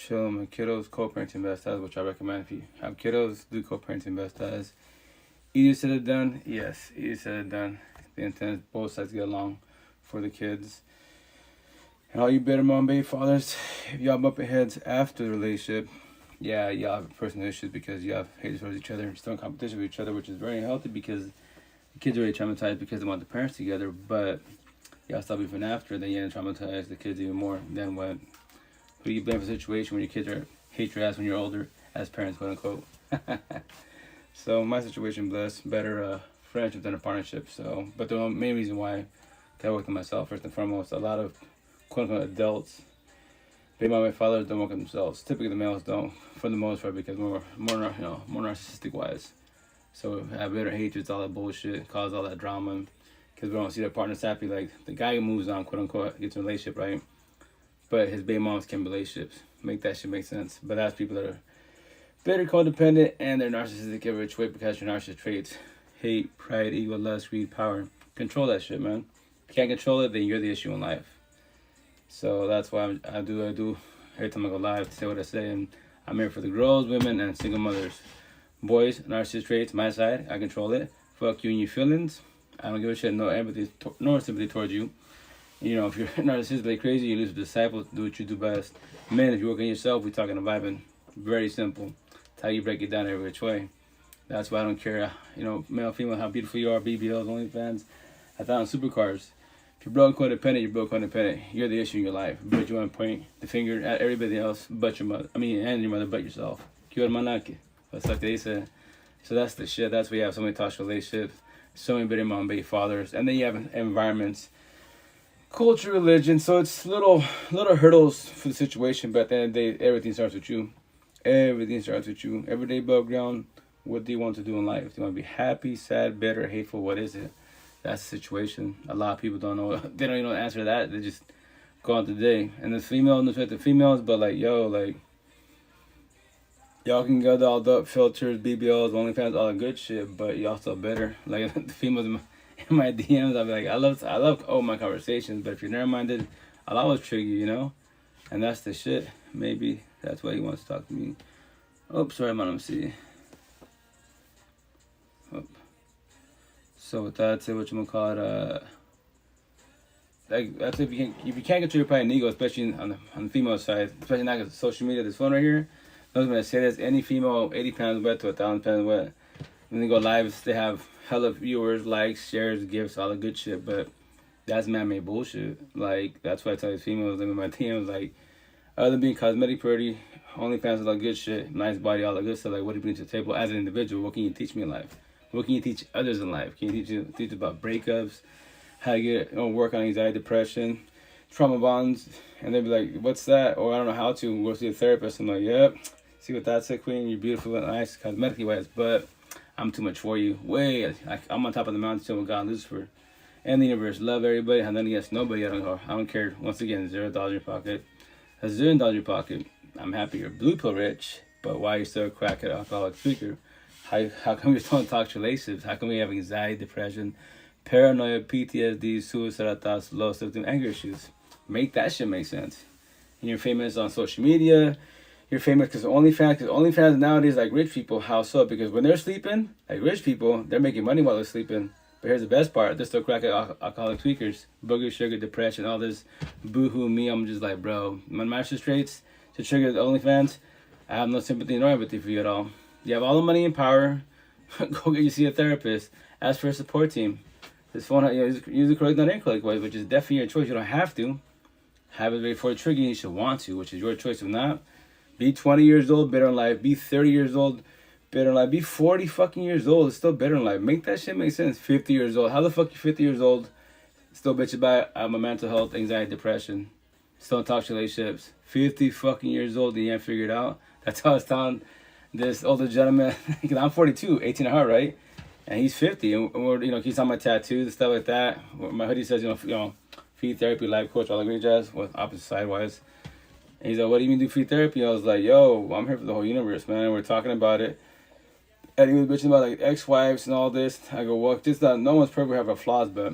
chill. My kiddos, co-parenting best as, which I recommend if you have kiddos, do co-parenting best as. Easier said than done, yes, easier said than done. The intent is both sides get along for the kids. And all you bitter mom, baby fathers, if y'all bump heads after the relationship, yeah, y'all have personal issues because you have hatred towards each other, still in competition with each other, which is very healthy because the kids are really traumatized because they want the parents together, but y'all stop beefing after, then you end up traumatizing the kids even more. Then what? Who do you blame for the situation when your kids are hate your ass when you're older, as parents, quote unquote? So my situation, blessed, better friendship than a partnership. So, but the main reason why I worked on myself first and foremost, a lot of quote unquote adults, baby mama and fathers don't work on themselves. Typically the males don't, for the most part, because more narcissistic wise. So have bitter hatreds, all that bullshit, cause all that drama, because we don't see their partners happy. Like the guy who moves on, quote unquote, gets in a relationship, right? But his baby moms can be relationships. Make that shit make sense. But that's people that are bitter, codependent, and they're narcissistic every which way because your narcissistic traits: hate, pride, ego, lust, greed, power. Control that shit, man. If you can't control it, then you're the issue in life. So that's why I do every time I go live to say what I say. And I'm here for the girls, women, and single mothers. Boys, narcissistic traits, my side, I control it. Fuck you and your feelings. I don't give a shit, no empathy, nor sympathy towards you. You know, if you're narcissistically crazy, you lose disciples, do what you do best. Men, if you work on yourself, we're talking about vibing. Very simple. It's how you break it down every which way. That's why I don't care, you know, male, female, how beautiful you are, BBLs, OnlyFans. I thought on supercars. If you're broke codependent, you're broke codependent. You're the issue in your life. But you want to point the finger at everybody else but your mother. I mean, and your mother but yourself. Kill manaki. That's like they said. So that's the shit. That's why you have so many toxic relationships, so many bitter mom, baby fathers, and then you have environments, culture, religion. So it's little hurdles for the situation, but at the end of the day, everything starts with you. Everything starts with you. Every day above ground, what do you want to do in life? Do you want to be happy, sad, bitter, hateful? What is it? That's the situation. A lot of people don't know. They don't even know the answer to that. They just go on today. And the female, no respect to females, but like, yo, like, y'all can get all the filters, BBLs, OnlyFans, all the good shit, but y'all still better. Like the females in my DMs, I'll be like, I love all my conversations, but if you're narrow-minded, I'll always trigger you, you know? And that's the shit. Maybe that's why he wants to talk to me. Oh, sorry, Madam C. Oh. So with that, say what you gonna call it, like that's if you can't control your pride and ego, especially on the female side, especially not because social media, this phone right here. I was gonna say this: any female 80 pounds wet to 1,000 pounds wet. When they go live, they have hella viewers, likes, shares, gifts, all the good shit. But that's man-made bullshit. Like that's why I tell these females in my DMs, like, other than being cosmetic pretty, OnlyFans is all good shit, nice body, all that good stuff. Like, what do you bring to the table as an individual? What can you teach me in life? What can you teach others in life? Can you teach about breakups, how to get, work on anxiety, depression, trauma bonds? And they'd be like, what's that? Or I don't know how to. Go see a therapist. I'm like, yep. See what that's it, queen? You're beautiful and nice, cosmetically wise, but I'm too much for you. I'm on top of the mountain still with God and Lucifer and the universe. Love everybody. Have nothing against nobody. I don't care. Once again, $0 in your pocket. That's $0 in your pocket. I'm happy you're blue pill rich, but why are you still a crackhead alcoholic speaker? How come you're still in toxic relationships? How come we have anxiety, depression, paranoia, PTSD, suicidal thoughts, low self-esteem, anger issues? Make that shit make sense. And you're famous on social media. You're famous because OnlyFans nowadays, like rich people, how so? Because when they're sleeping, like rich people, they're making money while they're sleeping. But here's the best part: they're still crackhead alcoholic tweakers, booger, sugar, depression, all this boohoo me. I'm just like, bro, my master traits to trigger the OnlyFans. I have no sympathy nor empathy for you at all. You have all the money and power. Go get you see a therapist. Ask for a support team. This phone, use the correct, not incorrect way, which is definitely your choice. You don't have to have it ready for a trigger. You should want to, which is your choice. If not, be 20 years old, bitter in life. Be 30 years old, bitter in life. Be 40 fucking years old, still bitter in life. Make that shit make sense. 50 years old. How the fuck you 50 years old, still bitch about my mental health, anxiety, depression, still in toxic relationships. 50 fucking years old and you ain't figured out. That's how I was telling this older gentleman. I'm 42, 18 and a half, right? And he's 50. And we're, he's on my tattoos and stuff like that. My hoodie says, feed therapy, life coach, all the great jazz, with opposite sidewise. And he's like, what do you mean do free therapy? I was like, yo, I'm here for the whole universe, man. We're talking about it. And he was bitching about like ex-wives and all this. I go, well, no one's perfect, have our flaws, but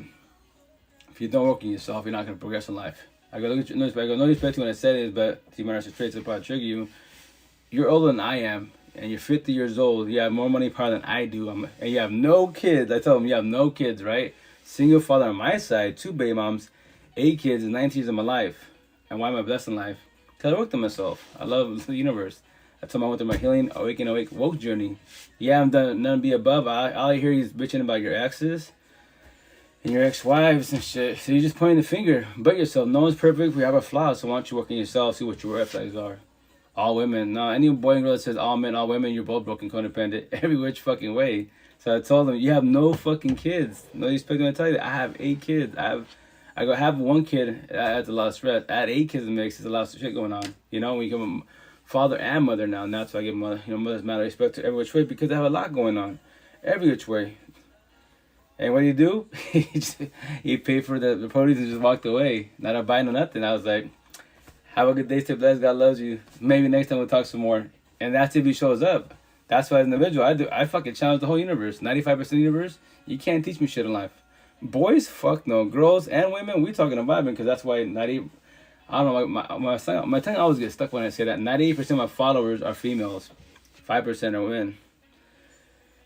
if you don't work on yourself, you're not going to progress in life. I go, look at you, no respect. I go, no respect to when I said it, but see, my narcissistic traits will probably trigger you. You're older than I am, and you're 50 years old. You have more money power than I do, and you have no kids. I tell them, you have no kids, right? Single father on my side, 2 baby moms, 8 kids, and 19 years of my life. And why am I blessed in life? Because I worked on myself. I love the universe. I told them I went through my healing, awake, woke journey. Yeah, I'm done, none be above. All I hear is bitching about your exes and your ex-wives and shit. So you're just pointing the finger. But yourself. No one's perfect. We have our flaws. So why don't you work on yourself, see what your red flags are. All women. No, any boy and girl that says all men, all women, you're both broken, codependent. Every which fucking way. So I told them, you have no fucking kids. No respect when I tell you that. I have 8 kids. I have 1 kid. That's a lot of stress. I had 8 kids in the mix. There's a lot of shit going on. You know, when you become a father and mother now. And that's why I give mother's matter respect to every which way, because I have a lot going on. Every which way. And what do? He paid for the produce and just walked away. Not a buy, no nothing. I was like, have a good day, stay blessed, God loves you. Maybe next time we'll talk some more. And that's if he shows up. That's why as an individual, I fucking challenge the whole universe. 95% of the universe, you can't teach me shit in life. Boys, fuck no. Girls and women, we talking about it, because that's why 90, I don't know, my tongue always gets stuck when I say that. 98% of my followers are females. 5% are women.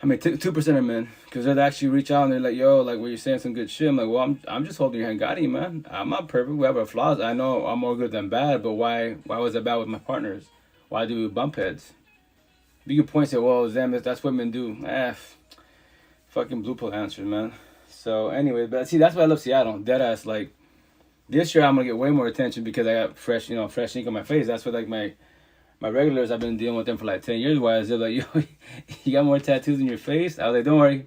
I mean, 2% are men, because they actually reach out and they're like, yo, like, well, you're saying some good shit. I'm like, well, I'm just holding your hand, got you, man. I'm not perfect. We have our flaws. I know I'm more good than bad, but why was I bad with my partners? Why do we bump heads? You can point and say, well, Zam, that's what men do. Fucking blue pill answers, man. So, anyway, but see, that's why I love Seattle. Deadass, like, this year I'm going to get way more attention because I got fresh ink on my face. That's what, like, my regulars, I've been dealing with them for like 10 years. Why? They're like, yo, you got more tattoos in your face? I was like, don't worry,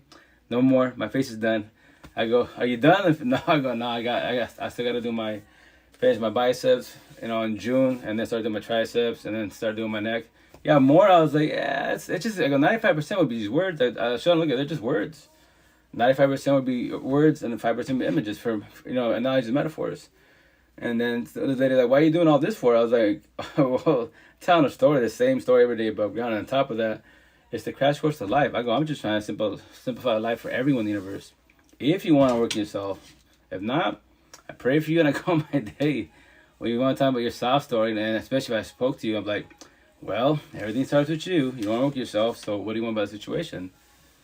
no more. My face is done. I go, are you done? No, I go, no, I still got to do finish my biceps, in June, and then start doing my triceps, and then start doing my neck. Yeah, more. I was like, yeah, it's just, I go, 95% would be these words. I showed them, look at, they're just words. 95% would be words, and then 5% would be images for, analogies and metaphors. And then the lady like, why are you doing all this for? I was like, well, telling a story, the same story every day above ground. And on top of that, it's the crash course to life. I go, I'm just trying to simplify life for everyone in the universe. If you want to work yourself. If not, I pray for you and I go on my day. When you want to talk about your soft story, and especially if I spoke to you, I'm like, well, everything starts with you. You want to work yourself, so what do you want about the situation?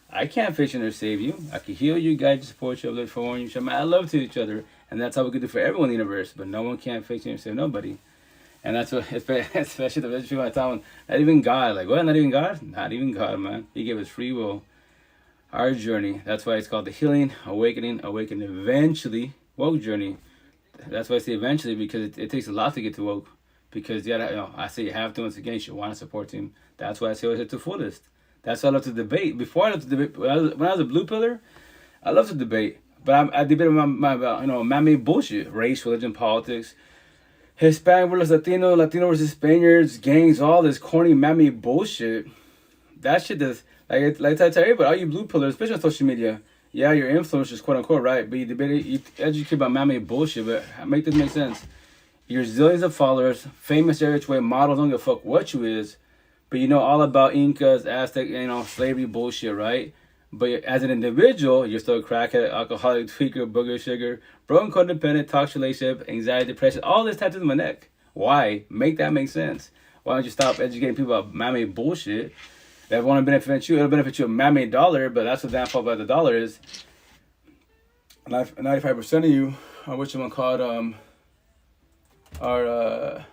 I can't fix you or save you. I can heal you, guide you, support you, uplift, forewarn you, show my love to each other. And that's how we can do for everyone in the universe. But no one can fix you or save nobody. And that's what, especially the people I tell them, not even God. Like, what? Not even God? Not even God, man. He gave us free will. Our journey. That's why it's called the healing, awakening, eventually woke journey. That's why I say eventually, because it takes a lot to get to woke. Because, I say you have to, once again, you should want to support him. That's why I say it to the fullest. That's why I love to debate. Before I loved to debate, when I was a blue pillar, I love to debate. But I debated my man-made bullshit. Race, religion, politics. Hispanic versus Latino versus Spaniards, gangs, all this corny man-made bullshit. That shit does, like I tell everybody, all you blue pillars, especially on social media, yeah, you're influencers, quote unquote, right? But you educate about man-made bullshit, but make this make sense. You're zillions of followers, famous every which way, models, don't give a fuck what you is, but you know all about Incas, Aztec, slavery bullshit, right? But as an individual, you're still a crackhead, alcoholic, tweaker, booger, sugar, broken, codependent, toxic relationship, anxiety, depression, all this tattoos on my neck. Why? Make that make sense. Why don't you stop educating people about man-made bullshit that want to benefit you? It'll benefit you a man-made dollar, but that's what the damn fault about the dollar is. 95% of you are what you want to call are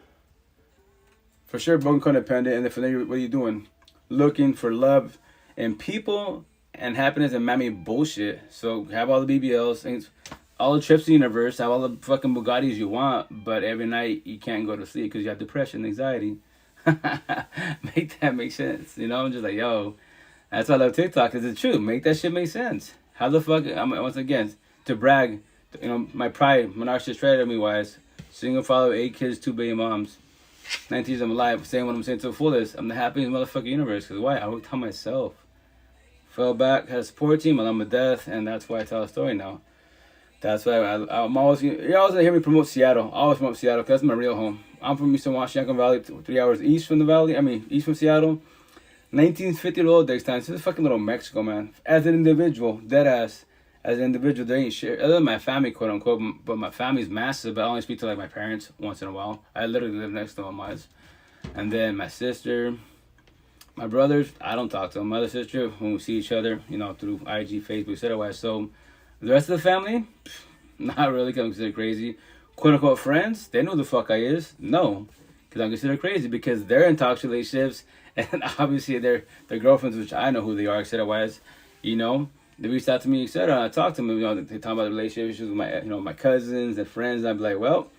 for sure broken, codependent, and if what are you doing? Looking for love and people and happiness and man-made bullshit. So have all the BBLs, all the trips to the universe, have all the fucking Bugattis you want, but every night you can't go to sleep because you have depression, anxiety. Make that make sense. I'm just like, yo, that's why I love TikTok, because it's true. Make that shit make sense. How the fuck, once again, to brag, my pride, my narcissist trait me wise, single father, 8 kids, 2 baby moms, 19 years of my life, saying what I'm saying to the fullest. I'm the happiest motherfucking universe, because why? I worked on myself. Fell back, had a support team, and I'm a death, and that's why I tell a story now. That's why I'm always, you're always going to hear me promote Seattle. I always promote Seattle, because that's my real home. I'm from Eastern Washington Valley, 3 hours east from the valley, east from Seattle. 1950 Rolodex time. This is fucking little Mexico, man. As an individual, dead ass. as an individual, there ain't shit other than my family, quote unquote. But my family's massive. But I only speak to like my parents once in a while. I literally live next to them, and then my sister, my brothers. I don't talk to them. My other sister, when we see each other, you know, through IG, Facebook, etc. So the rest of the family, not really considered crazy. Quote unquote friends, they know who the fuck I is. No, because I'm considered crazy because they're in toxic relationships, and obviously their girlfriends, which I know who they are, etc. You know. They reached out to me, etc. I talked to them. You know, they talk about the relationship issues with my, you know, my cousins and friends. And I'd be like, well,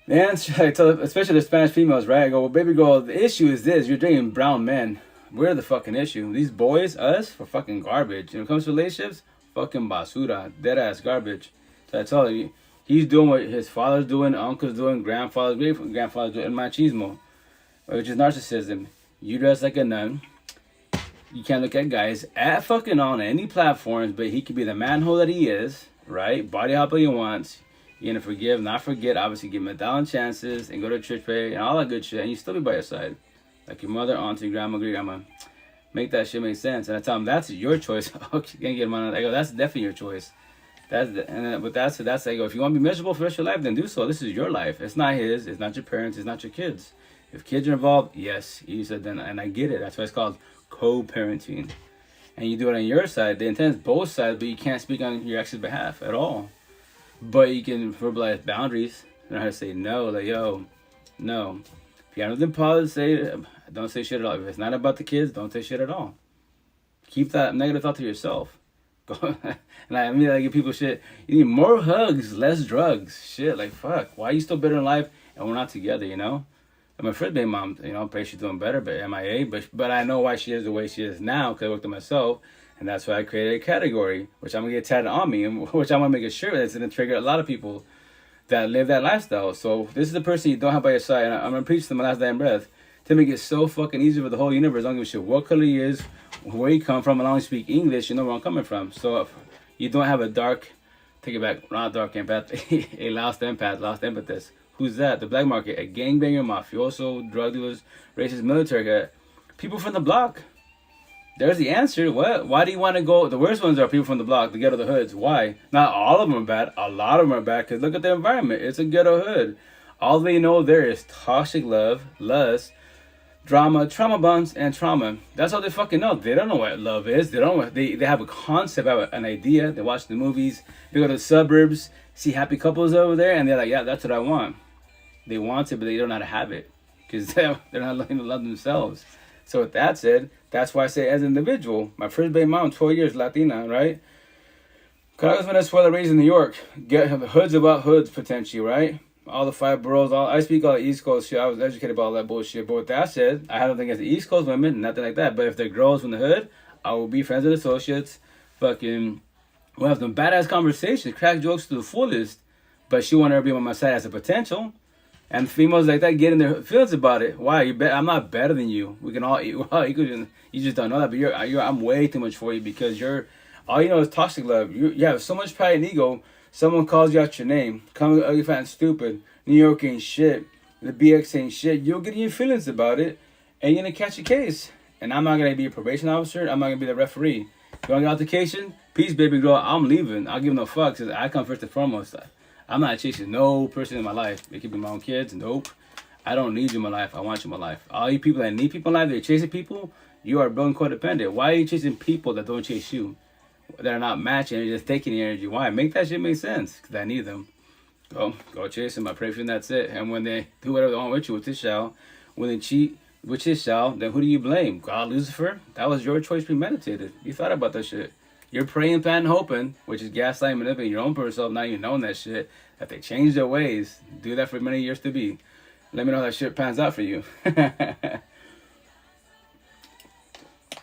man, I tell, especially the Spanish females, right? I go, well, baby girl, the issue is this: you're dating brown men. We're the fucking issue. These boys, us, for fucking garbage. When it comes to relationships, fucking basura, dead ass garbage. So I tell you, he's doing what his father's doing, uncle's doing, grandfather's doing, and machismo, which is narcissism. You dress like a nun. You can't look at guys at fucking on any platforms, but he could be the manhole that he is, right? Body hop all he wants. You're gonna forgive, not forget. Obviously, give him 1,000 chances and go to church, pray, and all that good shit. And you still be by your side, like your mother, auntie, grandma, great grandma. Make that shit make sense. And I tell him that's your choice. Okay, can't get him on. I go, that's definitely your choice. That's I go. If you want to be miserable for the rest of your life, then do so. This is your life. It's not his. It's not your parents. It's not your kids. If kids are involved, yes, you said then, and I get it. That's why it's called co-parenting. And you do it on your side. The intent is both sides, but you can't speak on your ex's behalf at all. But you can verbalize boundaries. You know how to say no, like, yo, no. If you have nothing positive to say, don't say shit at all. If it's not about the kids, don't say shit at all. Keep that negative thought to yourself. And I mean, I give people shit. You need more hugs, less drugs. Shit, like, fuck. Why are you still bitter in life and we're not together, you know? And my first baby mom, you know, she's doing better, but MIA. But I know why she is the way she is now because I worked on myself. And that's why I created a category, which I'm going to get tatted on me, and which I'm going to make a shirt that's going to trigger a lot of people that live that lifestyle. So this is the person you don't have by your side. And I'm going to preach to my last dying breath to make it so fucking easy for the whole universe. I don't give a shit what color he is, where you come from, and I only speak English, you know where I'm coming from. So if you don't have a dark, take it back, not dark empath, a lost empath, lost empathist. Who's that? The black market, a gangbanger, mafioso, drug dealers, racist military guy. People from the block. There's the answer. What? Why do you want to go? The worst ones are people from the block, the ghetto, the hoods. Why? Not all of them are bad. A lot of them are bad because look at the environment. It's a ghetto hood. All they know there is toxic love, lust, drama, trauma bonds, and trauma. That's all they fucking know. They don't know what love is. They don't know. They have a concept, have an idea. They watch the movies. They go to the suburbs, see happy couples over there, and they're like, yeah, that's what I want. They want it, but they don't know how to have it because they're not learning to love themselves. So with that said, that's why I say as an individual, my first baby mom, 12 years, Latina, right? Cause I was Venezuela, raised in New York. Get hoods about hoods potentially, right? All the 5 boroughs, I speak all the East Coast shit. I was educated about all that bullshit. But with that said, I have nothing against the East Coast women, nothing like that. But if they're girls from the hood, I will be friends with associates. Fucking, we'll have some badass conversations, crack jokes to the fullest. But she wanted her to be on my side as a potential. And females like that get in their feelings about it. Why? I'm not better than you. We can all equal. You just don't know that. But I'm way too much for you because all you know is toxic love. You have so much pride and ego. Someone calls you out your name. Come ugly, fat, and stupid. New York ain't shit. The BX ain't shit. You'll get in your feelings about it. And you're going to catch a case. And I'm not going to be a probation officer. I'm not going to be the referee. You want to get altercation? Peace, baby girl. I'm leaving. I'll give no fucks. I come first and foremost. I'm not chasing no person in my life. It could be my own kids. Nope. I don't need you in my life. I want you in my life. All you people that need people in life, they're chasing people, you are building codependent. Why are you chasing people that don't chase you? That are not matching, you're just taking the energy. Why? Make that shit make sense. Because I need them. Go chase them. I pray for them. That's it. And when they do whatever they want with you, which is shall. When they cheat, which is shall, then who do you blame? God, Lucifer? That was your choice premeditated. You thought about that shit. You're praying, planning, hoping, which is gaslighting, manipulating your own person, not even knowing that shit, that they change their ways. Do that for many years to be. Let me know how that shit pans out for you.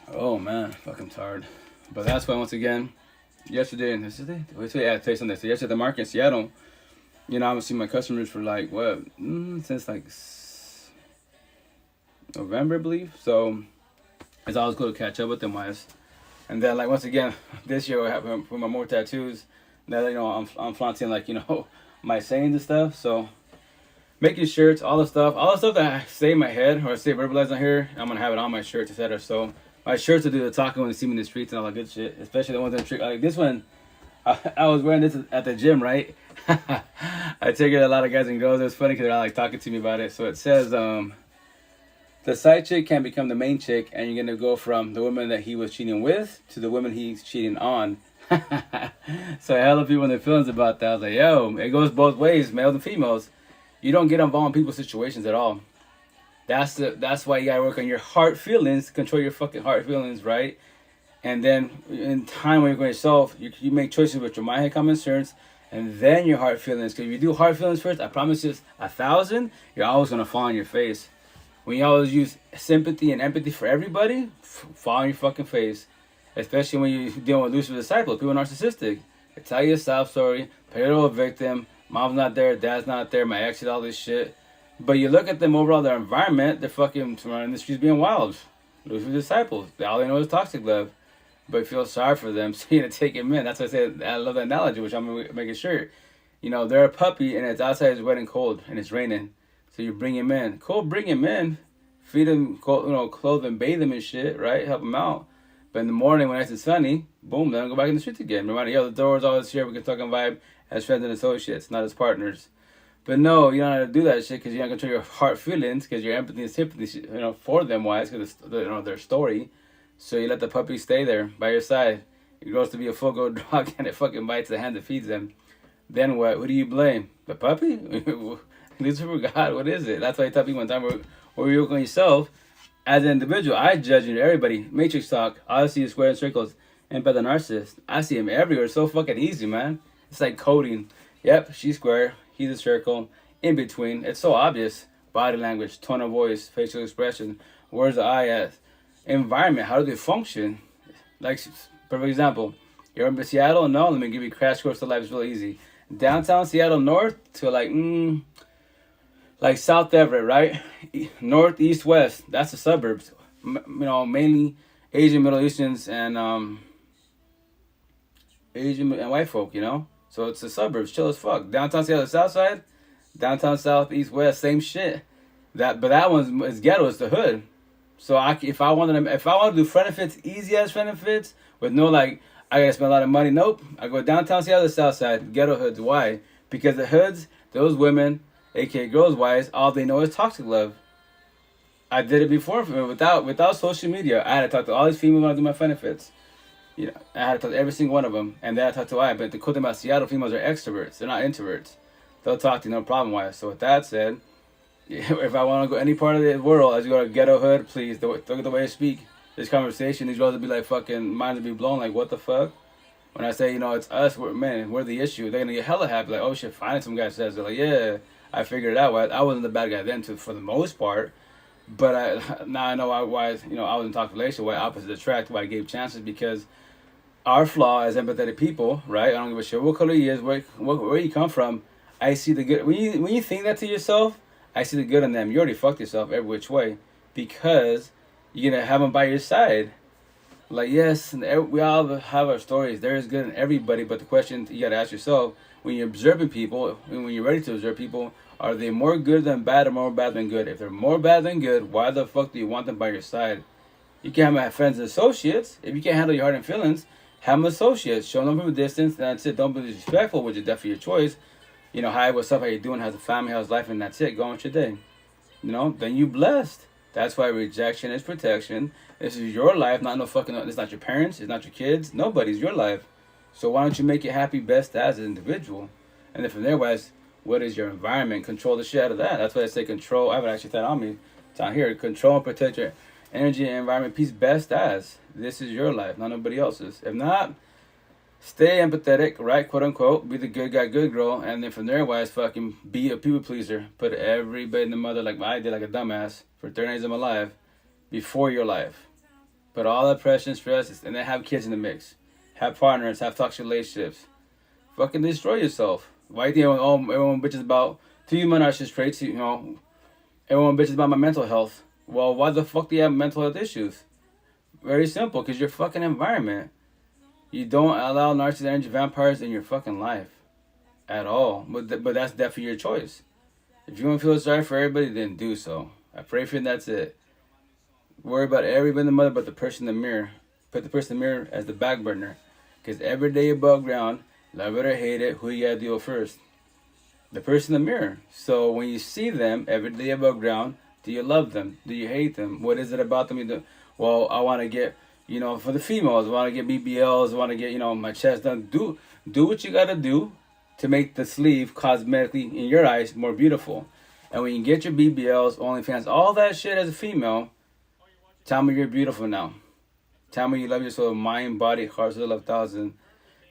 Oh, man. Fucking tired. But that's why, once again, yesterday, I tell you something. So yesterday, the market in Seattle, you know, I haven't seen my customers for like, since like November, I believe. So it's always cool to catch up with them, wise. And then, like, once again, this year, I have for my more tattoos, that, you know, I'm flaunting, like, you know, my sayings and stuff. So, making shirts, all the stuff that I say in my head, or I say verbalize on here, I'm going to have it on my shirts, etc. So, my shirts will do the talking when they see me in the streets and all that good shit. Especially the ones that trick. Like, this one, I was wearing this at the gym, right? I take it a lot of guys and girls. It's funny because they're all like talking to me about it. So it says, the side chick can become the main chick, and you're gonna go from the woman that he was cheating with to the woman he's cheating on. So hella people in their feelings about that. I was like, yo, it goes both ways, males and females. You don't get involved in people's situations at all. That's why you gotta work on your heart feelings, control your fucking heart feelings, right? And then in time when you're going yourself, you make choices with your mind, head, common sense, and then your heart feelings. Because if you do heart feelings first, I promise you, 1,000, you're always gonna fall on your face. When you always use sympathy and empathy for everybody, fall on your fucking face. Especially when you're dealing with elusive disciples, people narcissistic. They tell you a sob story, play a little victim, mom's not there, dad's not there, my ex did all this shit. But you look at them overall, their environment, they're fucking running the streets being wild. Elusive disciples. All they know is toxic love. But you feel sorry for them, so you're going to take them in. That's why I said, I love that analogy, which I'm going to make a shirt. You know, they're a puppy, and it's outside, it's wet and cold, and it's raining. So you bring him in. Cool, bring him in. Feed him, clothe him, bathe him and shit, right? Help him out. But in the morning when it's sunny, boom, then go back in the streets again. Remember, yo, the door's always here. We can talk and vibe as friends and associates, not as partners. But no, you don't have to do that shit because you're not control your heart feelings because your empathy and sympathy, for them wise because their story. So you let the puppy stay there by your side. It grows to be a full-grown dog and it fucking bites the hand that feeds them. Then what? Who do you blame? The puppy? Lucifer, God, what is it? That's why I tell people one time where you work on yourself as an individual. I judge everybody. Matrix talk. I see square and circles. And by the narcissist, I see him everywhere. It's so fucking easy, man. It's like coding. Yep, she's square. He's a circle. In between. It's so obvious. Body language, tone of voice, facial expression. Where's the eye at? Environment. How do they function? Like, perfect example. You're in Seattle? No, let me give you a crash course to life. It's really easy. Downtown Seattle north to like South Everett, right? North, east, west. That's the suburbs. Mainly Asian, Middle Easterns, and Asian and white folk. So it's the suburbs, chill as fuck. Downtown Seattle, south side. Downtown south, east, west, same shit. But that one's ghetto. It's the hood. So if I want to do benefits, easy ass benefits with no I gotta spend a lot of money. Nope. I go downtown Seattle, south side, ghetto hoods. Why? Because the hoods, those women, aka girls wise, all they know is toxic love. I did it before without social media. I had to talk to all these females when I do my benefits. I had to talk to every single one of them, and then I talked to why. But the cool thing about Seattle females are extroverts. They're not introverts. They'll talk to you no problem wise. So with that said, if I want to go any part of the world, as you go to ghetto hood, please look at the way I speak. This conversation, these girls will be like fucking minds will be blown. Like what the fuck? When I say it's us, we're the issue. They're gonna get hella happy. Like oh shit, finally some guy says they're like yeah, I figured it out. I wasn't the bad guy then, for the most part. But now I know why I was in a toxic relationship. Why opposites attract. Why I gave chances because our flaw as empathetic people, right? I don't give a shit what color he is, where you come from. I see the good. When you think that to yourself, I see the good in them. You already fucked yourself every which way because you're gonna have them by your side. Like yes, we all have our stories. There is good in everybody, but the question you gotta ask yourself when you're observing people, and when you're ready to observe people, are they more good than bad or more bad than good? If they're more bad than good, why the fuck do you want them by your side? You can't have friends and associates. If you can't handle your heart and feelings, have them associates. Show them from a distance. That's it. Don't be disrespectful, which is definitely your choice. Hi, what's up? How you doing? How's the family? How's life? And that's it. Go on with your day. Then you blessed. That's why rejection is protection. This is your life, not no fucking. It's not your parents. It's not your kids. Nobody's your life. So why don't you make it happy best as an individual? And then from there, what is your environment? Control the shit out of that. That's why I say control. I haven't actually said on me. It's on here. Control and protect your energy and environment peace best as. This is your life, not nobody else's. If not, stay empathetic, right? Quote unquote. Be the good guy, good girl. And then from there, fucking be a people pleaser. Put everybody in the mother like I did, like a dumbass for 30 days of my life before your life. Put all that pressure and stress, and then have kids in the mix. Have partners, have toxic relationships. Fucking destroy yourself. Why do you think everyone bitches about 3 my narcissist traits? Everyone bitches about my mental health. Well, why the fuck do you have mental health issues? Very simple, because your fucking environment. You don't allow narcissist energy vampires in your fucking life. At all. But that's definitely your choice. If you want to feel sorry for everybody, then do so. I pray for you and that's it. Worry about everybody in the mother but the person in the mirror. Put the person in the mirror as the back burner. Because every day above ground, Love it or hate it, who you gotta deal with first? The person in the mirror. So when you see them every day above ground, do you love them? Do you hate them? What is it about them? You do? Well, I want to get, for the females, I want to get BBLs, I want to get, my chest done. Do what you gotta do to make the sleeve cosmetically, in your eyes, more beautiful. And when you get your BBLs, OnlyFans, all that shit as a female, tell me you're beautiful now. Tell me you love yourself, mind, body, heart, soul, 1,000.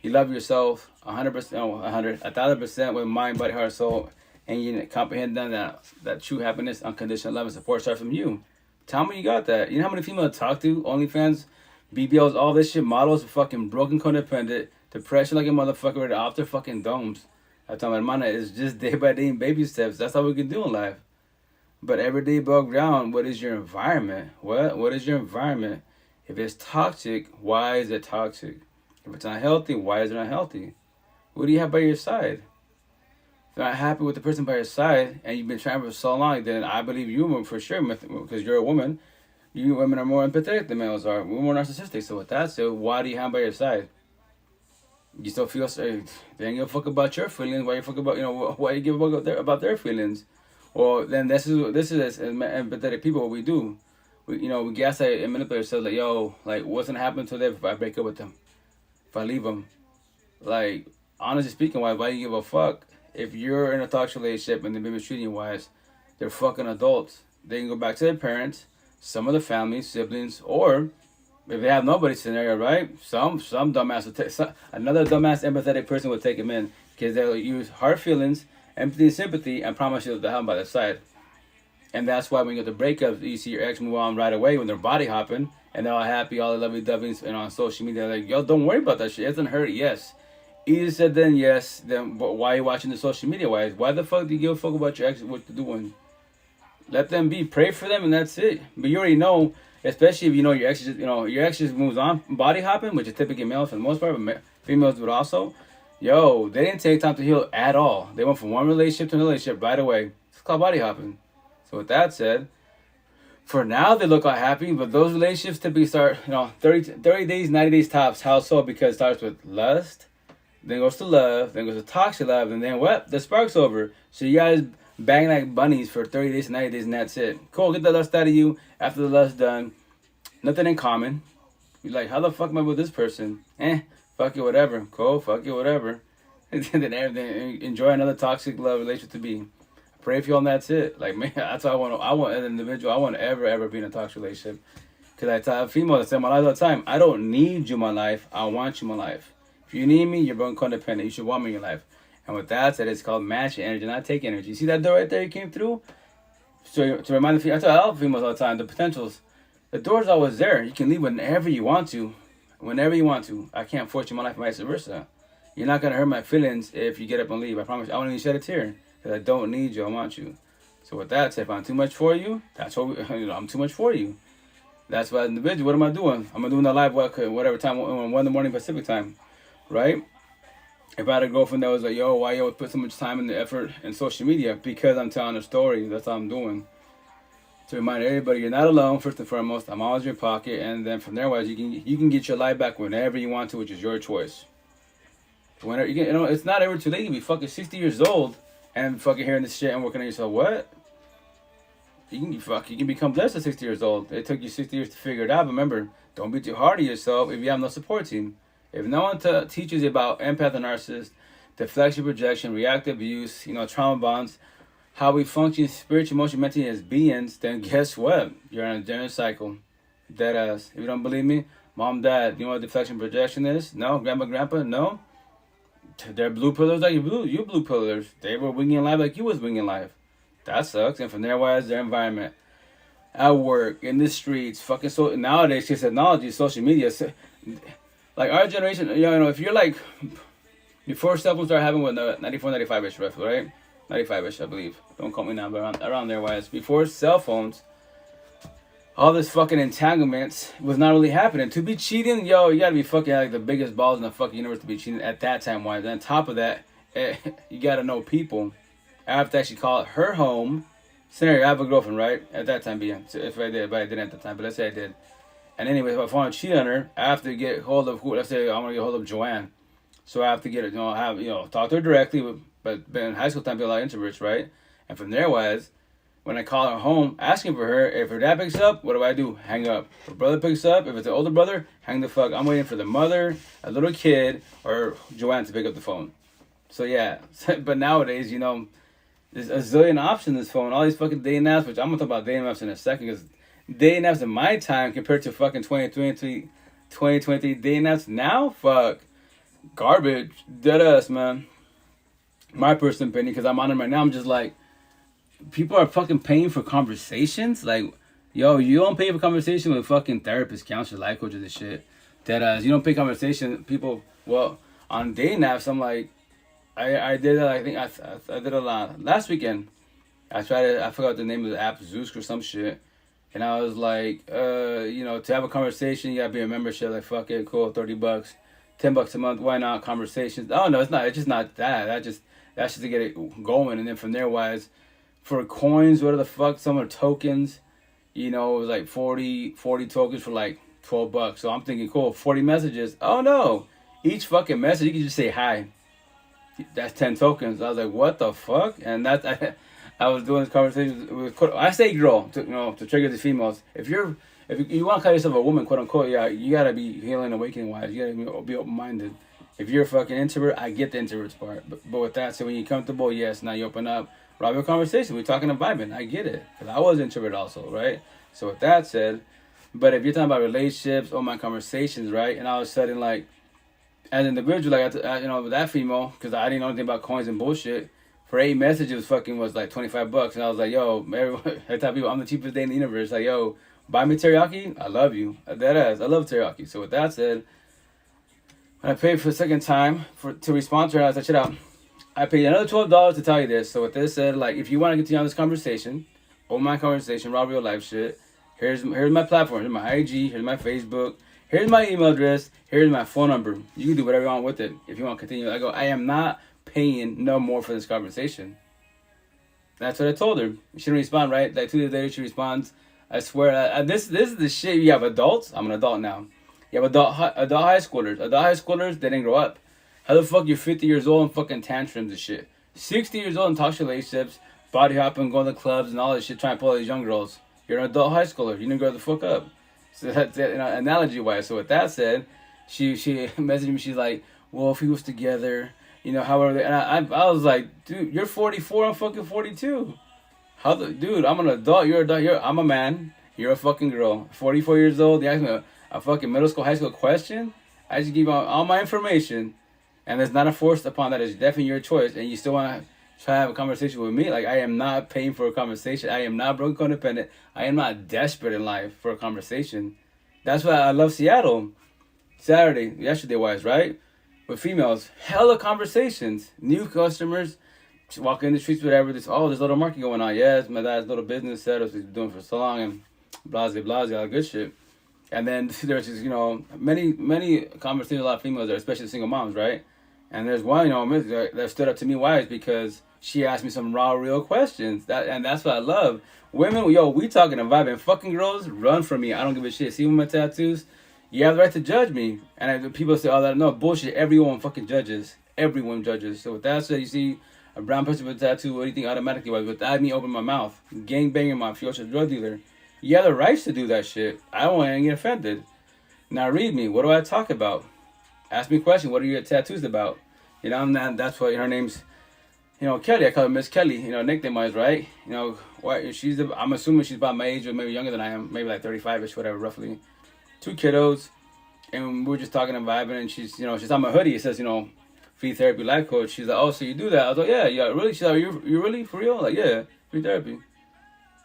You love yourself 100%, 1,000% with mind, body, heart, soul, and you comprehend that true happiness, unconditional love, and support starts from you. Tell me you got that. You know how many females I talk to, OnlyFans, BBLs, all this shit, models, fucking broken, codependent, depression like a motherfucker, off their fucking domes. I tell my hermana, it's just day by day baby steps. That's all we can do in life. But every day above ground, what is your environment? What is your environment? If it's toxic, why is it toxic? If it's unhealthy, why is it unhealthy? What do you have by your side? If you're not happy with the person by your side and you've been trying for so long, then I believe you for sure, because you're a woman. You women are more empathetic than males are. We're more narcissistic. So with that said, why do you have by your side? You still feel sorry. They ain't give a fuck about your feelings. Why you fuck about, why you give a fuck about their feelings? Well, then this is as empathetic people, what we do. We gaslight and manipulate ourselves like, yo, like, what's gonna happen to them if I break up with them? If I leave them? Like, honestly speaking, why do you give a fuck? If you're in a toxic relationship and they've been mistreating you wise, they're fucking adults. They can go back to their parents, some of the family, siblings, or if they have nobody scenario, right? Some dumbass will take, another dumbass empathetic person will take them in, because they'll use hard feelings, empathy, and sympathy, and promise you they'll have them by their side. And that's why when you get the breakups, you see your ex move on right away when they're body hopping, and they're all happy, all lovey-dovey, and on social media, like, yo, don't worry about that shit. It doesn't hurt, yes. Easier said than yes. Then why are you watching the social media wise? Why the fuck do you give a fuck about your ex, what they're doing? Let them be. Pray for them, and that's it. But you already know, especially if your ex just moves on, body hopping, which is typically males for the most part, but females do it also. Yo, they didn't take time to heal at all. They went from one relationship to another relationship right away. It's called body hopping. So with that said, for now they look like happy, but those relationships typically start, 30 days, 90 days tops. How so? Because it starts with lust, then goes to love, then goes to toxic love, and then what? The spark's over. So you guys bang like bunnies for 30 days, 90 days, and that's it. Cool, get the lust out of you. After the lust's done, nothing in common. You're like, how the fuck am I with this person? Fuck it, whatever. Cool, fuck it, whatever. And then enjoy another toxic love relationship to be. Pray for you, and that's it. Like, man, that's what I want as an individual. I want to ever be in a toxic relationship. Because I tell females, I say my life all the time, I don't need you in my life. I want you in my life. If you need me, you're born codependent. You should want me in your life. And with that said, it's called match energy, not take energy. You see that door right there you came through? So to remind the females, I tell females all the time, the potentials, the door's always there. You can leave whenever you want to. Whenever you want to. I can't force you in my life, vice versa. You're not going to hurt my feelings if you get up and leave. I promise you. I won't even shed a tear. Because I don't need you. I want you. So with that said, if I'm too much for you, that's what I'm too much for you. That's what individual. What am I doing? I'm doing the live whatever time, 1 in the morning Pacific time. Right? If I had a girlfriend that was like, yo, why you always put so much time and the effort in social media? Because I'm telling a story. That's all I'm doing. To remind everybody, you're not alone, first and foremost. I'm always in your pocket. And then from there, wise, you can get your life back whenever you want to, which is your choice. Whenever it's not ever too late to be fucking 60 years old and fucking hearing this shit and working on yourself. What? You can become blessed at 60 years old. It took you 60 years to figure it out. But remember, don't be too hard on yourself if you have no support team. If no one teaches you about empath and narcissist, deflection, projection, reactive use, trauma bonds, how we function spiritually, emotionally, mentally as beings, then guess what? You're in a general cycle. Dead ass. If you don't believe me, mom, dad, you know what deflection, projection is? No? Grandma, grandpa? No? They're blue pillars like you blue pillars. They were winging life like you was winging life. That sucks. And from there, wise, their environment. At work, in the streets, fucking so nowadays, just technology, social media. Like our generation, if you're like, before cell phones started having what, 94, 95-ish, roughly, right? 95-ish, I believe. Don't call me now, but around there, wise. Before cell phones, all this fucking entanglements was not really happening. To be cheating, yo, you gotta be fucking like the biggest balls in the fucking universe to be cheating at that time, wise. And on top of that, you gotta know people. I have to actually call it her home. Scenario, I have a girlfriend, right? At that time, if I didn't at the time, but let's say I did. And anyway, if I want to cheat on her, I have to get hold of let's say I want to get hold of Joanne. So I have to get it, talk to her directly. But in high school time, be a lot of introverts, right? And from there, when I call her home asking for her, if her dad picks up, what do? Hang up. If her brother picks up, if it's an older brother, hang the fuck. I'm waiting for the mother, a little kid, or Joanne to pick up the phone. So yeah, but nowadays, there's a zillion options in this phone. All these fucking dating apps, which I'm gonna talk about dating apps in a second, because dating apps in my time compared to fucking 2023 dating apps now, fuck, garbage, deadass, man. My personal opinion, because I'm on them right now, I'm just like, people are fucking paying for conversations. Like, yo, you don't pay for conversation with fucking therapists, counselors, life coaches, and shit. Deadass, you don't pay conversation. People, well, on dating apps, I'm like, I did that. I think I did a lot last weekend. I forgot the name of the app, Zeus or some shit. And I was like, to have a conversation, you gotta be a membership. Like, fuck it, cool, $30, $10 a month. Why not? Conversations. Oh no, it's not. It's just not that. That's just to get it going. And then from there, for coins, what the fuck? Some are tokens. It was like 40 tokens for like $12. So I'm thinking, cool, 40 messages. Oh no, each fucking message you can just say hi. That's 10 tokens. I was like, what the fuck? And I was doing this conversation with, I say girl, to trigger the females. If you want to call yourself a woman, quote unquote, yeah, you gotta be healing, awakening wise. You gotta be open minded. If you're a fucking introvert, I get the introverts part. But with that, so when you're comfortable, yes, now you open up, have a conversation. We're talking and vibing. I get it, because I was an introvert also, right? So with that said, but if you're talking about relationships, my conversations, right? And all of a sudden, like, as an individual, like, with that female, because I didn't know anything about coins and bullshit, for 8 messages was like $25. And I was like, yo, everyone, I tell people I'm the cheapest day in the universe. Like, yo, buy me teriyaki, I love you. Deadass, I love teriyaki. So with that said, when I paid for the second time to respond to her, I was like, shit out. I paid another $12 to tell you this. So with this said, like, if you want to continue on this conversation, my conversation, raw real life shit, here's my platform. Here's my IG, here's my Facebook, here's my email address, here's my phone number. You can do whatever you want with it if you want to continue. I go, I am not paying no more for this conversation. That's what I told her. She didn't respond, right? Like 2 days later, she responds. I swear, this is the shit. You have adults. I'm an adult now. You have adult high schoolers. Adult high schoolers, they didn't grow up. How the fuck you're 50 years old and fucking tantrums and shit? 60 years old and toxic relationships, body hopping, going to clubs and all this shit, trying to pull all these young girls. You're an adult high schooler. You didn't grow the fuck up. So that's analogy wise. So with that said, she messaged me. She's like, well, if we was together, how are they? And I was like, dude, you're 44. I'm fucking 42. Dude, I'm an adult. You're an adult. I'm a man. You're a fucking girl. 44 years old. You ask me a fucking middle school, high school question. I just give you all my information. And there's not a force upon that. It's definitely your choice. And you still want to try to have a conversation with me? Like, I am not paying for a conversation. I am not broken codependent. I am not desperate in life for a conversation. That's why I love Seattle. Yesterday wise, right? With females, hella conversations. New customers, walking in the streets, whatever. There's little market going on. Yes, my dad's little business setup he's been doing for so long, and blase, all that good shit. And then there's just, many conversations, a lot of females there, especially single moms, right? And there's one, that stood up to me wise because she asked me some raw, real questions. That's what I love. Women, we talking and vibing. Fucking girls, run from me. I don't give a shit. See my tattoos? You have the right to judge me. And people say, oh, no, bullshit. Everyone fucking judges. Everyone judges. So with that said, you see a brown person with a tattoo, what do you think automatically was? Without me opening my mouth, gang banging my future drug dealer. You have the rights to do that shit. I don't want to get offended. Now read me. What do I talk about? Ask me a question. What are your tattoos about? That's what her name's, Kelly. I call her Miss Kelly, nickname-wise, right? I'm assuming she's about my age or maybe younger than I am. Maybe like 35-ish, whatever, roughly. 2 kiddos. And we were just talking and vibing. And she's on my hoodie. It says, free therapy life coach. She's like, oh, so you do that? I was like, yeah, really? She's like, you really? For real? Like, yeah, free therapy.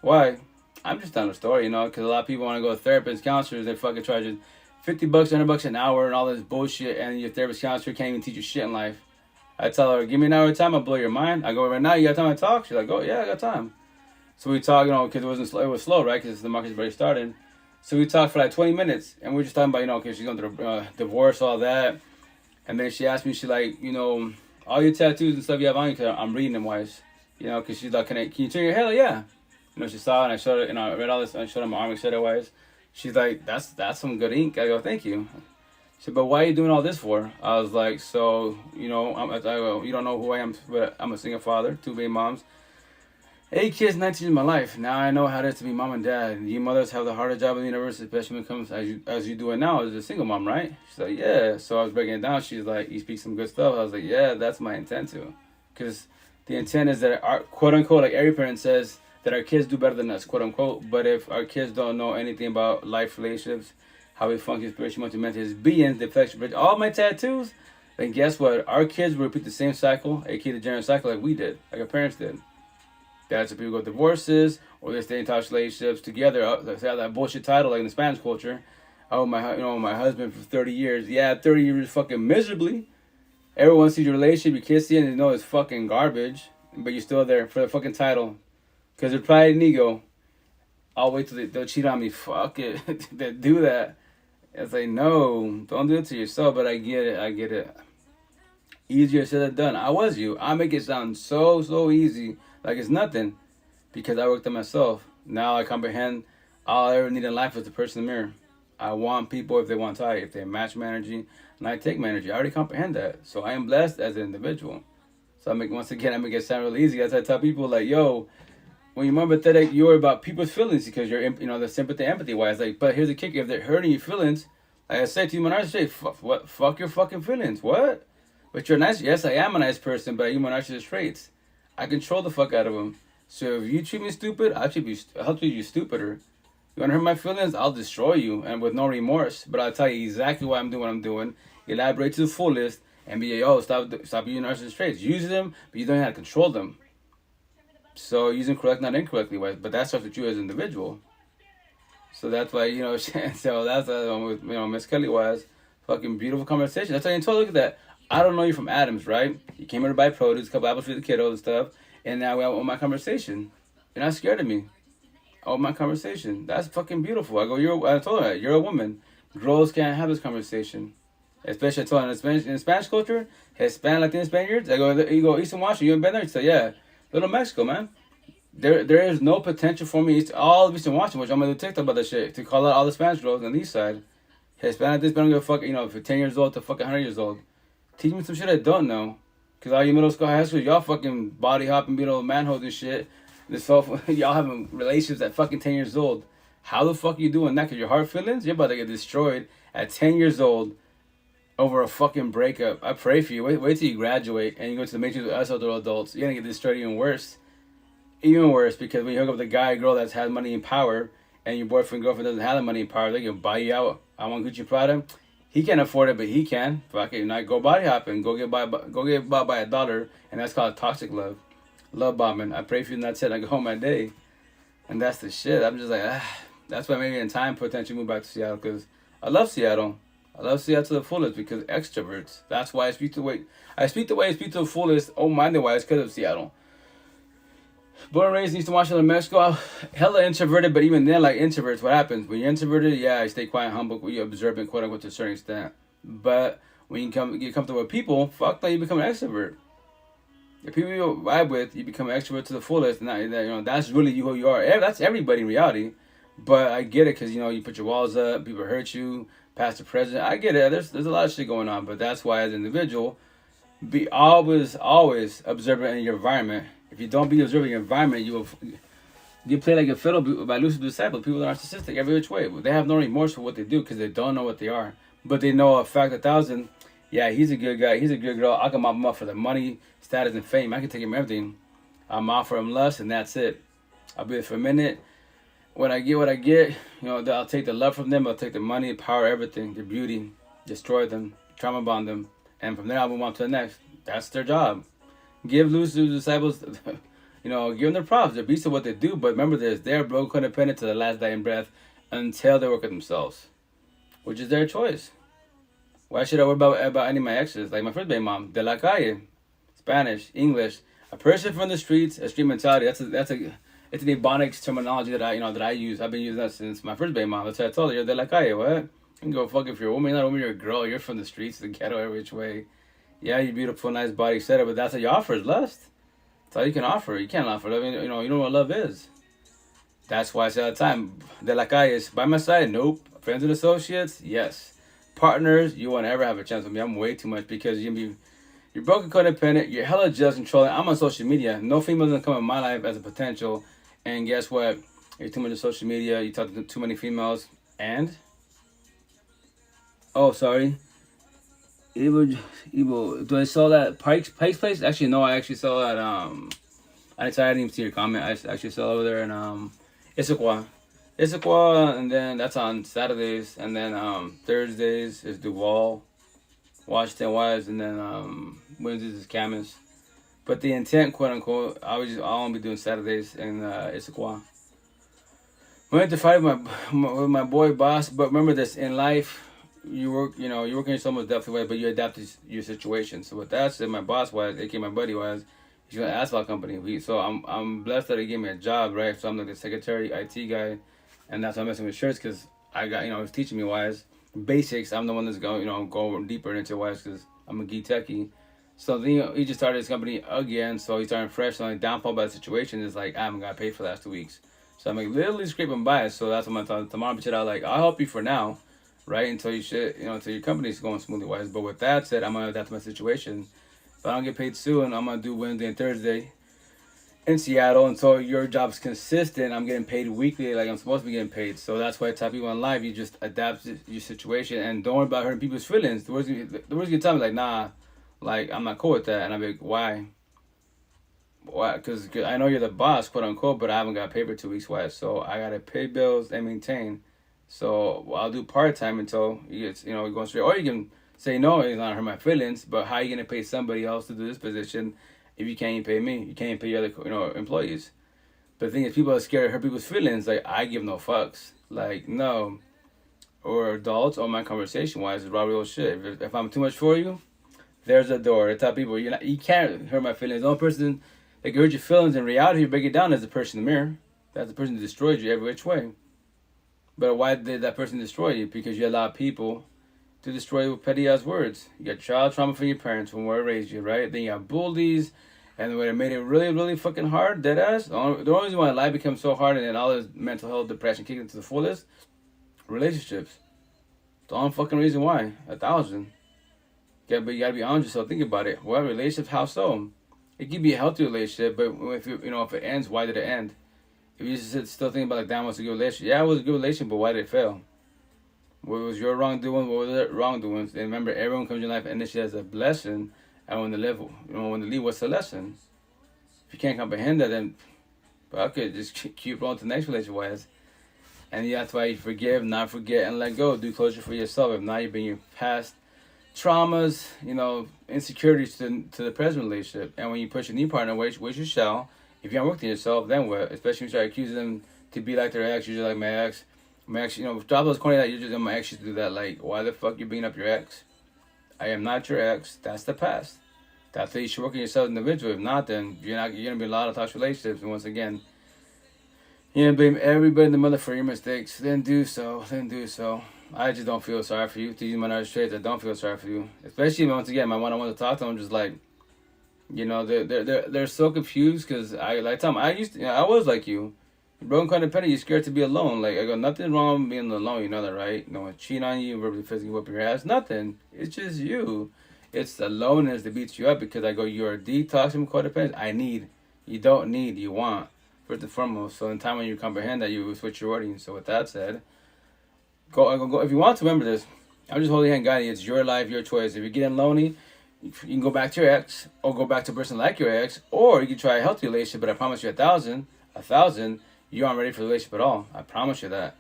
Why? I'm just telling a story, because a lot of people want to go to therapists, counselors. They fucking charge you $50, $100 an hour and all this bullshit, and your therapist, counselor can't even teach you shit in life. I tell her, give me an hour of time, I'll blow your mind. I go, right now, you got time to talk? She's like, oh, yeah, I got time. So we talk, because it was slow, right? Because the market's already started. So we talked for like 20 minutes, and we were just talking about, because she's going through divorce, all that. And then she asked me, she's like, all your tattoos and stuff you have on you, I'm reading them wise. Because she's like, can you turn your head? Like, yeah. She saw it, and I showed her, I read all this, and I showed her my arm, etc. wise. She's like, that's some good ink. I go, thank you. She said, but why are you doing all this for? I was like, so, you know, I go, you don't know who I am, but I'm a single father, 2 baby moms. 8 kids, 19 years of my life. Now I know how it is to be mom and dad. You mothers have the hardest job in the universe, especially when it comes as you do it now as a single mom, right? She's like, yeah. So I was breaking it down. She's like, you speak some good stuff. I was like, yeah, that's my intent too. Because the intent is that our, quote unquote, like every parent says, that our kids do better than us, quote unquote. But if our kids don't know anything about life, relationships, how we function spiritually, mentally, as beings, the flexion, all my tattoos, then guess what? Our kids will repeat the same cycle, aka the general cycle, like we did, like our parents did. That's if people go divorces or they stay in toxic relationships together. They have that bullshit title like in the Spanish culture. Oh my husband for 30 years. Yeah, 30 years fucking miserably. Everyone sees your relationship, your kids see it, and they know it's fucking garbage. But you're still there for the fucking title. Because their pride and ego. I'll wait till they'll cheat on me. Fuck it. They do that. It's like, no, don't do it to yourself. But I get it. Easier said than done. I was you. I make it sound so easy. Like it's nothing, because I worked on myself. Now I comprehend all I ever need in life is the person in the mirror. I want people if they want to, if they match my energy, and I take my energy. I already comprehend that. So I am blessed as an individual. So I make it sound really easy. As I tell people, like, yo, when you're more empathetic, you're about people's feelings because you're, the sympathy, empathy wise. Like, but here's the kicker: if they're hurting your feelings, like I say to you, my narcissist, fuck your fucking feelings. What? But you're nice. Yes, I am a nice person, but I use my narcissist traits. I control the fuck out of them. So if you treat me stupid, I'll treat you stupider. You want to hurt my feelings? I'll destroy you, and with no remorse. But I'll tell you exactly why I'm doing what I'm doing. Elaborate to the fullest, and be stop using narcissist traits. Use them, but you don't know how to control them. So use them correct, not incorrectly. But that starts with you as an individual. So that's why, so that's with Miss Kelly wise, fucking beautiful conversation. That's why I told, look at that. I don't know you from Adams, right? You came here to buy produce, a couple apples for the kiddos and stuff, and now we have my conversation. You're not scared of me. My conversation. That's fucking beautiful. I told her, you're a woman. Girls can't have this conversation. Especially I told her in the Spanish culture, Hispanic, Latino Spaniards, you go Eastern Washington, you ain't been there? You say, yeah, Little Mexico, man. There is no potential for me, all of Eastern Washington, which I'm going to do TikTok about that shit, to call out all the Spanish girls on the east side. Hispanic, this, but I don't give a fuck, for 10 years old to fucking 100 years old. Teach me some shit I don't know. Because all you middle school, high school, y'all fucking body hopping, being old manholes and shit. Y'all having relationships at fucking 10 years old. How the fuck are you doing that? Because your heart feelings? You're about to get destroyed at 10 years old over a fucking breakup. I pray for you. Wait till you graduate and you go to the matrix with us other adults. You're going to get destroyed even worse. Even worse, because when you hook up with a guy or girl that's had money and power, and your boyfriend, girlfriend doesn't have the money and power, they can buy you out. I want Gucci Prada. He can't afford it, but he can. Fuck it, not go body hopping, go get bought by $1, and that's called toxic love bombing. I pray for you, and that's it. I go home my day, and that's the shit. I'm just like, that's why maybe in time potentially move back to Seattle, because I love Seattle. I love Seattle to the fullest because extroverts. That's why I speak the way I speak to the fullest, open-minded wise, because of Seattle. Born and raised in Eastern Washington, Mexico, I'm hella introverted, but even then, like introverts, what happens? When you're introverted, yeah, you stay quiet, humble, you're observant, quote unquote, to a certain extent. But when you get comfortable with people, fuck that, you become an extrovert. The people you vibe with, you become an extrovert to the fullest, and that's really who you are. That's everybody in reality. But I get it, because you put your walls up, people hurt you, past the present. I get it. There's a lot of shit going on, but that's why as an individual, be always observant in your environment. If you don't be observing your environment, you play like a fiddle by losing disciples. People are narcissistic every which way. They have no remorse for what they do because they don't know what they are. But they know a fact 1,000. Yeah, he's a good guy. He's a good girl. I can mop him up for the money, status, and fame. I can take him everything. I'm offer him lust, and that's it. I'll be there for a minute. When I get what I get, I'll take the love from them. I'll take the money, power, everything, their beauty, destroy them, trauma bond them, and from there I'll move on to the next. That's their job. Give loose to the disciples, give them their props. They're beasts of what they do, but remember this, they're broke codependent to the last dying breath until they work with themselves, which is their choice. Why should I worry about any of my exes? Like my first baby mom, de la calle, Spanish, English, a person from the streets, a street mentality. It's an Ebonics terminology that I use. I've been using that since my first baby mom. That's what I told her. You're de la calle, what? You can go fuck if you're a woman, you're not a woman, you're a girl. You're from the streets, the ghetto, every which way. Yeah, you're beautiful, nice body, etc. But that's what you offer is lust. That's all you can offer. You can't offer love. You know what love is. That's why I say all the time, de la calle is by my side. Nope. Friends and associates, yes. partners, you won't ever have a chance with me. I'm way too much because you're broken codependent, you're hella jealous controlling. I'm on social media. No female's gonna come in my life as a potential. And guess what? You're too much on social media, you talk to too many females, and oh sorry. Evil. Do I sell that Pike's Place? Actually no, I actually sell that I didn't even see your comment. I actually sell over there in Issaquah, and then that's on Saturdays, and then Thursdays is Duval, Washington Wise, and then Wednesdays is Camas. But the intent, quote unquote, I'll only be doing Saturdays in Issaquah. Went to fight with my boy boss, but remember this: in life, you work on yourself most definitely, but you adapt to your situation. So with that said, my boss was, aka my buddy was, he's an asphalt company. So I'm blessed that he gave me a job, right? So I'm like the secretary, IT guy, and that's why I'm messing with shirts because I got he's teaching me wise basics. I'm the one that's going go deeper into wise because I'm a geek techie. So then he just started his company again, so he's starting fresh. So the downfall by the situation is like I haven't got paid for the last 2 weeks. So I'm like literally scraping by. So that's what I'm talking tomorrow. But I'll help you for now, right? Until until your company's going smoothly wise. But with that said, I'm gonna adapt to my situation. If I don't get paid soon, I'm gonna do Wednesday and Thursday in Seattle. And so your job's consistent. I'm getting paid weekly, like I'm supposed to be getting paid. So that's why I tell people in live, you just adapt to your situation and don't worry about hurting people's feelings. The words gonna tell me like, nah, like I'm not cool with that. And I'm like, why? Why? Because I know you're the boss, quote unquote, but I haven't got paid for 2 weeks. Why? So I gotta pay bills and maintain. So I'll do part time until he gets, going straight. Or you can say no, it's not hurt my feelings. But how are you gonna pay somebody else to do this position if you can't even pay me? You can't even pay your other, employees. But the thing is, people are scared to hurt people's feelings. Like I give no fucks. Like no, or adults or my conversation wise is raw real shit. If I'm too much for you, there's a door. I tell people you can't hurt my feelings. The only person that can hurt your feelings in reality, you break it down, is the person in the mirror. That's the person that destroyed you every which way. But why did that person destroy you? Because you allowed people to destroy you with petty ass words. You got child trauma from your parents from where they raised you, right? Then you got bullies, and when it made it really, really fucking hard, dead ass. The only reason why life becomes so hard and then all this mental health, depression kicked into the fullest, relationships. The only fucking reason why. 1,000. But you gotta be honest with yourself. Think about it. Well, relationships, how so? It could be a healthy relationship, but if it ends, why did it end? If you just still thinking about like, damn, was a good relationship. Yeah, it was a good relationship, but why did it fail? What was your wrongdoing? What was their wrongdoings? And remember, everyone comes in your life initially as a blessing, and when they leave, what's the lesson? If you can't comprehend that, then okay, just keep rolling to the next relationship wise. And that's why you forgive, not forget, and let go. Do closure for yourself. If not, you bring your past traumas, insecurities to the present relationship. And when you push a new partner, which you shall, if you haven't worked on yourself, then what? Especially when you start accusing them to be like their ex, you're just like my ex. Drop those corny that you're just my ex used to do that. Like, why the fuck you beating up your ex? I am not your ex. That's the past. That's why you should work on yourself individually. If not, then you're gonna be in a lot of toxic relationships. And once again, blame everybody in the mother for your mistakes. Then do so. I just don't feel sorry for you. To use my narcissist traits, I don't feel sorry for you. Especially once again, when I want to talk to them, I'm just like, they're so confused because I tell them I was like you. Broken codependent, you're scared to be alone. Like I go, nothing wrong with being alone. You know that, right? No one cheat on you, verbally, physically whip your ass. Nothing. It's just you. It's the loneliness that beats you up because I go, you're a detox from codependent. I need. You don't need. You want. First and foremost. So in time when you comprehend that, you switch your wording. So with that said, go. If you want to remember this, I'm just holding your hand, guiding you. It's your life, your choice. If you're getting lonely, you can go back to your ex, or go back to a person like your ex, or you can try a healthy relationship. But I promise you, 1,000, you aren't ready for the relationship at all. I promise you that.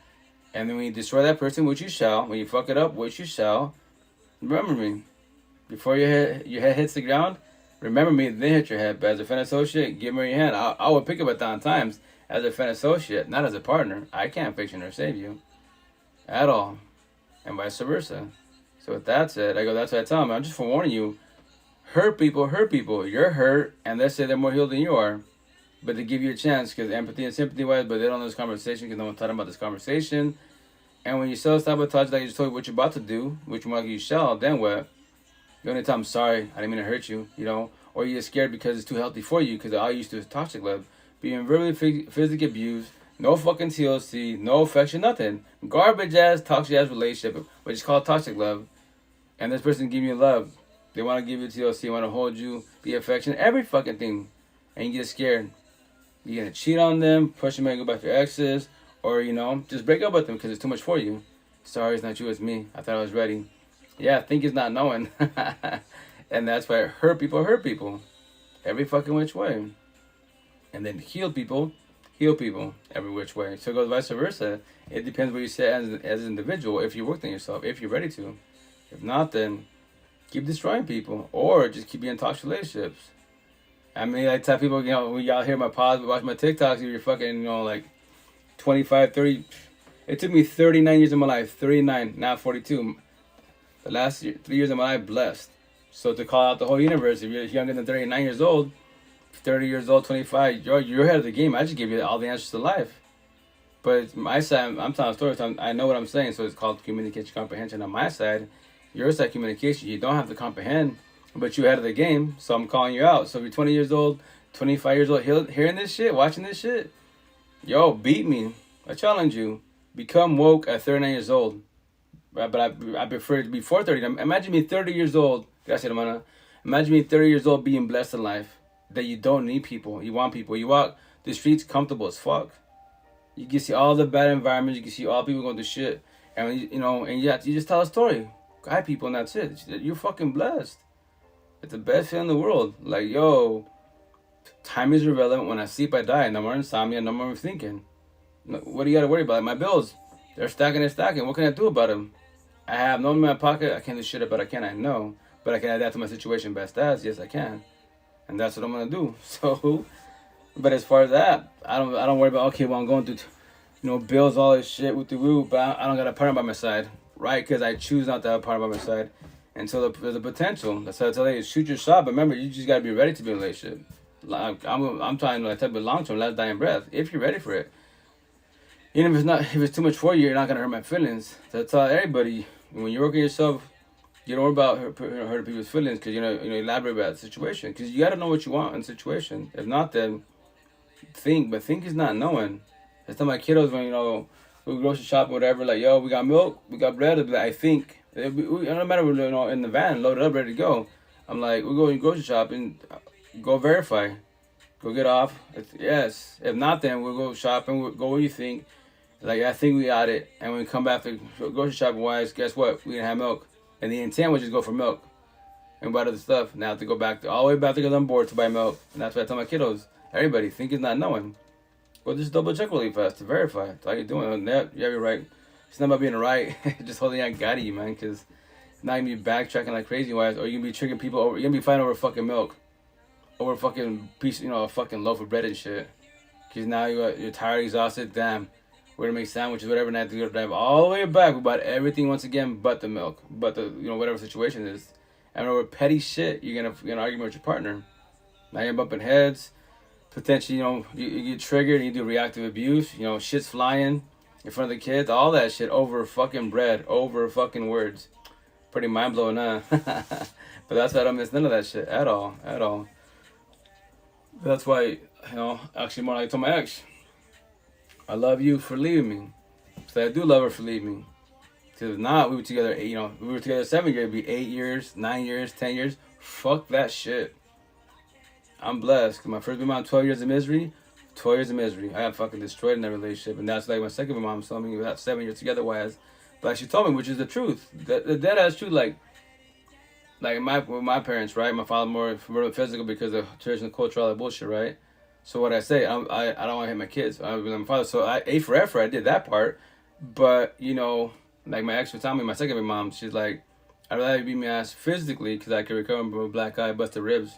And then when you destroy that person, which you shall, when you fuck it up, which you shall, remember me. Before your head hits the ground, remember me, then hit your head. But as a friend associate, give me your hand. I would pick up 1,000 times as a friend associate, not as a partner. I can't fix you or save you at all, and vice versa. So with that said, that's what I tell them. I'm just forewarning you. Hurt people. You're hurt, and they say they're more healed than you are. But they give you a chance because empathy and sympathy wise, but they don't know this conversation because no one's talking about this conversation. And when you self-sabotage, like you just told you what you're about to do, which more like you shall, then what? You only tell them, sorry, I didn't mean to hurt you, or you're scared because it's too healthy for you because all you used to is toxic love. Being verbally, physically abused, No fucking TLC, no affection, nothing. Garbage ass, toxic ass relationship, which is called toxic love. And this person give you love. They want to give you TLC, want to hold you, be affectionate, every fucking thing. And you get scared. You're going to cheat on them, push them and go back to your exes, or, just break up with them because it's too much for you. Sorry, it's not you, it's me. I thought I was ready. Yeah, think is not knowing. And that's why hurt people. Every fucking which way. And then heal people every which way. So it goes vice versa. It depends what you say as an individual, if you worked on yourself, if you're ready to. If not, then keep destroying people, or just keep being in toxic relationships. I mean, I tell people, when y'all hear my pods, watch my TikToks, you're fucking, like 25, 30. It took me 39 years of my life, 39, now 42. The last 3 years of my life, blessed. So to call out the whole universe, if you're younger than 39 years old, 30 years old, 25, you're ahead of the game. I just give you all the answers to life. But my side, I'm telling stories, I know what I'm saying, so it's called communication comprehension. On my side, your side communication, you don't have to comprehend, but you're ahead of the game, so I'm calling you out. So if you're 20 years old, 25 years old, hearing this shit, watching this shit, yo, beat me. I challenge you. Become woke at 39 years old. But I prefer it before 30. Imagine me 30 years old. Gracias, hermana. Imagine me 30 years old being blessed in life. That you don't need people. You want people. You walk the streets comfortable as fuck. You can see all the bad environments. You can see all people going through shit. And, and you just tell a story. Guide people and that's it. You're fucking blessed. It's the best feeling in the world. Like, yo, time is irrelevant. When I sleep, I die. No more insomnia. No more thinking. What do you got to worry about? My bills, they're stacking. What can I do about them? I have no money in my pocket. I can't do shit about it. I know. But I can adapt to my situation best as. Yes, I can. And that's what I'm going to do. So, but as far as that, I don't worry about, okay, well, I'm going through, bills, all this shit with the woo, but I don't got a partner by my side. Right? Because I choose not to have a partner by my side. And so there's a potential. That's how I tell you, shoot your shot. But remember, you just got to be ready to be in a relationship. I'm trying to type of long-term, last dying breath. If you're ready for it. Even if it's too much for you, you're not gonna hurt my feelings. So I tell everybody, when you work on yourself, you don't worry about hurting people's feelings, because elaborate about the situation, because you gotta know what you want in the situation. If not, then think. But think is not knowing. I tell my kiddos when we grocery shop or whatever, like, yo, we got milk, we got bread. Like, I think it don't matter, in the van, loaded up, ready to go. I'm like, we go in grocery shop and go verify, go get off. Yes. If not, then we'll go shopping. We'll go where you think. Like, I think we got it. And when we come back to grocery shopping wise, guess what? We didn't have milk. And the intent was just go for milk and buy other stuff. Now I have to go back all the way back to because I'm bored to buy milk. And that's what I tell my kiddos. Everybody, think is not knowing. Well, just double check really fast to verify. That's how you're doing. Yeah, you're right. It's not about being right. Just holding on guiding you, man. Because now you're going to be backtracking like crazy wise. Or you're going to be triggering people over. You're going to be fighting over fucking milk. Over a fucking piece, a fucking loaf of bread and shit. Because now you're tired, exhausted. Damn. We're gonna make sandwiches, whatever, and I have to go drive all the way back. We bought everything once again, but the milk, but the whatever situation is. And over petty shit, you're gonna argue with your partner. Now you're bumping heads. Potentially, you get triggered. And you do reactive abuse. Shit's flying in front of the kids. All that shit over fucking bread, over fucking words. Pretty mind blowing, huh? But that's why I don't miss none of that shit at all. That's why, actually more like I told my ex. I love you for leaving me. So I do love her for leaving me. Because if not, we were together, we were together 7 years. It'd be 8 years, 9 years, 10 years. Fuck that shit. I'm blessed. Because my first mom, 12 years of misery. 12 years of misery. I got fucking destroyed in that relationship. And that's like my second mom told me we got 7 years together. Whereas, but she told me, which is the truth. The dead ass truth, like my parents, right? My father more physical because of traditional culture, all that bullshit, right? So what I say, I don't want to hit my kids. I was my father, so A for effort, I did that part. But, like my ex was telling me, my second mom, she's like, I'd rather beat my ass physically because I could recover from a black eye, busted ribs.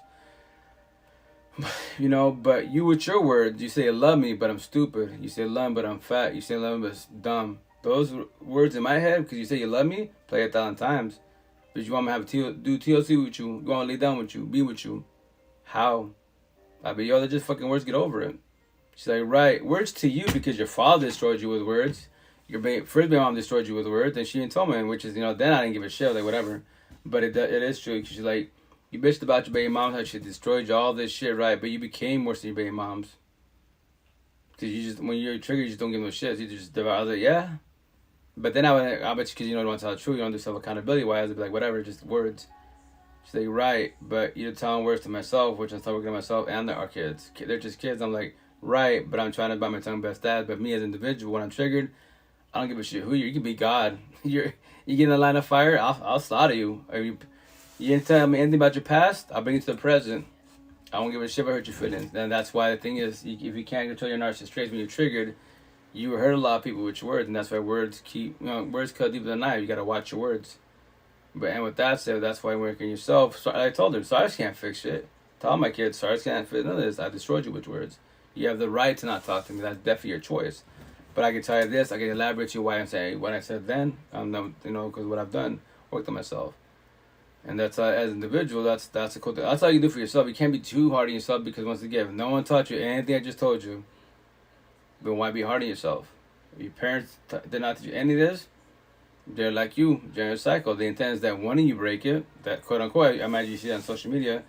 But you with your words, you say you love me, but I'm stupid. You say love me, but I'm fat. You say love me, but it's dumb. Those words in my head, because you say you love me, play 1,000 times. But you want me to have do TLC with you, go and lay down with you, be with you. How? I mean, they're just fucking words, get over it. She's like, right, words to you because your father destroyed you with words. Your first mom destroyed you with words, and she didn't tell me, which is, then I didn't give a shit, like, whatever. But it is true, because she's like, you bitched about your baby mom, how she destroyed you, all this shit, right, but you became worse than your baby moms. Cause you just, when you're triggered, you just don't give no shit. So you just devour. I was like, yeah. But then I bet you, cause you don't want to tell the truth, you don't do self accountability wise. I'd be like, whatever, just words. She's like, right, but you're telling words to myself, which I'm still working on myself and our kids. They're just kids. I'm like, right, but I'm trying to bite my tongue best dad. But me as an individual, when I'm triggered, I don't give a shit who you. You can be God. You get in the line of fire, I'll slaughter you. You didn't tell me anything about your past, I'll bring you to the present. I won't give a shit if I hurt your feelings. And that's why the thing is, if you can't control your narcissist traits when you're triggered, you hurt a lot of people with your words, and that's why words words cut deeper than a knife. You gotta watch your words. But and with that said, that's why you're working yourself. So I told her, Cyrus can't fix shit. Tell my kids, Cyrus can't fix none of this. I destroyed you with words. You have the right to not talk to me. That's definitely your choice. But I can tell you this. I can elaborate to you why I'm saying what I said then. Because what I've done, worked on myself. And that's as an individual, that's a cool thing. That's all you do for yourself. You can't be too hard on yourself because once again, if no one taught you anything I just told you, then why be hard on yourself? If your parents did not teach you any of this, they're like you, generous cycle. The intent is that one of you break it, that quote unquote, I imagine you see it on social media,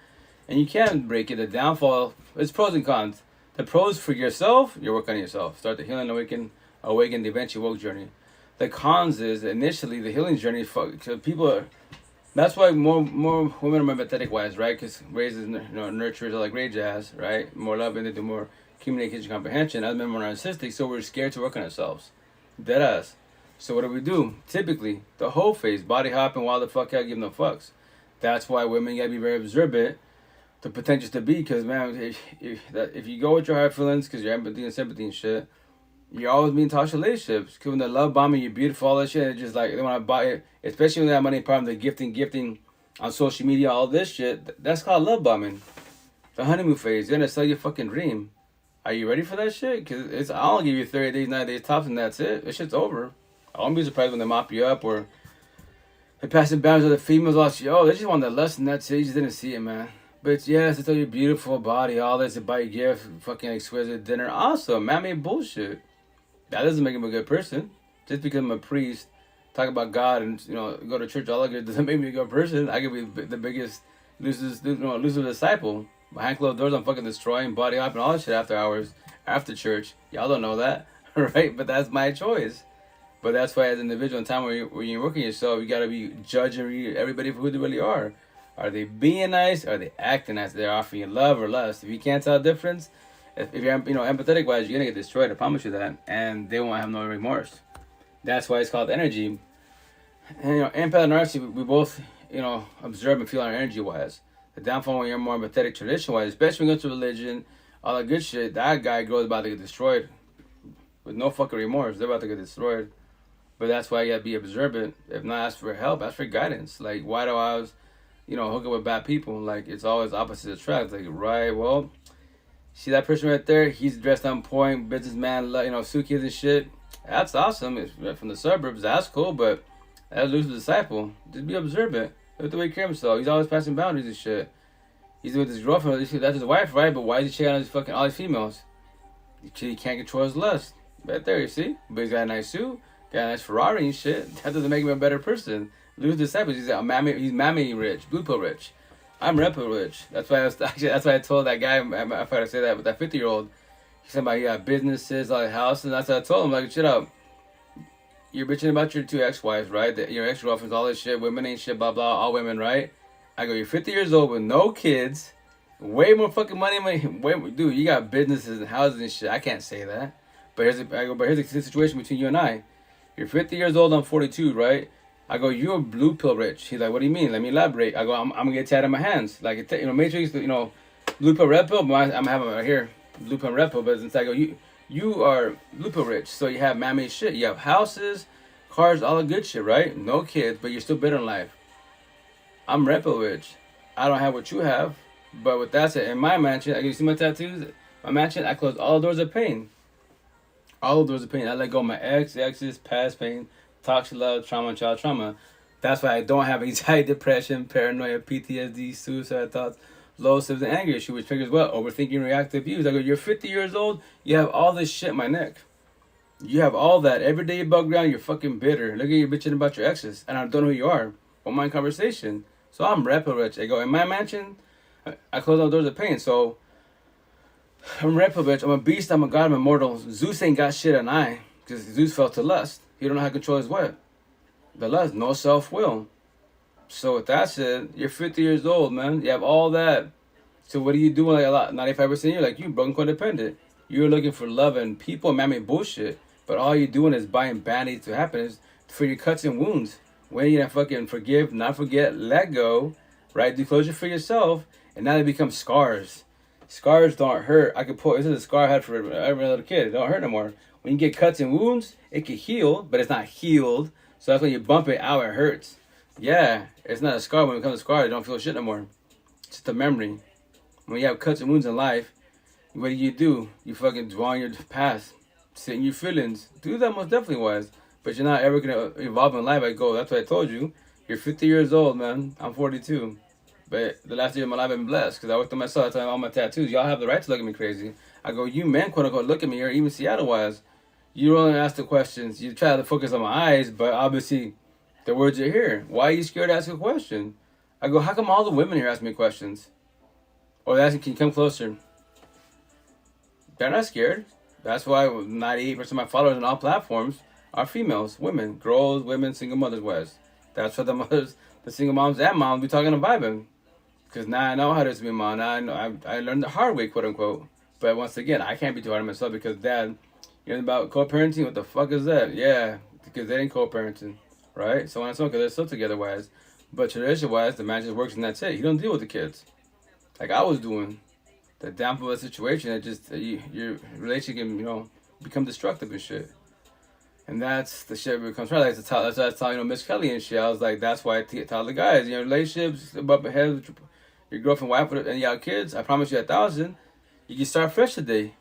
and you can break it. The downfall, it's pros and cons. The pros for yourself, you're working on yourself. Start the healing, awaken the eventual woke journey. The cons is initially the healing journey. People are. That's why more women are empathetic wise, right? Because raises, nurturers are like great jazz, right? More love and they do more communication comprehension. As men are narcissistic, so we're scared to work on ourselves. Deadass. So what do? Typically, the whole phase, body hopping, wild the fuck out, give no fucks. That's why women gotta be very observant to potential to be, because man, if you go with your hard feelings, because you're empathy and sympathy and shit, you're always being toxic relationships. Because when they love bombing, you're beautiful, all that shit, it's just like they want to buy it, especially when they have money problem, the gifting on social media, all this shit. That's called love bombing. The honeymoon phase. They're gonna sell your fucking dream. Are you ready for that shit? Because I'll give you 30 days, 90 days tops, and that's it. This shit's over. I won't be surprised when they mop you up or they pass the boundaries of the females. They just want that lesson. That's it. You just didn't see it, man. But yes, they tell you beautiful body, all this, to buy a gift, fucking exquisite dinner. Awesome, man, made bullshit. That doesn't make him a good person. Just because I'm a priest, talk about God and go to church all that good doesn't make me a good person. I could be the biggest loser disciple. Behind closed doors, I'm fucking destroying, body hopping, all that shit after hours, after church. Y'all don't know that, right? But that's my choice. But that's why as an individual in time when you're working yourself, you gotta be judging everybody for who they really are. Are they being nice? Are they acting nice? They're offering you love or lust. If you can't tell the difference, if you're empathetic wise, you're gonna get destroyed. I promise you that, and they won't have no remorse. That's why it's called energy. And empath and narcissist, we both observe and feel our energy wise. The downfall when you're more empathetic tradition wise, especially when you go to religion, all that good shit. That guy grows about to get destroyed with no fucking remorse. They're about to get destroyed. But that's why you gotta be observant. If not, ask for help, ask for guidance. Like, why do I always, hook up with bad people? Like, it's always opposite attract. Like, right, well, see that person right there? He's dressed on point, businessman, suitcase and shit. That's awesome. It's from the suburbs. That's cool, but that's lose the disciple. Just be observant. Look at the way he carries himself. He's always passing boundaries and shit. He's with his girlfriend. That's his wife, right? But why is he checking out all these females? He can't control his lust. Right there, you see? But he's got a nice suit. Got a nice Ferrari and shit. That doesn't make him a better person. Lose disciples. He's mammy rich, blue pill rich. I'm red pill rich. That's why I told that guy. I thought I say that with that 50-year-old. He said about he got businesses, all the houses. And that's what I told him. Like, shut up. You're bitching about your 2 ex-wives, right? Your ex-girlfriends, all this shit. Women ain't shit, blah blah. All women, right? I go, you're 50 years old with no kids, way more fucking money. Dude, you got businesses and houses and shit. I can't say that. But here's the situation between you and I. You're 50 years old, I'm 42, right? I go, you're blue pill rich. He's like, what do you mean? Let me elaborate. I go, I'm gonna get tatted on my hands. Like, Matrix, blue pill, red pill, but I'm having it right here. Blue pill, red pill, but since I go, you are blue pill rich. So you have mammy shit. You have houses, cars, all the good shit, right? No kids, but you're still bitter in life. I'm red pill rich. I don't have what you have, but with that said, in my mansion, you see my tattoos? My mansion, I close all doors of pain. All doors of pain. I let go of my exes, past pain, toxic love, trauma, and child trauma. That's why I don't have anxiety, depression, paranoia, PTSD, suicide thoughts, low self and anger issue, which triggers what? Overthinking, reactive views. I go, you're 50 years old, you have all this shit in my neck. You have all that. Every day you bug down, you're fucking bitter. Look at you bitching about your exes, and I don't know who you are. On my conversation. So I'm rapid rich. I go, in my mansion, I close all doors of pain. So I'm Repo, bitch. I'm a beast. I'm a god. I'm immortal. Zeus ain't got shit, and I, because Zeus fell to lust. He don't know how to control his what? The lust. No self-will. So with that said, you're 50 years old, man. You have all that. So what are you doing? Like a lot, 95% you're like you broken codependent. You're looking for love and people, man, bullshit. But all you're doing is buying band-aids to happiness for your cuts and wounds. When you gonna fucking forgive, not forget, let go, right? Do closure for yourself, and now they become scars. Scars don't hurt. I could put this is a scar I had for every little kid. It don't hurt no more. When you get cuts and wounds, it can heal, but it's not healed. So that's when you bump it out, it hurts. Yeah, it's not a scar. When it becomes a scar, it don't feel shit no more. It's just a memory. When you have cuts and wounds in life, what do? You fucking dwell on your past, sit in your feelings. Do that most definitely wise. But you're not ever gonna evolve in life. I go, that's what I told you. You're 50 years old, man. I'm 42. But the last year of my life I've been blessed because I worked on myself. That's why all my tattoos. Y'all have the right to look at me crazy. I go, you men, quote unquote, look at me, or even Seattle wise. You don't ask the questions. You try to focus on my eyes, but obviously the words are here. Why are you scared to ask a question? I go, how come all the women here ask me questions? Or they ask, can you come closer? They're not scared. That's why 98% of my followers on all platforms are females, women, girls, women, single mothers wise. That's what the mothers, the single moms and moms be talking and vibing. Because now I know how to be a mom. Now I know I learned the hard way, quote unquote. But once again, I can't be too hard on myself because dad, you know about co-parenting? What the fuck is that? Yeah, because they ain't co-parenting, right? So on and so on, because they're still together wise. But tradition wise, the man just works and that's it. He don't deal with the kids. Like I was doing. The downfall of the situation, it just, your relationship can, become destructive and shit. And that's the shit becomes right. That's why I was telling, Miss Kelly and shit. I was like, that's why I tell the guys, relationships, above the head with your girlfriend, wife, and y'all kids, I promise you 1,000, you can start fresh today.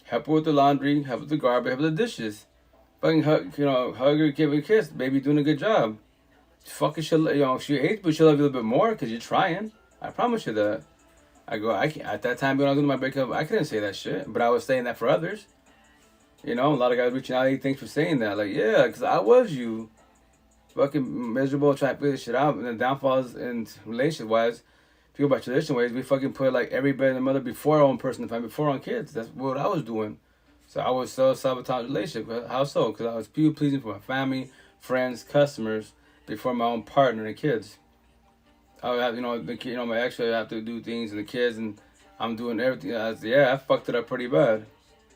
Help her with the laundry, help with the garbage, help with the dishes. Fucking hug her, give her a kiss. Baby doing a good job. Fucking she hates, but she'll love you a little bit more because you're trying. I promise you that. I go, at that time when I was doing my breakup, I couldn't say that shit, but I was saying that for others. A lot of guys reaching out, hey, thanks for saying that. Like, yeah, because I was you. Fucking miserable, trying to figure this shit out. And then downfalls in relationship-wise, people about tradition-wise, we fucking put like every bed in the mother before our own person, before our own kids. That's what I was doing. So I was so sabotage relationship. How so? Because I was people-pleasing for my family, friends, customers, before my own partner and kids. I would have, my ex would have to do things and the kids, and I'm doing everything. I fucked it up pretty bad.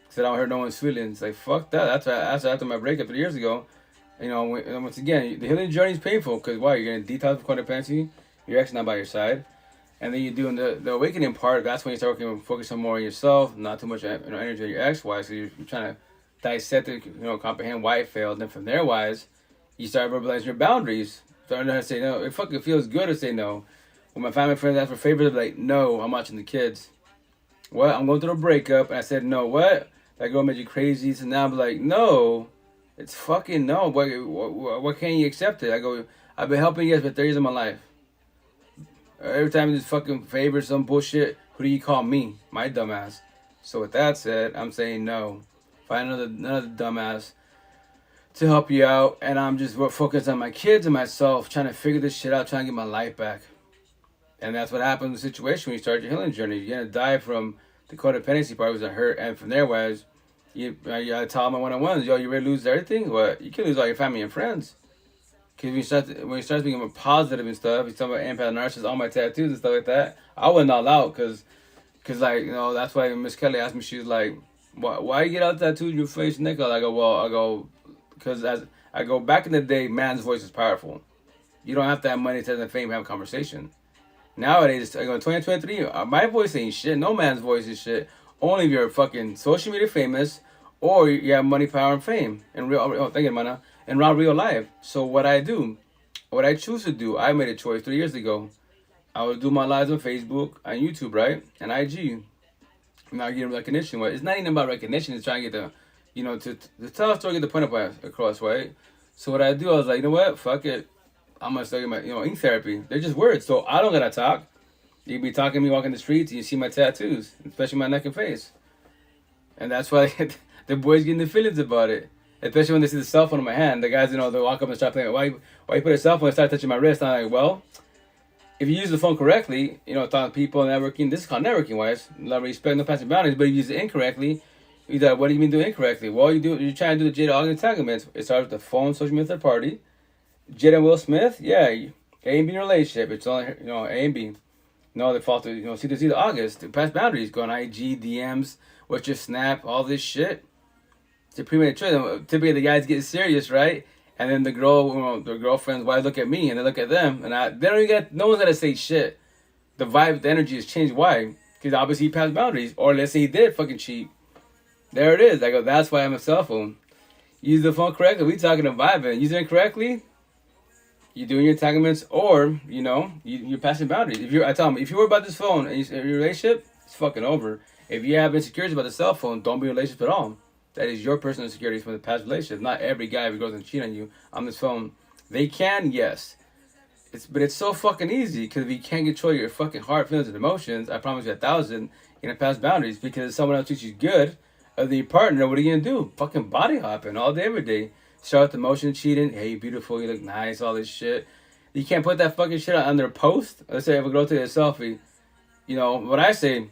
Cause I don't hurt no one's feelings. Like, fuck that. That's after my breakup 3 years ago. Once again, the healing journey is painful. Because why? You're going to detox from codependency. Your ex not by your side. And then you're doing the awakening part. That's when you start focusing more on yourself. Not too much energy on your ex wise. So you're trying to dissect it, comprehend why it failed. And then from there wise, you start verbalizing your boundaries. Starting to say no. It fucking feels good to say no. When my family friends ask for favors, I'm like, no, I'm watching the kids. What? I'm going through a breakup. And I said, no, what? That girl made you crazy. So now I'm like, no. It's fucking no. Why can't you accept it? I go, I've been helping you guys for 30 years of my life. Every time you just fucking favor some bullshit, who do you call me? My dumbass. So with that said, I'm saying no. Find another dumbass to help you out, and I'm just focused on my kids and myself, trying to figure this shit out, trying to get my life back. And that's what happens in the situation when you start your healing journey. You're gonna die from the codependency part, was a hurt, and from there was, I tell my one-on-ones, you ready to lose everything? What? You can lose all your family and friends. Because when you start speaking more positive and stuff, you talk about empath, narcissist, all my tattoos and stuff like that, I wasn't all out, because that's why Miss Kelly asked me, she was like, why you get out tattoos in your face, neck? I go, because as I go back in the day, man's voice is powerful. You don't have to have money, to have fame, to have a conversation. Nowadays, I go in 2023, my voice ain't shit. No man's voice is shit. Only if you're fucking social media famous, or you have money, power, and fame in real life. So what I choose to do, I made a choice 3 years ago. I would do my lives on Facebook, on YouTube, right, and IG. Not getting recognition. It's not even about recognition. It's trying to get to tell a story, get the point across, right? So what I do, I was like, you know what? Fuck it. I'm gonna start my, ink therapy. They're just words, so I don't gotta talk. You be talking to me walking the streets, and you see my tattoos, especially my neck and face, and that's why the boys getting the feelings about it. Especially when they see the cell phone in my hand, the guys, they walk up and start playing. Why you put a cell phone and start touching my wrist? I'm like, well, if you use the phone correctly, talking to people, networking, this is called networking wise, a lot of respect, no passing boundaries, but if you use it incorrectly, what do you mean do incorrectly? Well, you're trying to do the Jada Ogden entanglement. It starts with the phone, social media, third party. Jada and Will Smith, yeah, A and B in a relationship. It's only, A and B. No, they fall to, see the August, the past boundaries, going IG, DMs, what's your snap, all this shit. It's a premarital. Typically, the guys get serious, right? And then the their girlfriends, why look at me? And they look at them. And they don't even no one's going to say shit. The vibe, the energy has changed. Why? Because obviously he passed boundaries. Or let's say he did fucking cheat. There it is. I go, that's why I'm a cell phone. Use the phone correctly. We talking to vibing. Using it correctly, you're doing your entanglements, or, you're passing boundaries. I tell them, if you worry about this phone and your relationship, it's fucking over. If you have insecurities about the cell phone, don't be in a relationship at all. That is your personal insecurities from the past relationship. Not every guy who goes and cheat on you on this phone. They can, yes. But it's so fucking easy, because if you can't control your fucking heart, feelings, and emotions, I promise you 1,000, you're gonna pass boundaries, because if someone else treats you good, other than your partner, what are you gonna do? Fucking body hopping all day, every day. Start with the emotion cheating. Hey, you're beautiful, you look nice, all this shit. You can't put that fucking shit on their post. Let's say if a girl takes a selfie, what I say,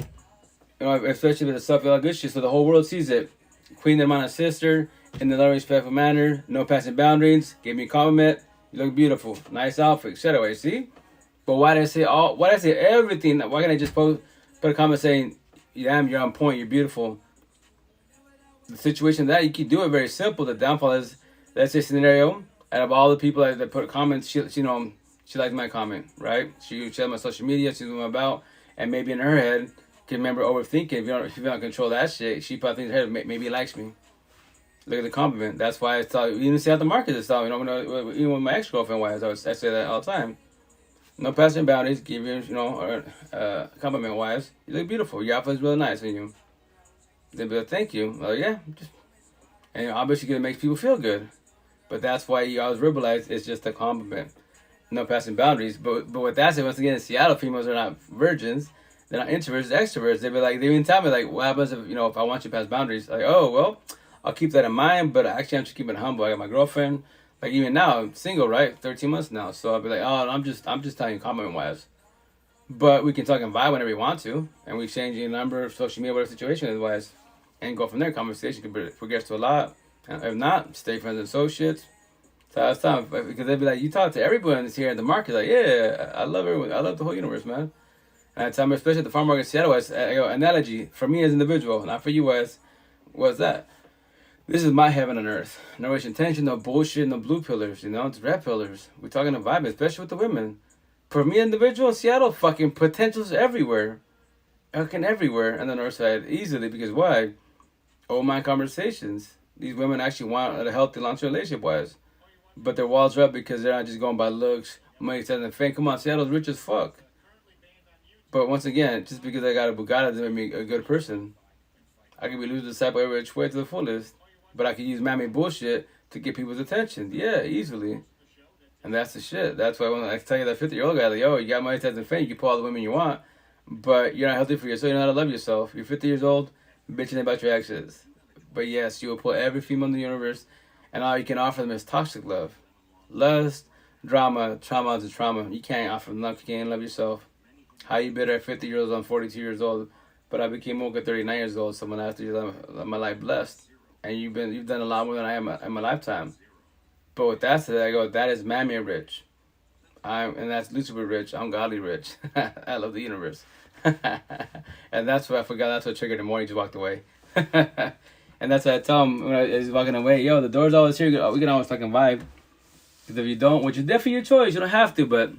especially with a selfie, all good shit, so the whole world sees it. Queen of my sister, in the respectful manner, no passing boundaries, gave me a compliment, you look beautiful, nice outfit, etc. See? But why did I say everything? Why can't I just put a comment saying, yeah, you're on point, you're beautiful? The situation that you can do it very simple. The downfall is, let's say scenario, out of all the people that put comments, she liked my comment, right? She shared my social media, she's what I'm about, and maybe in her head, can remember overthinking. If you don't control that shit, she probably thinks, hey, maybe he likes me. Look at the compliment. That's why I thought, even see out the market this time. Even with my ex-girlfriend wise, I say that all the time. No passing boundaries. Give you, compliment wise, you look beautiful. Your outfit is really nice on you. They'll be like, thank you. Well, yeah, and obviously it makes people feel good. But that's why you always verbalize it's just a compliment. No passing boundaries. But with that said, once again, in Seattle, females are not virgins. They're not introverts, they're extroverts. They even tell me, like, what happens if I want you to pass boundaries? Like, oh, well, I'll keep that in mind, but actually I'm just keeping it humble. I got my girlfriend. Like, even now, I'm single, right? 13 months now. So I'll be like, oh, I'm just telling you comment-wise. But we can talk and vibe whenever we want to. And we exchange your number, social media, whatever situation is wise. And go from there. Conversation can progress to a lot. And if not, stay friends and associates. So that's time. Because they'd be like, you talk to everyone that's here in the market. Like, yeah, I love everyone. I love the whole universe, man. And I tell them, especially at the farm market in Seattle, analogy for me as an individual, not for you as, was that this is my heaven on earth. No racial intention, no bullshit, no blue pillars, it's red pillars. We're talking about vibing, especially with the women. For me, individual, Seattle, fucking potentials everywhere. Fucking everywhere on the north side, easily, because why? Oh, my conversations. These women actually want a healthy long-term relationship-wise. But their walls are up because they're not just going by looks, money, and fame. Come on, Seattle's rich as fuck. But once again, just because I got a Bugatti doesn't make me a good person. I could be losing disciple every which way to the fullest. But I could use man-made bullshit to get people's attention. Yeah, easily. And that's the shit. That's why when I tell you that 50-year-old guy, like, yo, you got money, talents, and fame, you can pull all the women you want, but you're not healthy for yourself, you don't know how to love yourself. You're 50 years old, bitching about your exes. But yes, you will pull every female in the universe, and all you can offer them is toxic love. Lust, drama, trauma to trauma. You can't offer them love, you can't love yourself. How you bitter at 50 years old, I'm 42 years old, but I became woke at 39 years old, someone after you my life blessed. And you've done a lot more than I am in my lifetime. But with that said, I go, that is man-made rich. And that's Lucifer rich. I'm godly rich. I love the universe. And that's what I forgot. That's what triggered the morning. He just walked away. And that's what I tell him when he's walking away. Yo, the door's always here. We can always fucking vibe. Because if you don't, which is definitely your choice, you don't have to. But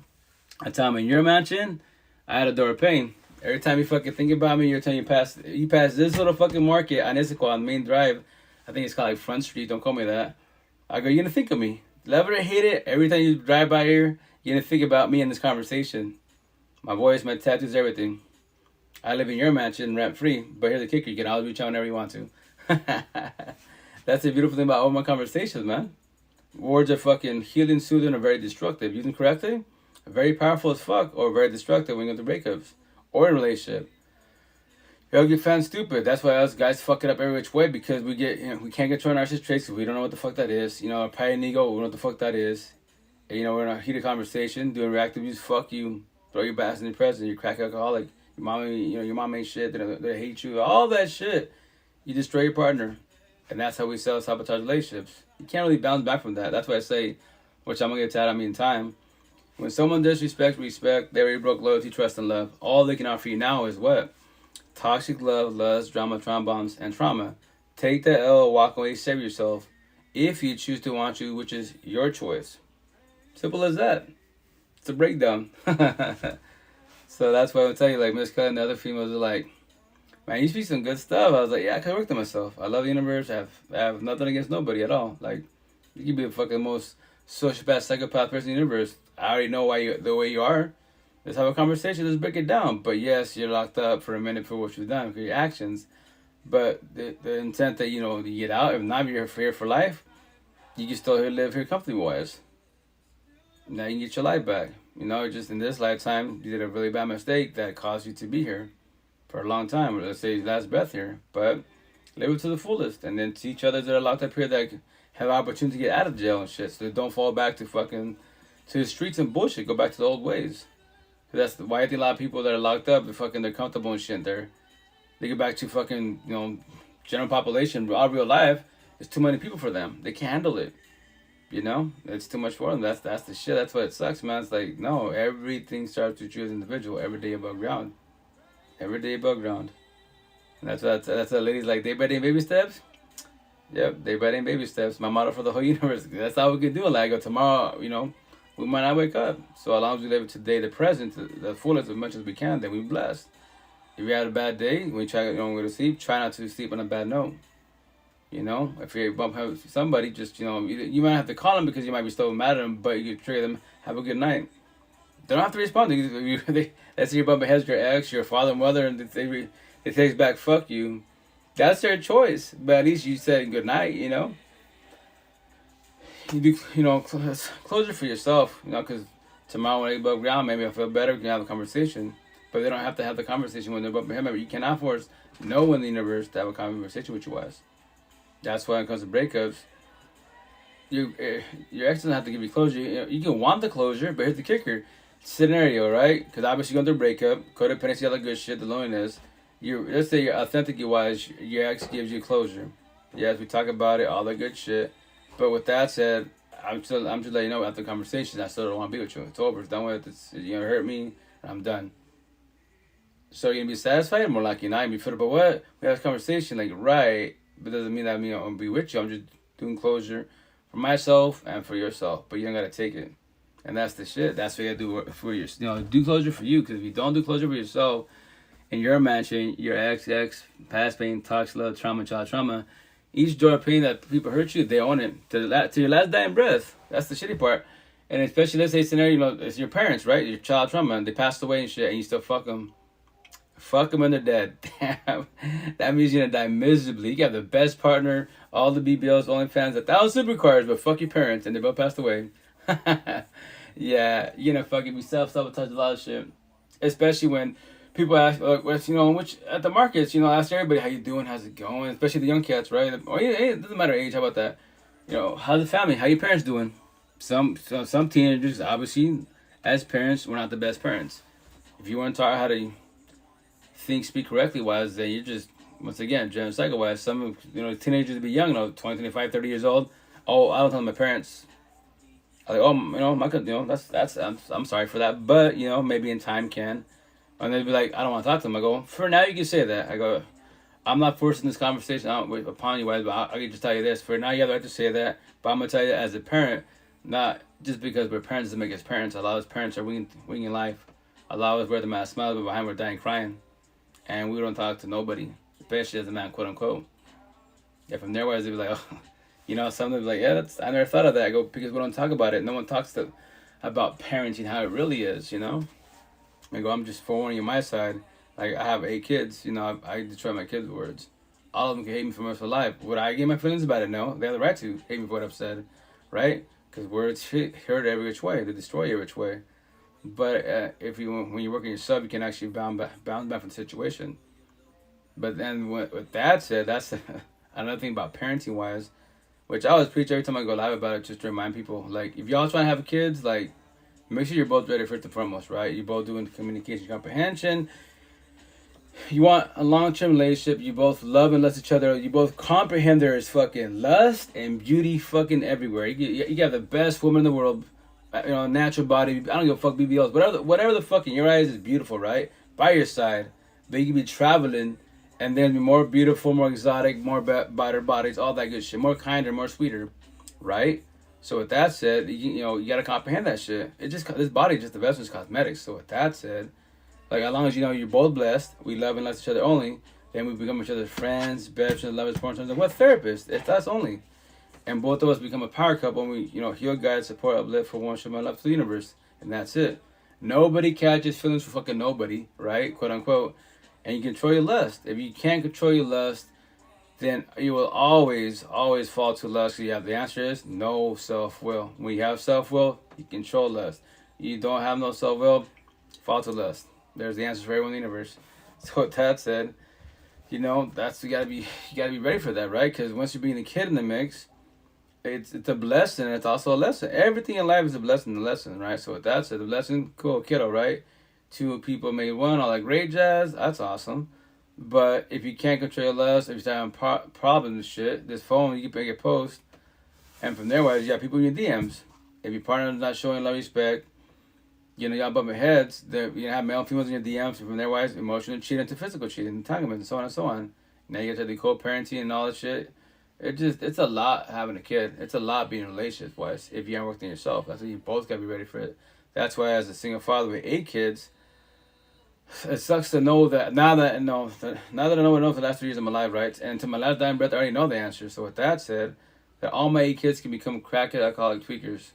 I tell him, in your mansion, I had a door of pain. Every time you fucking think about me, you're telling you pass this little fucking market on Issaquah on Main Drive. I think it's called like Front Street. Don't call me that. I go, you're going to think of me. Love it or hate it, every time you drive by here, you're going to think about me in this conversation. My voice, my tattoos, everything. I live in your mansion rent-free, but here's the kicker. You can always reach out whenever you want to. That's the beautiful thing about all my conversations, man. Words are fucking healing, soothing, or very destructive. Using correctly, very powerful as fuck, or very destructive when you go through breakups. Or in a relationship. You'll get found stupid. That's why us guys fuck it up every which way, because we can't control narcissist traits because we don't know what the fuck that is. A pride and ego, we don't know what the fuck that is. And, we're in a heated conversation, doing reactive use, fuck you. throw your ass in the prison, you're crack alcoholic, your mom ain't shit, they hate you, all that shit. You destroy your partner. And that's how we self-sabotage relationships. You can't really bounce back from that. That's why I say, which I'm going to get to that in time. When someone disrespects respect, they already broke loyalty, trust, and love. All they can offer you now is what? Toxic love, lust, drama, traumas, and trauma. Take the L, walk away, save yourself. If you choose to want you, which is your choice. Simple as that. It's a breakdown. So that's why I would tell you, like, Miss Cut and the other females are like, man, you speak some good stuff. I was like, yeah, I can work to myself. I love the universe. I have nothing against nobody at all. Like, you can be the fucking most sociopath, psychopath person in the universe. I already know the way you are. Let's have a conversation. Let's break it down. But yes, you're locked up for a minute for what you've done, for your actions. But the intent that, you get out, if not, you're here for life, you can still live here comfortable-wise. Now you can get your life back. Just in this lifetime, you did a really bad mistake that caused you to be here for a long time, or let's say your last breath here. But live it to the fullest, and then teach others that are locked up here that have opportunity to get out of jail and shit, so they don't fall back to the streets and bullshit. Go back to the old ways. That's why I think a lot of people that are locked up, they're comfortable and shit. They get back to general population. All real life, it's too many people for them. They can't handle it. It's too much for them. That's the shit. That's what it sucks, man. It's like, no, everything starts with you as an individual. Every day above ground. Every day above ground. And that's what ladies like, day by day baby steps. Yep, day by day baby steps. My motto for the whole universe. That's all we can do. Like, tomorrow, we might not wake up. So as long as we live today, the present, the fullest as much as we can, then we're blessed. If you had a bad day, when you try to go to sleep, try not to sleep on a bad note. If you bump somebody, just, you might have to call them because you might be still mad at them, but you can trigger them, have a good night. They don't have to respond. Let's say you're bumping heads with your ex, your father, mother, and they text back, fuck you. That's their choice. But at least you said good night, You do, closure for yourself, because tomorrow when they above ground, maybe I'll feel better, we can have a conversation. But they don't have to have the conversation when they're bumping him. You cannot force no one in the universe to have a conversation with you guys. That's why when it comes to breakups, your ex doesn't have to give you closure. You can want the closure, but here's the kicker. Scenario, right? Because obviously you're going through a breakup, codependency, all the good shit, the loneliness. Let's say you're authentically wise, your ex gives you closure. Yes, we talk about it, all the good shit. But with that said, I'm just letting you know after the conversation, I still don't want to be with you. It's over. It's done with it. You hurt me, and I'm done. So you're going to be satisfied? More likely not. You're going to be fed up, but what? We have a conversation, like, right. But it doesn't mean that I'm going to be with you. I'm just doing closure for myself and for yourself. But you don't got to take it. And that's the shit. That's what you got to do for yourself. Do closure for you. Because if you don't do closure for yourself, and you're matching your ex, past pain, toxic love, trauma, child trauma, each door of pain that people hurt you, they own it. To your last dying breath. That's the shitty part. And especially, let's say scenario, it's your parents, right? Your child trauma, and they passed away and shit, and you still fuck them. Fuck them when they're dead. Damn. That means you're going to die miserably. You got the best partner, all the BBLs, OnlyFans, 1,000 supercars, but fuck your parents, and they both passed away. Yeah, you're going to fucking be self-sabotage a lot of shit. Especially when people ask, which at the markets, ask everybody, how you doing, how's it going? Especially the young cats, right? Or it doesn't matter age, how about that? How's the family? How your parents doing? Some teenagers, obviously, as parents, we're not the best parents. If you want to talk how to speak correctly wise, then you're just, once again, genocidal wise. Some teenagers be young, 20, 25, 30 years old. Oh, I don't tell my parents. I'm like, my that's I'm sorry for that, but maybe in time can. And they'd be like, I don't want to talk to them. I go, for now you can say that. I go, I'm not forcing this conversation upon you guys, but I can just tell you this. For now you have the right to say that, but I'm gonna tell you that as a parent, not just because we're parents doesn't make us parents. A lot of us parents are winging life. A lot of us wear the mask, smile, but behind we're dying crying. And we don't talk to nobody, especially as a man, quote unquote. Yeah, from their ways, they'd be like, oh, some of them be like, yeah, I never thought of that. I go, because we don't talk about it. No one talks about parenting, how it really is, I go, I'm just forewarning you my side. Like, I have 8 kids, I destroy my kids' words. All of them can hate me for the rest of their life. Would I get my feelings about it? No. They have the right to hate me for what I've said, right? Because words hurt every which way. They destroy you every which way. But when you're working yourself, you can actually bounce back from the situation. But then with that said, that's another thing about parenting wise, which I always preach every time I go live about it, just to remind people, like, if y'all trying to have kids, like, make sure you're both ready first and foremost, right? You're both doing communication comprehension. You want a long-term relationship. You both love and lust each other. You both comprehend there is fucking lust and beauty fucking everywhere. You have the best woman in the world, natural body. I don't give a fuck BBLs. Whatever the fuck in your eyes is beautiful, right? By your side. But you could be traveling and then be more beautiful, more exotic, more better bodies, all that good shit. More kinder, more sweeter, right? So with that said, you gotta comprehend that shit. This body just the best is cosmetics. So with that said, like, as long as you're both blessed, we love and lust each other only, then we become each other's friends, best friends, lovers, partners, and what therapists? It's us only. And both of us become a power couple when we, heal, guide, support, uplift, for one, show my love to the universe. And that's it. Nobody catches feelings for fucking nobody, right? Quote unquote. And you control your lust. If you can't control your lust, then you will always fall to lust. So the answer is no self-will. When you have self-will, you control lust. You don't have no self-will, fall to lust. There's the answer for everyone in the universe. So with that said, you gotta be ready for that, right? Because once you bring the kid in the mix, it's a blessing. It's also a lesson. Everything in life is a blessing and a lesson, right? So with that said, the blessing, cool, kiddo, right? 2 people made one, all that great jazz. That's awesome. But if you can't control your lust, if you're having problems and shit, this phone, you can make a post, and from there, you got people in your DMs. If your partner's not showing love, respect, y'all bumping heads, you have male and females in your DMs, from their wives, emotional cheating to physical cheating, entanglement, and so on and so on. Now you get to the co-parenting and all that shit. It's a lot having a kid. It's a lot being relationship-wise if you haven't worked on yourself. That's why you both got to be ready for it. That's why as a single father with 8 kids, it sucks to know that now that I know for the last 3 years of my life, right? And to my last dying breath, I already know the answer. So with that said, that all my 8 kids can become crackhead alcoholic tweakers.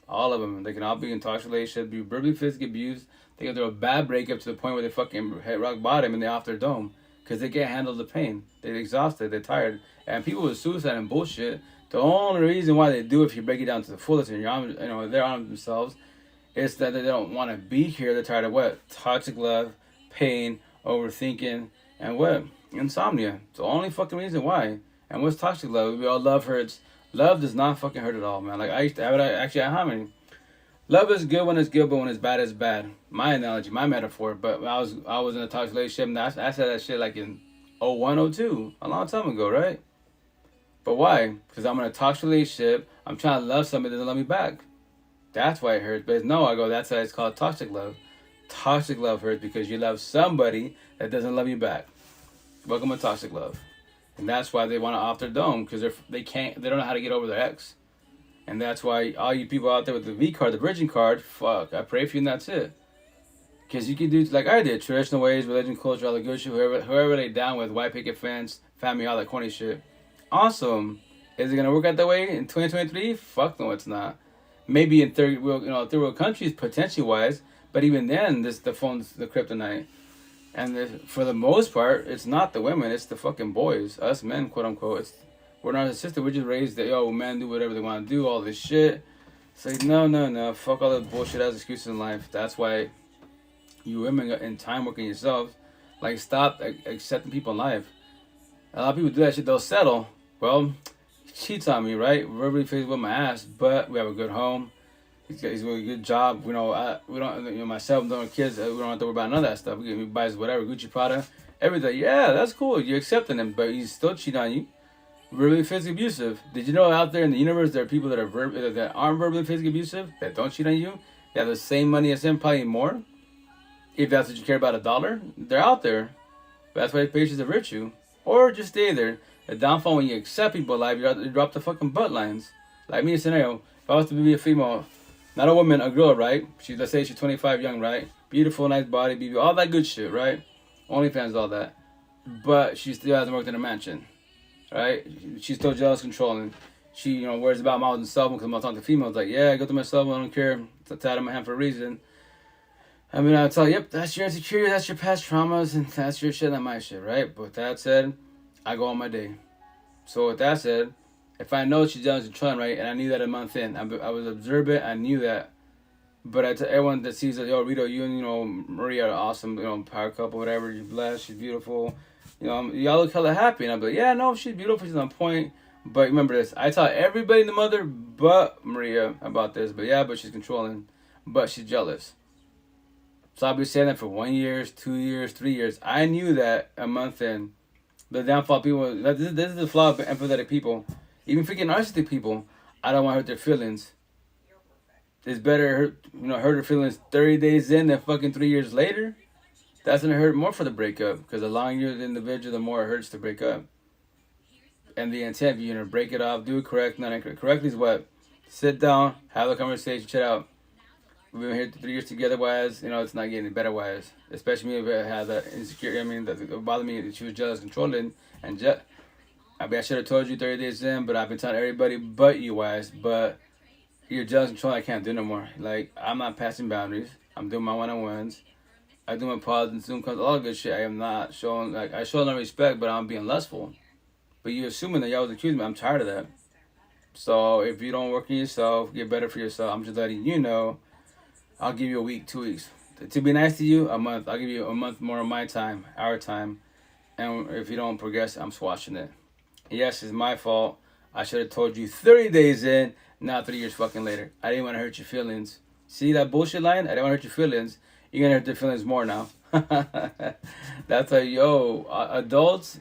All of them. They can all be in toxic relationships, be verbally, physically abused. They go through a bad breakup to the point where they fucking hit rock bottom and they're off their dome. Because they can't handle the pain. They're exhausted. They're tired. And people with suicide and bullshit, the only reason why they do it, if you break it down to the fullest and they're on themselves, is that they don't want to be here. They're tired of what? Toxic love, pain, overthinking, and what? Insomnia. It's the only fucking reason why. And what's toxic love? We all love hurts. Love does not fucking hurt at all, man. Like, I used to have it, actually, how many? Love is good when it's good, but when it's bad, it's bad. My analogy, my metaphor. But I was in a toxic relationship, and I said that shit like in 01, 02, a long time ago, right? But why? Because I'm in a toxic relationship. I'm trying to love somebody that doesn't love me back. That's why it hurts. But no, I go, that's why it's called toxic love. Toxic love hurts because you love somebody that doesn't love you back. Welcome to toxic love. And that's why they want to off their dome, because they don't know how to get over their ex. And that's why all you people out there with the V card, the virgin card, fuck, I pray for you and that's it. Because you can do like I did, traditional ways, religion, culture, all the good shit, whoever they down with, white picket fence, family, all that corny shit. Awesome. Is it going to work out that way in 2023? Fuck no, it's not. Maybe in third world countries, potentially wise, but even then, the phone's the kryptonite. And for the most part, it's not the women, it's the fucking boys, us men, quote unquote. We're narcissistic, we're just raised that, men do whatever they want to do, all this shit. It's like, no, fuck all that bullshit as excuses in life. That's why you women in time working yourselves, like, stop accepting people in life. A lot of people do that shit, they'll settle. Well, he cheats on me, right? Verbally faces with my ass, but we have a good home. He's got a good job. We don't, myself, and kids, we don't have to worry about none of that stuff. We buy whatever, Gucci, Prada, everything. Yeah, that's cool. You're accepting him, but he's still cheating on you. Verbally physically abusive. Did you know out there in the universe there are people that aren't verbally physically abusive, that don't cheat on you? They have the same money as him, probably more. If that's what you care about, $1, they're out there. But that's why patience is a virtue. Or just stay there. The downfall when you accept people alive, you drop the fucking butt lines. Like me, a scenario. If I was to be a female, not a woman, a girl, right? Let's say she's 25, young, right? Beautiful, nice body, BB, all that good shit, right? OnlyFans, all that. But she still hasn't worked in a mansion, right? She's still jealous, controlling. She, worries about my own cell phone because I'm talking to females. Like, yeah, I go to my cell phone, I don't care. It's a tat on my hand for a reason. I mean, I'll tell you, yep, that's your insecurity, that's your past traumas, and that's your shit, not my shit, right? But with that said, I go on my day. So with that said, if I know she's jealous and trying, right, and I knew that a month in, I was observant, I knew that. But I tell everyone that sees that, Rito, you and, Maria are awesome, power couple, whatever, you're blessed, she's beautiful. Y'all look hella happy. And I'm like, yeah, no, she's beautiful, she's on point. But remember this, I tell everybody in the mother but Maria about this. But yeah, but she's controlling. but she's jealous. So I'll be saying that for 1 year, 2 years, 3 years. I knew that a month in. The downfall of people, this is the flaw of empathetic people. Even freaking narcissistic people, I don't want to hurt their feelings. It's better hurt her feelings 30 days in than fucking 3 years later. That's going to hurt more for the breakup. Because the longer you're the individual, the more it hurts to break up. And the intent, you're going to break it off, do it correct, not incorrect. Correctly is what? Sit down, have a conversation, check out. We've been here 3 years together, wise. It's not getting better, wise. Especially me if I had that insecurity. That bothered me that she was jealous, controlling, and I should have told you 30 days in, but I've been telling everybody but you, wise. But you're jealous, controlling. I can't do no more. Like, I'm not passing boundaries. I'm doing my one-on-ones. I do my pods and Zoom calls, all good shit. I am not showing, I show no respect, but I'm being lustful. But you're assuming that y'all was accusing me. I'm tired of that. So if you don't work on yourself, get better for yourself. I'm just letting you know. I'll give you a week, 2 weeks. To be nice to you, a month. I'll give you a month more of my time, our time. And if you don't progress, I'm squashing it. Yes, it's my fault. I should have told you 30 days in, not 3 years fucking later. I didn't want to hurt your feelings. See that bullshit line? I didn't want to hurt your feelings. You're going to hurt their feelings more now. That's like, adults,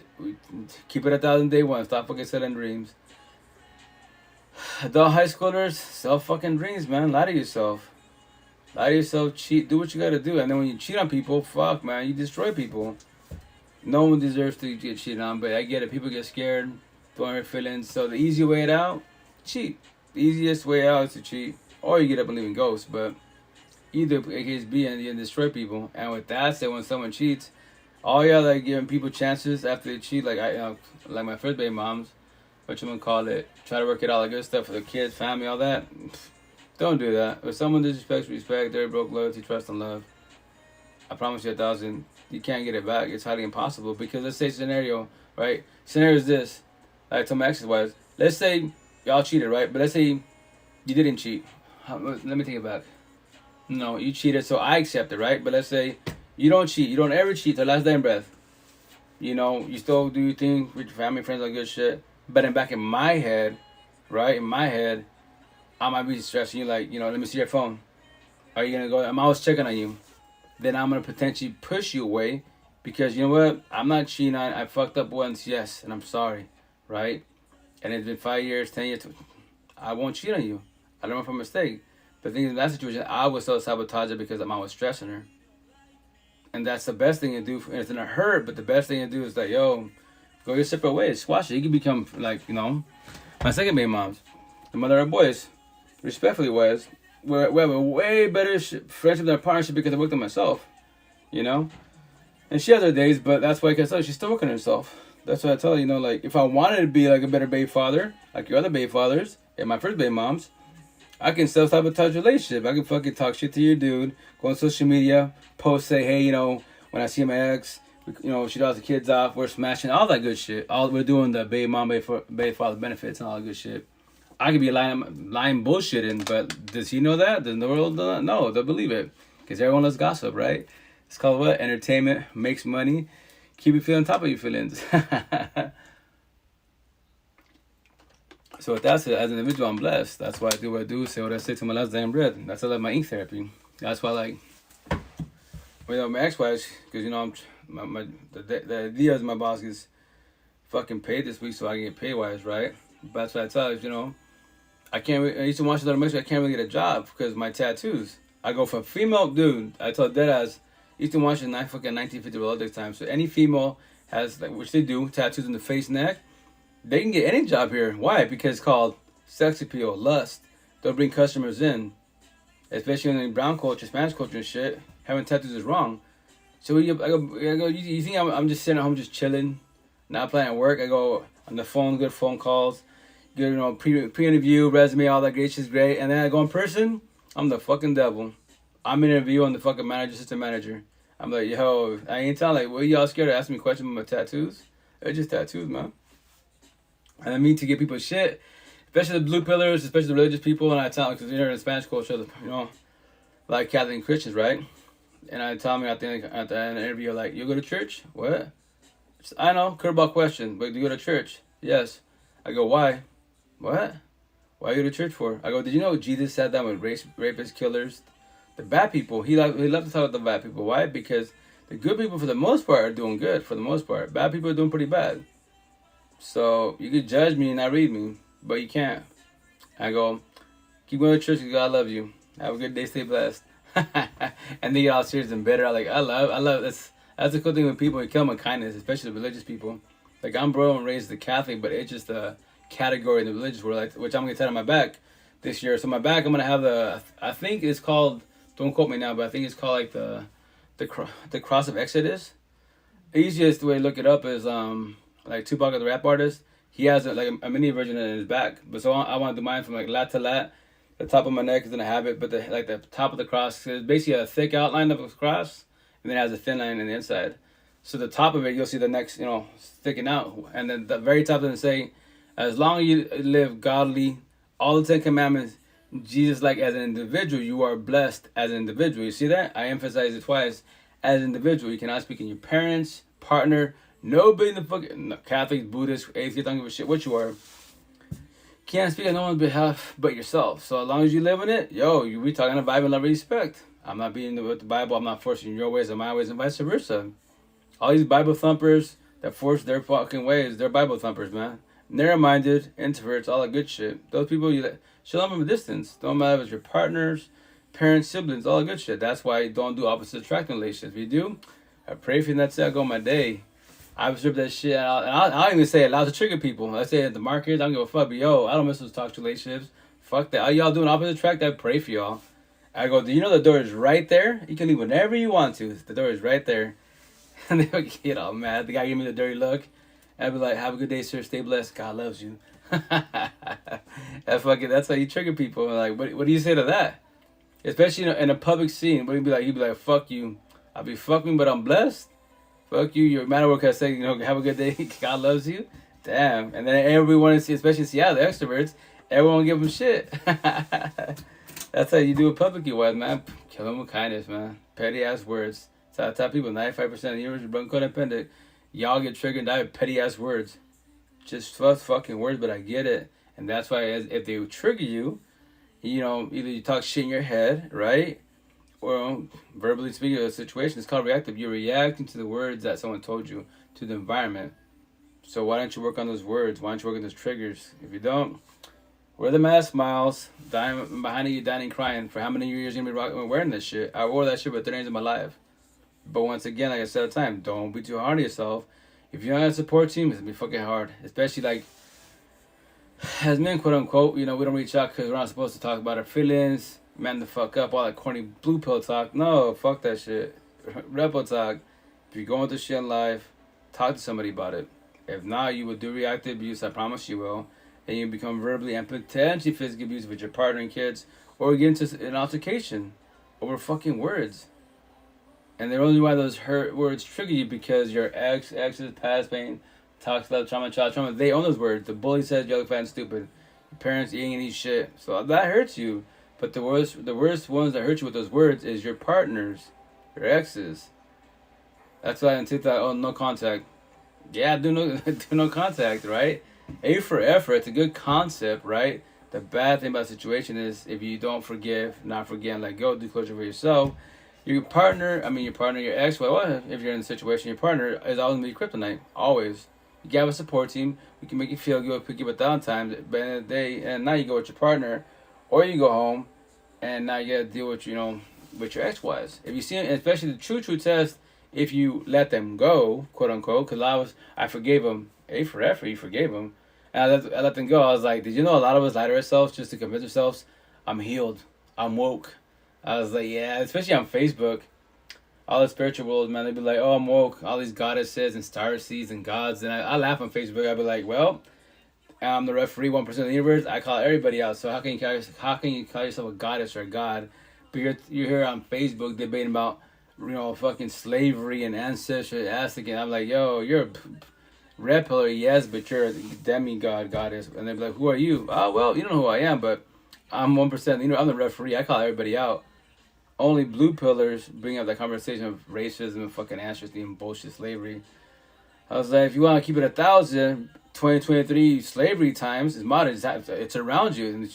keep it 1,000 day one. Stop fucking selling dreams. Adult high schoolers, sell fucking dreams, man. Lie to yourself. Lie to yourself, cheat, do what you gotta do. And then when you cheat on people, fuck, man, you destroy people. No one deserves to get cheated on, but I get it. People get scared, don't hurt feelings. So the easy way out, cheat. The easiest way out is to cheat. Or you get up and leave in ghosts. But either case be, and you destroy people. And with that said, when someone cheats, all y'all like giving people chances after they cheat, like like my first baby moms, what you gonna call it, try to work it out, like good stuff for the kids, family, all that. Don't do that. If someone disrespects respect, they're broke loyalty, trust, and love. I promise you 1,000, you can't get it back. It's highly impossible. Because let's say scenario, right? Scenario is this. I told my exes, let's say y'all cheated, right? But let's say you didn't cheat. Let me take it back. No, you cheated, so I accept it, right? But let's say you don't cheat. You don't ever cheat till last day in breath. You still do your thing with your family, friends, all good shit. But then back in my head, right? In my head, I might be stressing you, like, let me see your phone. Are you going to go? I'm always checking on you. Then I'm going to potentially push you away because, you know what? I'm not cheating on. I fucked up once, yes, and I'm sorry, right? And it's been 5 years, 10 years. I won't cheat on you. I learned from a mistake. But the thing is, in that situation, I would self-sabotage it because I'm always stressing her. And that's the best thing to do. And it's going to hurt, but the best thing to do is like, go your separate ways. Squash it. You can become, like, my second baby moms, the mother of boys. Respectfully was, we have a way better friendship than a partnership because I worked on myself, And she has her days, but that's why I can tell she's still working on herself. That's what I tell you, like, if I wanted to be like a better baby father, like your other baby fathers, and my first baby moms, I can self-sabotage relationship. I can fucking talk shit to your dude, go on social media, post, say, hey, when I see my ex, she draws the kids off, we're smashing, all that good shit. All we're doing the baby mom, baby father benefits and all that good shit. I could be lying bullshitting, but does he know that? Does the world not know? They'll believe it. Because everyone loves gossip, right? It's called what? Entertainment, makes money, keep you feeling top of your feelings. So with that said, as an individual, I'm blessed. That's why I do what I do, say what I say to my last damn breath. That's why I love my ink therapy. That's why my ex-wives, because, the idea is my boss gets fucking paid this week so I can get pay-wise, right? But that's what I tell you, I used to watch a lot of movies. I can't really get a job because of my tattoos. I go from female dude. I told deadass, used to watch the 1950 Olympic time. So any female has, which they do, tattoos in the face, neck, they can get any job here. Why? Because it's called sex appeal, lust. They'll bring customers in, especially in the brown culture, Spanish culture and shit. Having tattoos is wrong. So I go. You think I'm just sitting at home just chilling, not planning at work? I go on the phone, good phone calls. Good, pre-interview, resume, all that great shit's great. And then I go in person, I'm the fucking devil. I'm interviewing the fucking manager, assistant manager. I'm like, I ain't telling, what are y'all scared to ask me questions about my tattoos? They're just tattoos, man. And I mean to give people shit, especially the blue pillars, especially the religious people, and I tell them, because they're in Spanish culture, like Catholic and Christians, right? And I tell them at the end of the interview, like, you go to church? What? I know, curveball question, but do you go to church? Yes. I go, why? What? Why are you go to church for? I go, did you know Jesus sat down with rapists, killers, The bad people, he loves to talk about the bad people. Why? Because the good people, for the most part, are doing good. For the most part, bad people are doing pretty bad. So you could judge me and not read me, but you can't. I go, keep going to church because God loves you. Have a good day. Stay blessed. And they get all serious and bitter. I love. That's the cool thing with people. You kill them with kindness, especially the religious people. Like I'm bro and raised the Catholic, but it's just a category in the religious world, like, which I'm gonna tell on my back this year. So my back, I'm gonna have I think it's called. Don't quote me now, but I think it's called like the cross of Exodus. The easiest way to look it up is like Tupac, the rap artist. He has a mini version in his back. But so I want to do mine from like lat to lat. The top of my neck is in a habit, but the top of the cross is basically a thick outline of a cross, and then it has a thin line in the inside. So the top of it, you'll see the neck, sticking out, and then the very top doesn't say, as long as you live godly, all the 10 commandments, Jesus, like as an individual, you are blessed as an individual. You see that? I emphasize it twice. As an individual, you cannot speak in your parents, partner, nobody in the fucking Catholic, Buddhist, atheist, don't give a shit what you are. Can't speak on no one's behalf but yourself. So as long as you live in it, you be talking about Bible and love and respect. I'm not being with the Bible. I'm not forcing your ways or my ways, and vice versa. All these Bible thumpers that force their fucking ways, they're Bible thumpers, man. Narrow-minded, introverts, all that good shit. Those people, show them from a distance. Don't matter if it's your partners, parents, siblings, all that good shit. That's why you don't do opposite attraction relationships. If you do, I pray for you and that's it. I go my day. I observe that shit. I don't even say it loud to trigger people. I say it at the market. I don't give a fuck. But I don't miss those toxic relationships. Fuck that. All y'all doing opposite attract, I pray for y'all. I go, do you know the door is right there? You can leave whenever you want to. The door is right there. And they would get all mad. The guy gave me the dirty look. I'd be like, have a good day, sir. Stay blessed. God loves you. That's how you trigger people. Like, what do you say to that? Especially in a public scene. What you'd be like, fuck you. I'll be fucking, but I'm blessed. Fuck you. You're mad at work. I say, have a good day. God loves you. Damn. And then everyone, especially in Seattle, the extroverts, everyone give them shit. That's how you do it publicly, man. Kill them with kindness, man. Petty ass words. So I tell people, 95% of the universe is broken codependent. Y'all get triggered and die with petty ass words. Just fucking words, but I get it. And that's why if they trigger you, either you talk shit in your head, right? Or verbally speaking of a situation, it's called reactive. You're reacting to the words that someone told you, to the environment. So why don't you work on those words? Why don't you work on those triggers? If you don't, wear the mask, smiles, dying behind you, dying and crying. For how many years you gonna be wearing this shit? I wore that shit for 30 years of my life. But once again, like I said at the time, don't be too hard on yourself. If you're on a support team, it's gonna be fucking hard. Especially like as men, quote unquote, we don't reach out because we're not supposed to talk about our feelings. Man the fuck up, all that corny blue pill talk. No, fuck that shit. Rebel talk. If you're going through shit in life, talk to somebody about it. If not, you will do reactive abuse, I promise you will. And you become verbally and potentially physically abusive with your partner and kids. Or get into an altercation over fucking words. And the only why those hurt words trigger you because your exes, past pain, toxic love, trauma, child trauma, they own those words. The bully says you look fat and stupid. Your parents eating and eat shit. So that hurts you. But the worst ones that hurt you with those words is your partners, your exes. That's why I take that, no contact. Yeah, do no contact, right? A for effort, it's a good concept, right? The bad thing about the situation is if you don't forgive, not forget, and let go, do closure for yourself, your ex, well, if you're in a situation, your partner is always going to be kryptonite, always. You can have a support team, we can make you feel good, pick you up down times, but in the day, and now you go with your partner, or you go home, and now you gotta deal with, with your ex-wives. If you see them, especially the true test, if you let them go, quote unquote, because I forgave them, A for effort, you forgave them, and I let them go. I was like, did you know a lot of us lie to ourselves just to convince ourselves, I'm healed, I'm woke. I was like, yeah, especially on Facebook, all the spiritual world, man, they'd be like, oh, I'm woke, all these goddesses and star seeds and gods, and I laugh on Facebook. I'd be like, well, I'm the referee, 1% of the universe. I call everybody out. So how can you call yourself a goddess or a god? But you're here on Facebook debating about fucking slavery and ancestry, Aztec. I'm like, yo, you're a red pillar, yes, but you're a demigod goddess. And they're like, who are you? Oh, well, you don't know who I am, but I'm 1%. I'm the referee. I call everybody out. Only blue pillars bring up that conversation of racism and fucking ancestry and bullshit slavery. I was like, if you want to keep it 1,000. 2023 slavery times is modern. It's around you.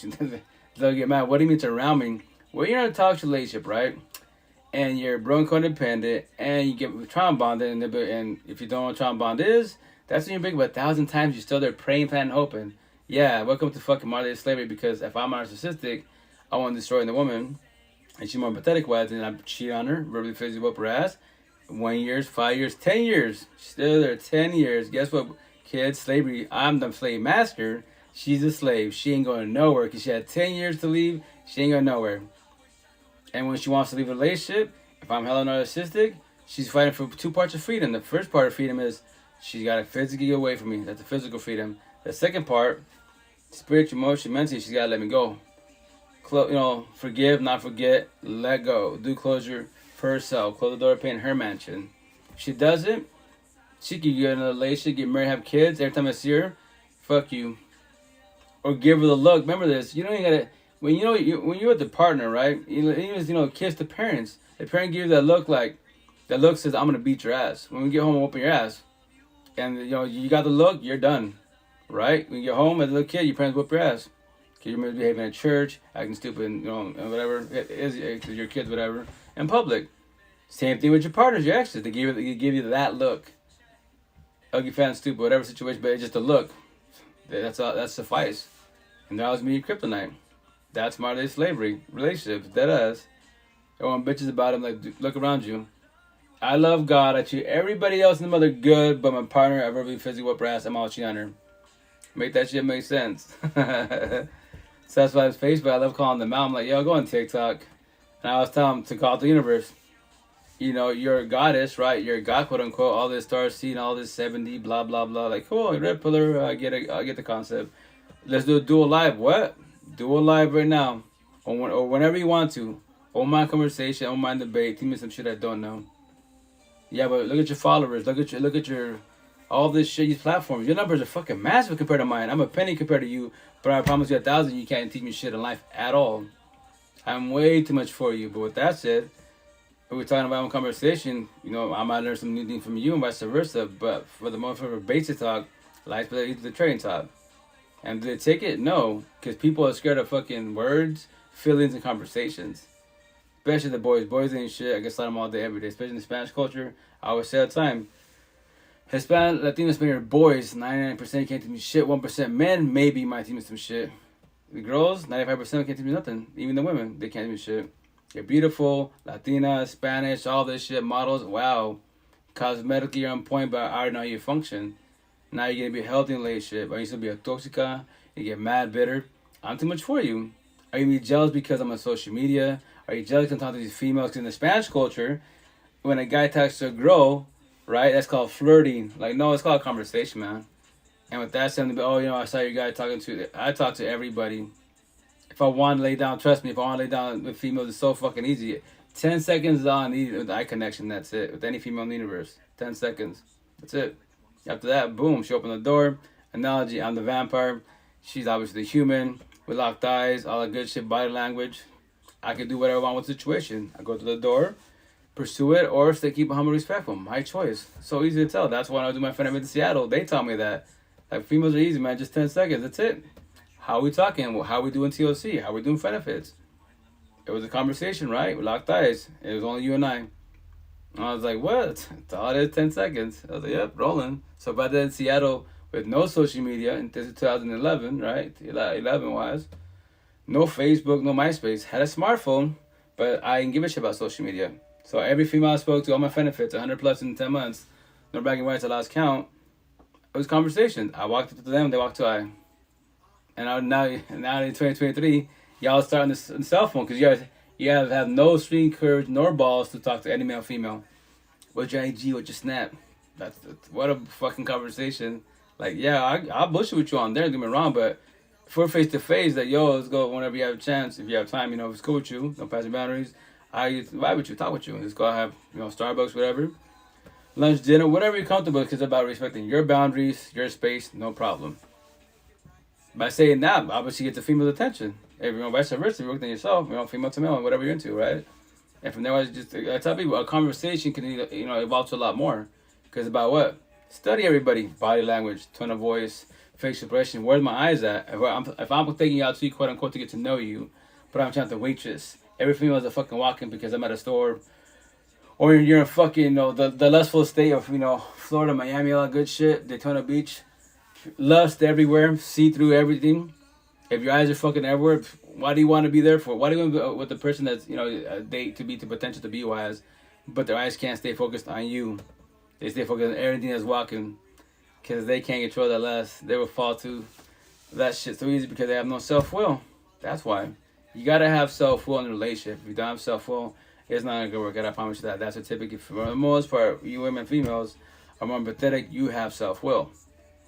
They'll get mad. What do you mean it's around me? when you're in a toxic relationship, right? And you're broken codependent, and you get trauma bonded, and if you don't know what trauma bond is, that's when you're big. But 1,000 times you're still there praying, planning, hoping. Yeah, welcome to fucking modern day slavery. Because if I'm narcissistic, I want to destroy the woman, and she's more empathetic with, and I cheat on her, verbally, physically whoop her ass. 1 year, 5 years, 10 years, still there 10 years. Guess what, kids? Slavery. I'm the slave master. She's a slave. She ain't going nowhere because she had 10 years to leave. She ain't going nowhere. And when she wants to leave a relationship, if I'm hella narcissistic, she's fighting for 2 parts of freedom. The first part of freedom is she's got to physically get away from me. That's the physical freedom. The second part, spiritual, emotional, mentally, she's got to let me go. Forgive, not forget, let go. Do closure for herself. Close the door, paint her mansion. If she doesn't, she could get in a relationship, get married, have kids. Every time I see her, fuck you. Or give her the look. Remember this. You don't even gotta. When when you're with the partner, right? You kiss the parents. The parent gives you that look, like that look says, "I'm gonna beat your ass." When we get home, I'm whooping your ass, and you got the look, you're done, right? When you get home as a little kid, your parents whoop your ass. Cause you're misbehaving at church, acting stupid, and whatever it is, cause your kids, whatever, in public. Same thing with your partners, your exes. They give you that look. Ugly, fat, and stupid, whatever situation, but it's just a look. That suffice. And that was me, kryptonite. That's modern day slavery. Relationships, dead ass. Everyone bitches about them, like, look around you. I love God. I treat everybody else in the mother good, but my partner, I verbally physically whip her ass. I'm all cheating on her. Make that shit make sense. So that's why it's Facebook. I love calling them out. I'm like, yo, go on TikTok. And I was telling them to call out the universe. You're a goddess, right? You're a god, quote unquote. All this star seed, all this 70, blah, blah, blah. Like, cool, red pillar. I get the concept. Let's do a dual live. What? Dual live right now. Or whenever you want to. On my conversation, on my debate. Tell me some shit I don't know. Yeah, but look at your followers. Look at your all this shit, these platforms. Your numbers are fucking massive compared to mine. I'm a penny compared to you, but I promise you 1,000, you can't teach me shit in life at all. I'm way too much for you. But with that said, if we're talking about one conversation, I might learn some new things from you and vice versa. But for the motherfucker basic talk, life's better than the trading talk. And do they take it? No, because people are scared of fucking words, feelings, and conversations. Especially the boys. Boys ain't shit. I guess I them all day, every day. Especially in the Spanish culture. I always say all the time. Hispanic, Latino, Spanish boys, 99% can't teach me shit. 1% men maybe might teach me some shit. The girls, 95% can't teach me nothing. Even the women, they can't teach me shit. You're beautiful, Latina, Spanish, all this shit, models. Wow. Cosmetically, you're on point, but I already know how you function. Now you're going to be a healthy relationship. Are you going to be a toxica? You get mad, bitter. I'm too much for you. Are you going to be jealous because I'm on social media? Are you jealous because I'm talking to these females? Because in the Spanish culture, when a guy talks to a girl, right, that's called flirting. Like, no, it's called conversation, man. And with that, something, I saw your guy talking to, I talk to everybody. If I want to lay down, trust me, if I want to lay down with females, it's so fucking easy. 10 seconds is all I need with eye connection, that's it. With any female in the universe. 10 seconds. That's it. After that, boom, she opened the door. Analogy, I'm the vampire. She's obviously human. We locked eyes, all that good shit, body language. I can do whatever I want with the situation. I go to the door, pursue it, or stay, keep it humble, respectful. My choice. So easy to tell. That's why I do my friend in Seattle. They tell me that. Like, females are easy, man. Just 10 seconds. That's it. How we talking? How we doing TOC? How we doing benefits? It was a conversation, right? We locked eyes. It was only you and I. And I was like, what? It's all it is, 10 seconds. I was like, yep, rolling. So by then in Seattle, with no social media, in 2011, right? 11 was. No Facebook, no MySpace. Had a smartphone, but I didn't give a shit about social media. So every female I spoke to, all my benefits, 100 plus in 10 months, no bragging rights, I lost count. It was conversation. I walked up to them, they walked to I. And now in 2023, y'all starting this cell phone because you have no string curves nor balls to talk to any male, female. What's your IG? What's your Snap? That's what a fucking conversation. Like, yeah, I'll bullshit with you on there. Don't get me wrong, but if we're face to face, that let's go whenever you have a chance. If you have time, if it's cool with you, don't pass your boundaries. I vibe with you, talk with you. Let's go have Starbucks, whatever, lunch, dinner, whatever you're comfortable. Because it's about respecting your boundaries, your space, no problem. By saying that, obviously you get the female's attention. If vice versa, you work on yourself, female to male, whatever you're into, right? And from there, I tell people, a conversation can evolve to a lot more. Because about what? Study everybody. Body language, tone of voice, facial expression. Where's my eyes at? If I'm taking you out to, quote unquote, to get to know you, but I'm trying to waitress, Every female is a fucking walk-in because I'm at a store. Or you're in fucking, you know, the lustful state of, you know, Florida, Miami, all that good shit, Daytona Beach. Lust everywhere, see through everything. If your eyes are fucking everywhere, why do you want to be there for? Why do you want to be with the person that's, you know, a date to be to potential to be wise, but their eyes can't stay focused on you? They stay focused on everything that's walking, because they can't control that lust. They will fall to that shit so easy because they have no self-will. That's why. You gotta have self-will in a relationship. If you don't have self-will, it's not gonna work out. I promise you that. That's a typical. For the most part, you women, females, are more empathetic. You have self-will.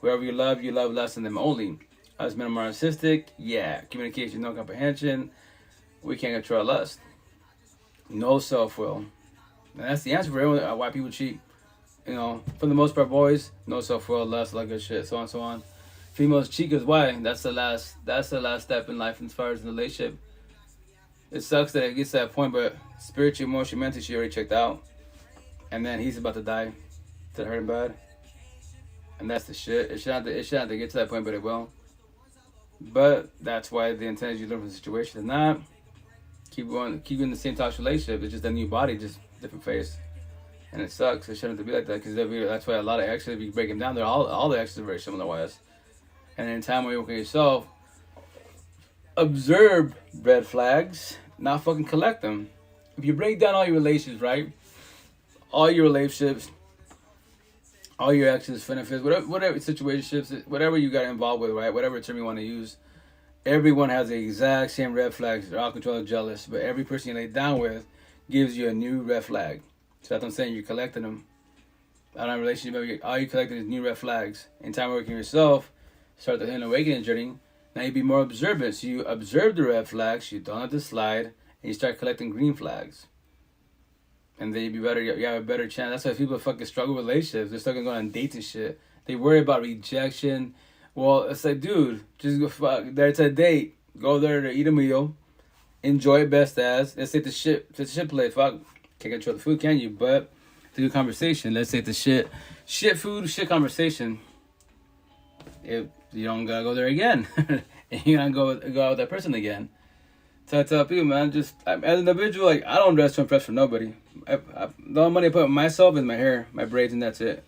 Whoever you love less than them only. Us men are more narcissistic. Yeah, communication, no comprehension. We can't control lust. No self-will. And that's the answer for everyone. Why people cheat. You know, for the most part, boys, no self-will, lust, like good shit, so on, so on. Females cheat because why? That's the last step in life as far as the relationship. It sucks that it gets to that point, but spiritually, emotionally, mentally, she already checked out. And then he's about to die. To hurt him bad. And that's the shit. It should have to get to that point, but it will. But that's why the intent is you learn from the situation. If not, keep in the same toxic relationship. It's just a new body, just different face. And it sucks. It shouldn't have to be like that, because that's why a lot of exes, if you break them down, they're all the exes are very similar wise. And in time when you work on yourself, observe red flags, not fucking collect them. If you break down all your relationships, right? All your relationships, all your exes, benefits, whatever situationships, whatever you got involved with, right? Whatever term you want to use, everyone has the exact same red flags. They're all controlled, jealous, but every person you lay down with gives you a new red flag. So that's what I'm saying. You're collecting them. I don't have a relationship. All you're collecting is new red flags. In time working yourself, start the inner awakening journey. Now you be more observant. So you observe the red flags. You don't let it slide, and you start collecting green flags. And then you be better. You have a better chance. That's why people fucking struggle with relationships. They're stuck going on dates and shit. They worry about rejection. Well, it's like, dude, just go fuck. There's a date. Go there to eat a meal. Enjoy it best as. Let's take the shit. Let's shit play. Fuck. Can't control the food, can you? But through conversation, let's take the shit food, shit conversation. If you don't gotta go there again, and you gotta go out with that person again. So I tell people, man, just as an individual, like, I don't dress to impress for nobody. The only money I put on myself is my hair, my braids, and that's it.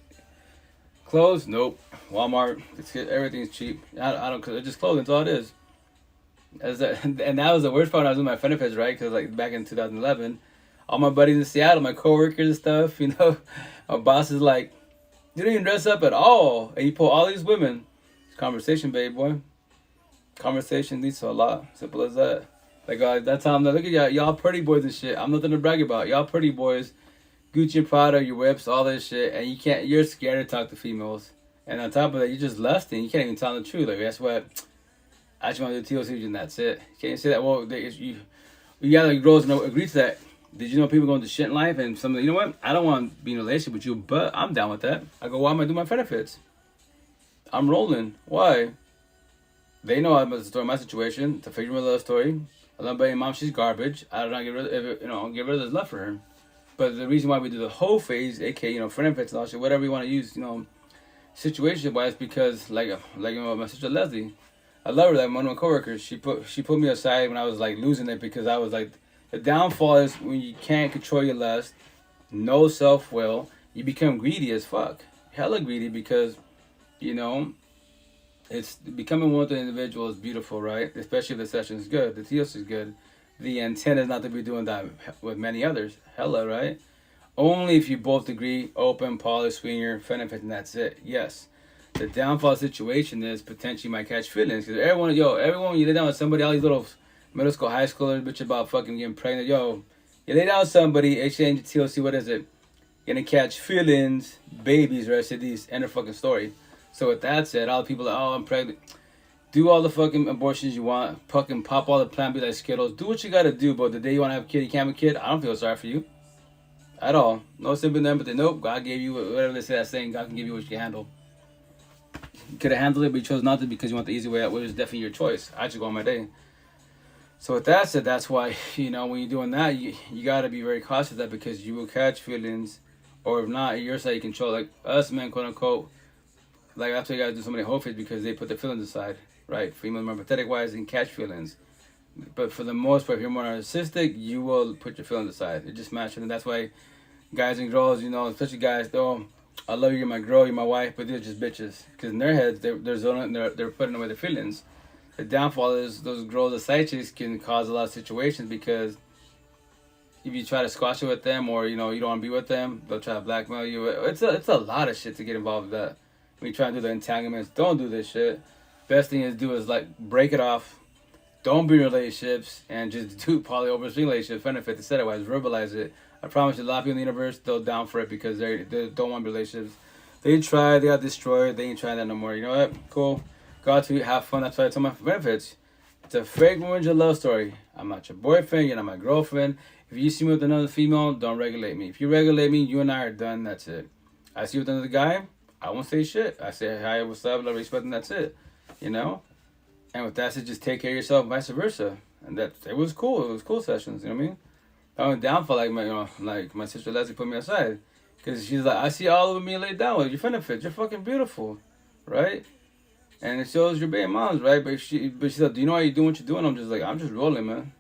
Clothes, nope. Walmart, everything's cheap. I don't. It's just clothing. That's all it is. And that was the worst part when I was doing my benefits, right? Because like back in 2011. All my buddies in Seattle, my coworkers and stuff, you know, my boss is like, you don't even dress up at all. And you pull all these women. It's conversation, babe, boy. Conversation leads to a lot. Simple as that. Like, that's how I'm like, look at y'all pretty boys and shit. I'm nothing to brag about. Y'all pretty boys, Gucci, Prada, your whips, all this shit. And you're scared to talk to females. And on top of that, you're just lusting. You can't even tell them the truth. Like, that's what, I just want to do TLC and that's it. You can't say that, well, you got like girls agree to that. Did you know people going to shit in life and some, you know what? I don't want to be in a relationship with you, but I'm down with that. I go, why am I doing my benefits? I'm rolling. Why? They know I'm the story, my situation. It's a figure of love story. I love my mom. She's garbage. I don't get rid of it. You know, get rid of this love for her. But the reason why we do the whole phase, aka, you know, benefits and all shit, whatever you want to use, you know, situation wise, because like you know, my sister Leslie, I love her. Like one of my coworkers, she put me aside when I was like losing it, because I was like. The downfall is when you can't control your lust, no self-will, you become greedy as fuck. Hella greedy, because, you know, it's becoming one with the individual is beautiful, right? Especially if the session is good, the TLC is good. The intent is not to be doing that with many others. Hella, right? Only if you both agree, open, poly, swinger, benefit, and that's it. Yes. The downfall situation is potentially you might catch feelings. Because everyone, you lay down with somebody, all these little middle school, high schoolers, bitch about fucking getting pregnant. Yo, you lay down with somebody, exchange TLC, what is it? You're gonna catch feelings, babies, or STDs, end of fucking story. So with that said, all the people are like, oh, I'm pregnant. Do all the fucking abortions you want. Fucking pop all the Plan B like Skittles. Do what you gotta do, but the day you wanna have a kid, you can't have a kid, I don't feel sorry for you. At all. No sympathy, empathy. Nope, God gave you, whatever they say that saying, God can give you what you can handle. You could have handled it, but you chose not to because you want the easy way out, which is definitely your choice. I just go on my day. So with that said, that's why, you know, when you're doing that, you got to be very cautious of that, because you will catch feelings, or if not, your side you control. Like us men, quote unquote, like that's why you got to do so many whole phase, because they put their feelings aside, right? Females more empathetic wise and catch feelings. But for the most part, if you're more narcissistic, you will put your feelings aside. It just matches, and that's why guys and girls, especially guys, I love you, you're my girl, you're my wife, but they're just bitches. Because in their heads, they're zoning, they're putting away their feelings. The downfall is those girls, the side chicks, can cause a lot of situations because if you try to squash it with them, or you don't want to be with them, they'll try to blackmail you. It's a lot of shit to get involved with that. When you try to do the entanglements, don't do this shit. Best thing to do is break it off. Don't be in relationships and just do poly over relationships. Benefit to set it wise, verbalize it. I promise you, a lot of people in the universe, they'll down for it because they don't want relationships. They try, they got destroyed, they ain't trying that no more. You know what? Cool. Got to have fun. That's why I tell my benefits. It's a fake marriage and love story. I'm not your boyfriend, you're not my girlfriend. If you see me with another female, don't regulate me. If you regulate me, you and I are done, that's it. I see you with another guy, I won't say shit. I say, hi, what's up, love, respect, and that's it. And with that said, just take care of yourself, vice versa. And it was cool. It was cool sessions, you know what I mean? I went down for my sister Leslie put me aside. Because she's like, I see all of me laid down with. You're finna fit. You're fucking beautiful. Right? And it shows your baby moms, right? But she said, do you know why you're doing what you're doing? I'm just like, I'm just rolling, man.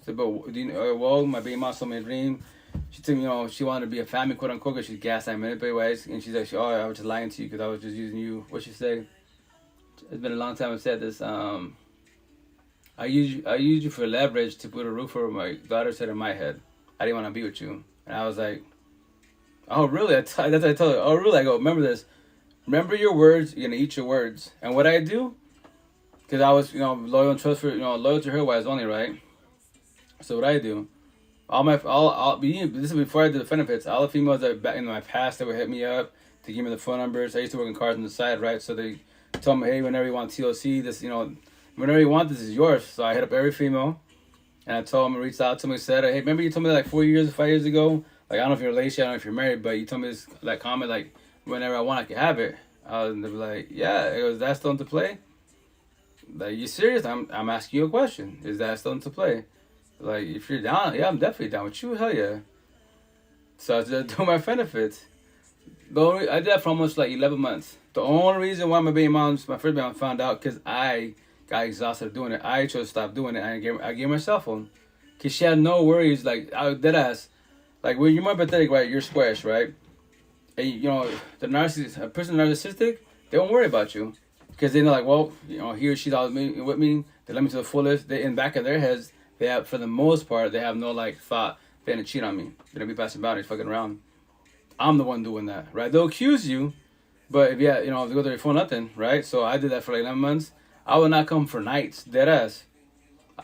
I said, but do you know, well, my baby mom told me a dream. She told me, she wanted to be a family, quote unquote, because she's gaslighting minute wise. And she's like, I was just lying to you because I was just using you. What she say? It's been a long time I've said this. I use you for leverage to put a roof over my daughter's head in my head. I didn't want to be with you. And I was like, oh, really? That's what I told her. Oh, really? I go, remember this. Remember your words. You're going to eat your words. And what I do, because I was, loyal and trustful, loyal to her wise only, right? So what I do, this is before I did the benefits. All the females that back in my past that would hit me up to give me the phone numbers. I used to work in cars on the side, right? So they told me, hey, whenever you want TLC, this, whenever you want this is yours. So I hit up every female, and I told them, reached out to me, said, hey, remember you told me that 5 years ago? I don't know if you're in a relationship, I don't know if you're married, but you told me this comment, whenever I want, I can have it. And they were like, yeah, is that still into play? Like, you serious? I'm asking you a question. Is that still into play? If you're down, yeah, I'm definitely down with you. Hell yeah. So I just do my benefits. I did that for almost 11 months. The only reason why my first baby mom found out, because I got exhausted doing it. I chose to stop doing it. I gave her my cell phone. Because she had no worries. I dead ass. When you're more pathetic, right, you're squash, right? And, the narcissist, a person narcissistic, they won't worry about you. Because they know, he or she's always with me. They let me to the fullest. In the back of their heads, they have, for the most part, they have no, thought they're going to cheat on me. They're going to be passing boundaries, fucking around. I'm the one doing that, right? They'll accuse you. But if they go to your phone, nothing, right? So I did that for 11 months. I would not come for nights, dead ass.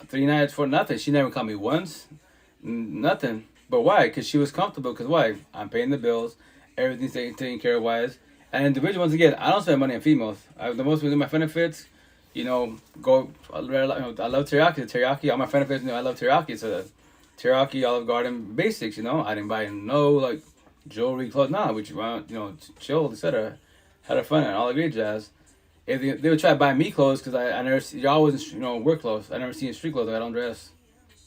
3 nights for nothing. She never called me once, nothing. But why? Because she was comfortable. Because why? I'm paying the bills, everything's taken care of wise. And individual, once again, I don't spend money on females. The most we do my benefits, I love teriyaki. All my benefits, I love teriyaki. So teriyaki, Olive Garden, basics. I didn't buy no jewelry, clothes. Nah, we chilled, etc. Had a fun and all the great jazz. If they would try to buy me clothes, because I never see, y'all always work clothes. I never see in street clothes. I don't dress.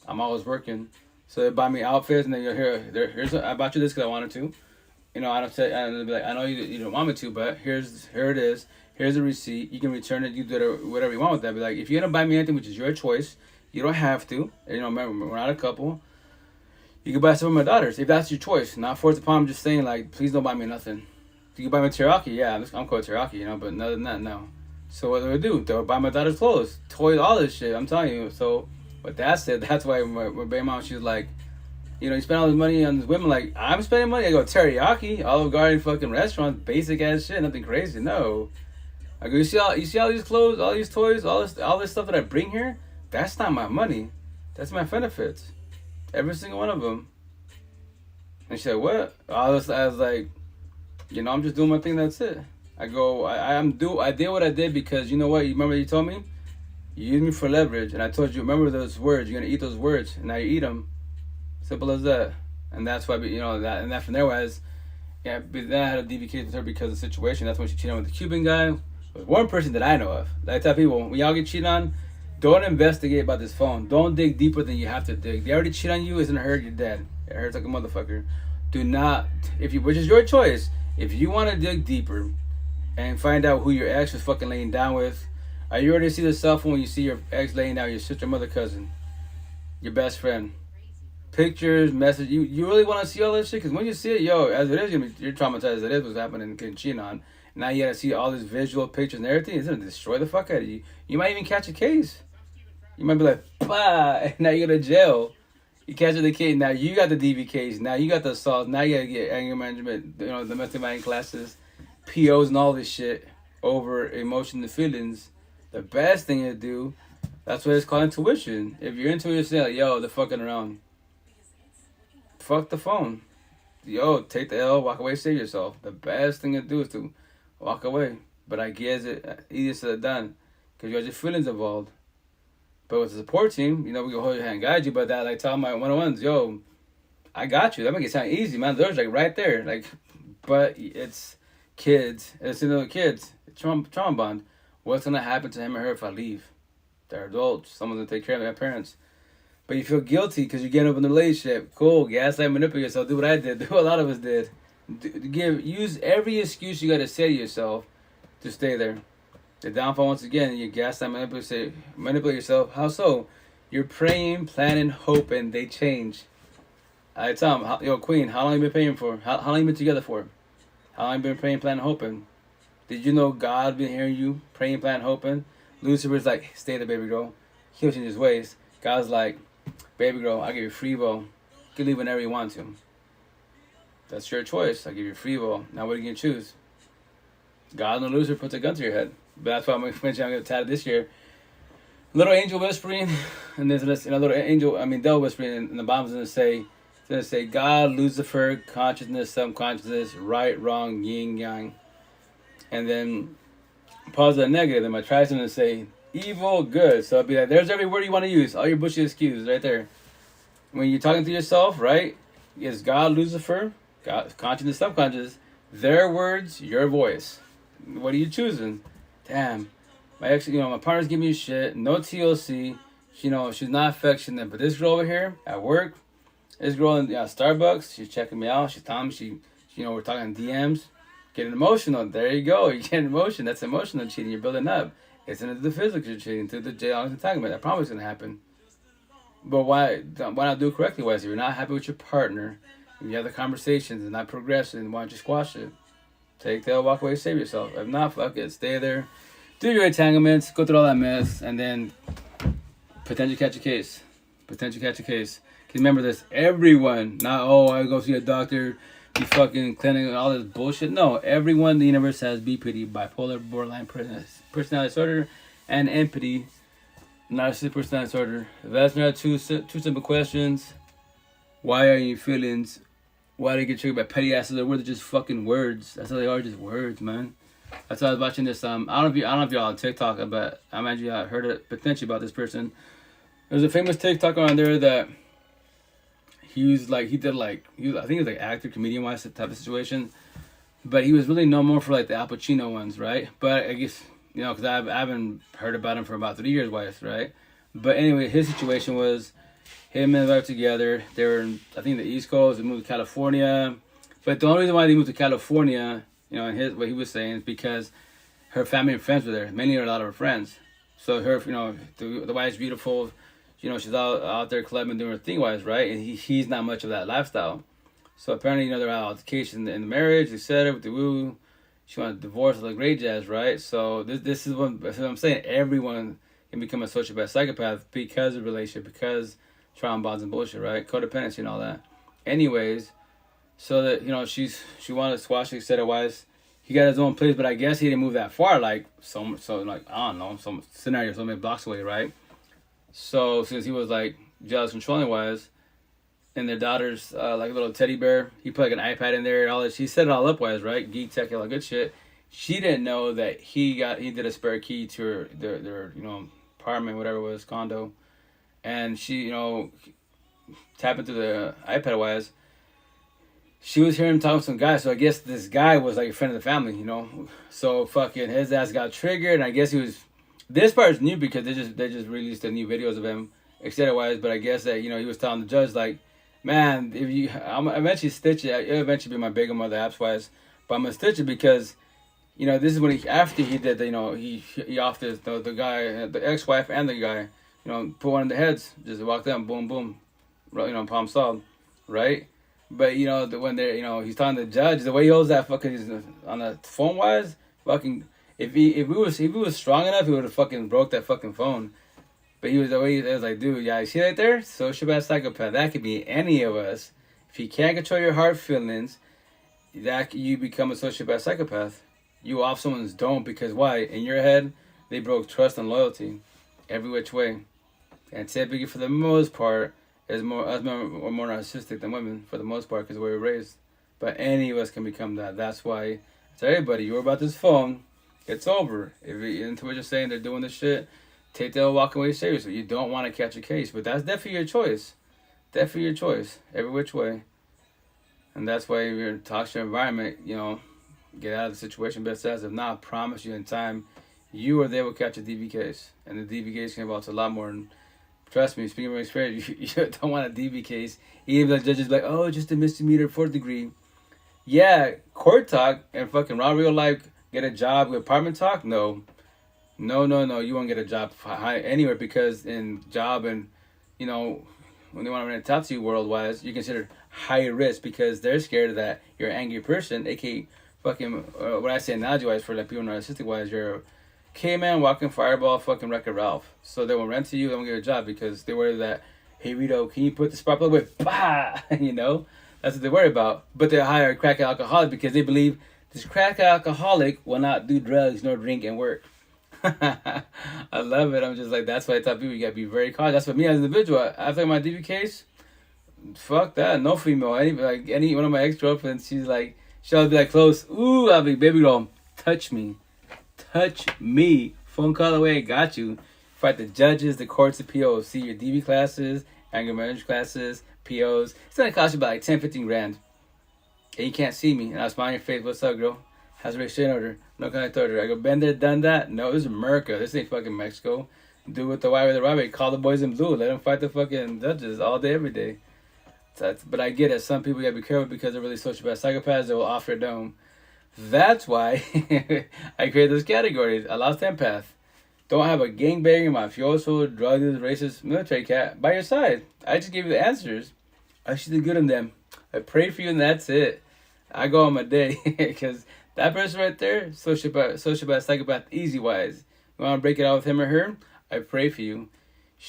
I'm always working. So they buy me outfits, and then here's I bought you this because I wanted to. I don't say, and they'll be like, I know you don't want me to, but here it is. Here's a receipt. You can return it. You do whatever you want with that. Be like, if you're gonna buy me anything, which is your choice, you don't have to. Remember, we're not a couple. You can buy some of my daughters if that's your choice. Not forced upon. I'm just saying, please don't buy me nothing. You can buy me teriyaki, yeah, I'm called teriyaki, but other than that, no. So what do? They'll buy my daughter's clothes, toys, all this shit, I'm telling you. So, with that said, that's why my baby mom, she's like, you spend all this money on women, I'm spending money. I go, teriyaki, Olive Garden, fucking restaurants, basic ass shit, nothing crazy, no. I go, you see all these clothes, all these toys, all this stuff that I bring here? That's not my money. That's my benefits. Every single one of them. And she said, what? I was like, I'm just doing my thing, that's it. I go, I did what I did because, you know what, you remember you told me? You used me for leverage, and I told you, remember those words, you're going to eat those words, and now you eat them. Simple as that. And that's why, that from there was, yeah, but then I had to deviate with her because of the situation. That's when she cheated on with the Cuban guy. It was one person that I know of. I tell people, when y'all get cheated on, don't investigate about this phone. Don't dig deeper than you have to dig. They already cheat on you, it's going to hurt, you're dead. It hurts like a motherfucker. Do not, which is your choice, if you want to dig deeper and find out who your ex was fucking laying down with, are you already see the cell phone when you see your ex laying down with your sister, mother, cousin? your best friend. Pictures, message. You really want to see all this shit? Because when you see it, yo, as it is, you're traumatized as it is what's happening and getting cheated on. Now you gotta see all these visual pictures and everything. It's gonna destroy the fuck out of you. You might even catch a case. You might be like, bah, and now you go to jail. You catch the case. Now you got the DV case. Now you got the assault. Now you gotta get anger management, domestic violence classes, POs, and all this shit over emotion and feelings. The best thing to do, that's what it's called intuition. If you're into it, you're like, yo, they're fucking around. Fuck the phone. Yo, take the L, walk away, save yourself. The best thing to do is to walk away. But I guess it easier said than done, because you have your feelings involved. But with the support team, we can hold your hand and guide you. But that, like, tell my one-on-ones, yo, I got you. That makes it sound easy, man. There's like right there, like, but it's kids. It's kids. Trauma bond. What's gonna happen to him or her if I leave? They're adults. Someone's gonna take care of their parents. But you feel guilty because you're getting up in the relationship. Cool, gaslight, manipulate yourself. Do what I did. Do what a lot of us did. Use every excuse you got to say to yourself to stay there. The downfall, once again, you gaslight, manipulate yourself. How so? You're praying, planning, hoping they change. I tell them, yo, Queen, how long you been praying for? How long you been together for? How long you been praying, planning, hoping? Did you know God been hearing you praying, planning, hoping? Lucifer's like, stay there, baby girl. He'll change his ways. God's like, baby girl, I'll give you free will. You can leave whenever you want to. That's your choice. I'll give you free will. Now what are you going to choose? God and Lucifer puts a gun to your head. But that's why I'm going to tatted this year. Little angel whispering, and there's this, devil whispering, and the bottom's going to say, God, Lucifer, consciousness, subconsciousness, right, wrong, yin, yang. And then positive and negative. And my tribe's going to say, evil, good. So it'll be like, there's every word you want to use. All your bullshit excuses right there. When you're talking to yourself, right? Is God, Lucifer, God, consciousness, subconscious, their words, your voice. What are you choosing? Damn. My partner's giving me shit. No TLC. She's not affectionate. But this girl over here at work, this girl in Starbucks, she's checking me out. She's telling me we're talking DMs. Getting emotional. There you go. You're getting emotion. That's emotional cheating. You're building up. It's into the physical cheating, to the jail entanglement. That probably is going to happen. But why not do it correctly? Why? If you're not happy with your partner, if you have the conversations and not progressing, why don't you squash it? Take the walk away, save yourself. If not, fuck it. Stay there. Do your entanglements. Go through all that mess. And then potentially catch a case. Because remember this. Everyone, not, I go see a doctor, be fucking clinic, all this bullshit. No, everyone in the universe has BPD, bipolar, borderline personality disorder, and empathy, narcissistic personality disorder. That's not two simple questions. Why are your feelings? Why do you get triggered by petty asses? The words are just fucking words. That's all they are, just words, man. That's why I was watching this. I don't know if y'all on TikTok, but I imagine y'all heard it potentially about this person. There's a famous TikToker on there that I think he was like actor, comedian wise type of situation, but he was really known more for like the Al Pacino ones, right? But I guess because I haven't heard about him for about 3 years, right? But anyway, his situation was him and his wife together. They were in, I think, the East Coast. They moved to California, but the only reason why they moved to California, and what he was saying, is because her family and friends were there. Mainly a lot of her friends. So her, the wife's beautiful. She's out there clubbing, doing her thing wise, right? And he's not much of that lifestyle. So apparently, they're out on vacation in the marriage, etc. With the woo, she wanted a divorce, all the great jazz, right? So this is what I'm saying. Everyone can become a sociopath, psychopath because of relationship, because trauma bonds and bullshit, right? Codependency and all that. Anyways, so that she wanted to squash it, etc. Wise, he got his own place, but I guess he didn't move that far, like some scenario so many blocks away, right? So since he was like jealous, controlling wise, and their daughter's like a little teddy bear, he put like an iPad in there and all that. She set it all up wise, right? Geek tech, all that good shit. She didn't know that he did a spare key to their apartment, whatever it was, condo, and she tapped into the iPad wise. She was hearing him talking to some guy, so I guess this guy was like a friend of the family, So fucking his ass got triggered, and I guess he was. This part is new because they just released the new videos of him, etc. wise. But I guess that he was telling the judge like, man, I'm eventually stitch it. It'll eventually be my bigger mother apps wise, but I'm gonna stitch it because, this is when after he did he offed the guy, the ex-wife and the guy, put one in the heads, just walk down, boom, boom, problem solved, right? But when they're he's talking to the judge, the way he holds that fucking on the phone wise, fucking if he was strong enough, he would have fucking broke that fucking phone. But he was the way he was like, dude, yeah, you see right there, sociopath, psychopath. That could be any of us. If you can't control your heart feelings, that you become a sociopath, psychopath. You off someone's dome because why? In your head, they broke trust and loyalty, every which way. And typically, for the most part, us men are more narcissistic than women for the most part because we were raised. But any of us can become that. That's why I tell everybody, you're about this phone, it's over. If you into what you're saying, they're doing this shit, take that walk away seriously. You don't want to catch a case, but that's definitely your choice. Definitely your choice, every which way. And that's why if you're in a toxic environment, get out of the situation best as. If not, I promise you in time, you or they will catch a DV case. And the DV case can involve a lot more. And trust me, speaking from experience, you don't want a DV case. Even the judges be like, oh, just a misdemeanor, 4th degree. Yeah, court talk and fucking raw real life, get a job with apartment talk? No. No, you won't get a job anywhere because in job and, when they want to rent out to you worldwide, you're considered high risk because they're scared that you're an angry person, aka fucking, what I say analogy-wise for like people narcissistic-wise, you're a caveman walking fireball fucking Wreck-It Ralph. So they won't rent to you, they won't get a job because they worry that, hey Rito, can you put the spark plug away? Bah! That's what they worry about. But they hire a crack alcoholic because they believe this crack alcoholic will not do drugs nor drink and work. I love it. I'm just like, that's why I tell people you gotta be very cautious. That's for me as an individual. After my DV case, fuck that. No female. Any one of my ex-girlfriends, she'll be like close. Ooh, I'll be, baby girl, touch me. Touch me. Phone call away, got you. Fight the judges, the courts, the POs. See your DV classes, anger management classes, POs. It's gonna cost you about like 10, 15 grand. And you can't see me. And I'll smile on your face. What's up, girl? How's the restraining order? No contact order. I go, been there, done that? No, this is America. This ain't fucking Mexico. Do with the white with the rabbit. Call the boys in blue. Let them fight the fucking judges all day, every day. But I get it. Some people gotta be careful because they're really sociopath psychopaths. They will off their dome. That's why I created those categories. I lost empath. Don't have a gangbanger, mafioso, drug dealer, racist, military cat by your side. I just gave you the answers. I should do good in them. I pray for you and that's it. I go on my day because that person right there, sociopath, psychopath, easy wise. You want to break it out with him or her? I pray for you.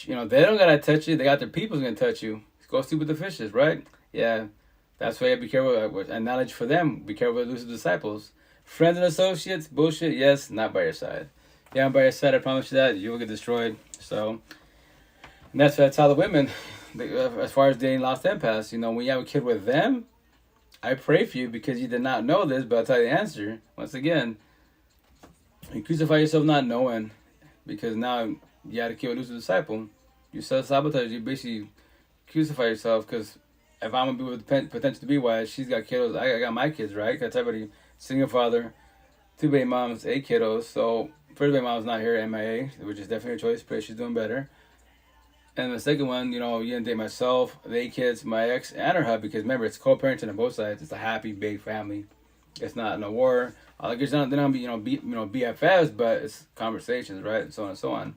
They don't gotta touch you. They got their people's gonna touch you. Go sleep with the fishes, right? Yeah, that's why you be careful with knowledge for them. Be careful with elusive disciples. Friends and associates, bullshit. Yes, not by your side. Yeah, I'm by your side. I promise you that you will get destroyed. So, and that's why I tell the women, as far as dating lost empaths, when you have a kid with them, I pray for you because you did not know this, but I'll tell you the answer. Once again, you crucify yourself not knowing because now you had a kid with elusive disciple. You self-sabotage. You basically crucify yourself because if I'm going to be with potential to be wise, she's got kiddos. I got my kids, right? Because everybody, single father, 2 baby moms, 8 kiddos. So, first baby mom's not here, MIA, which is definitely a choice. Pray she's doing better. And the second one, you didn't date myself, the 8 kids, my ex, and her hub, because remember, it's co-parenting on both sides. It's a happy, big family. It's not no war. They're not BFFs, but it's conversations, right? And so on and so on.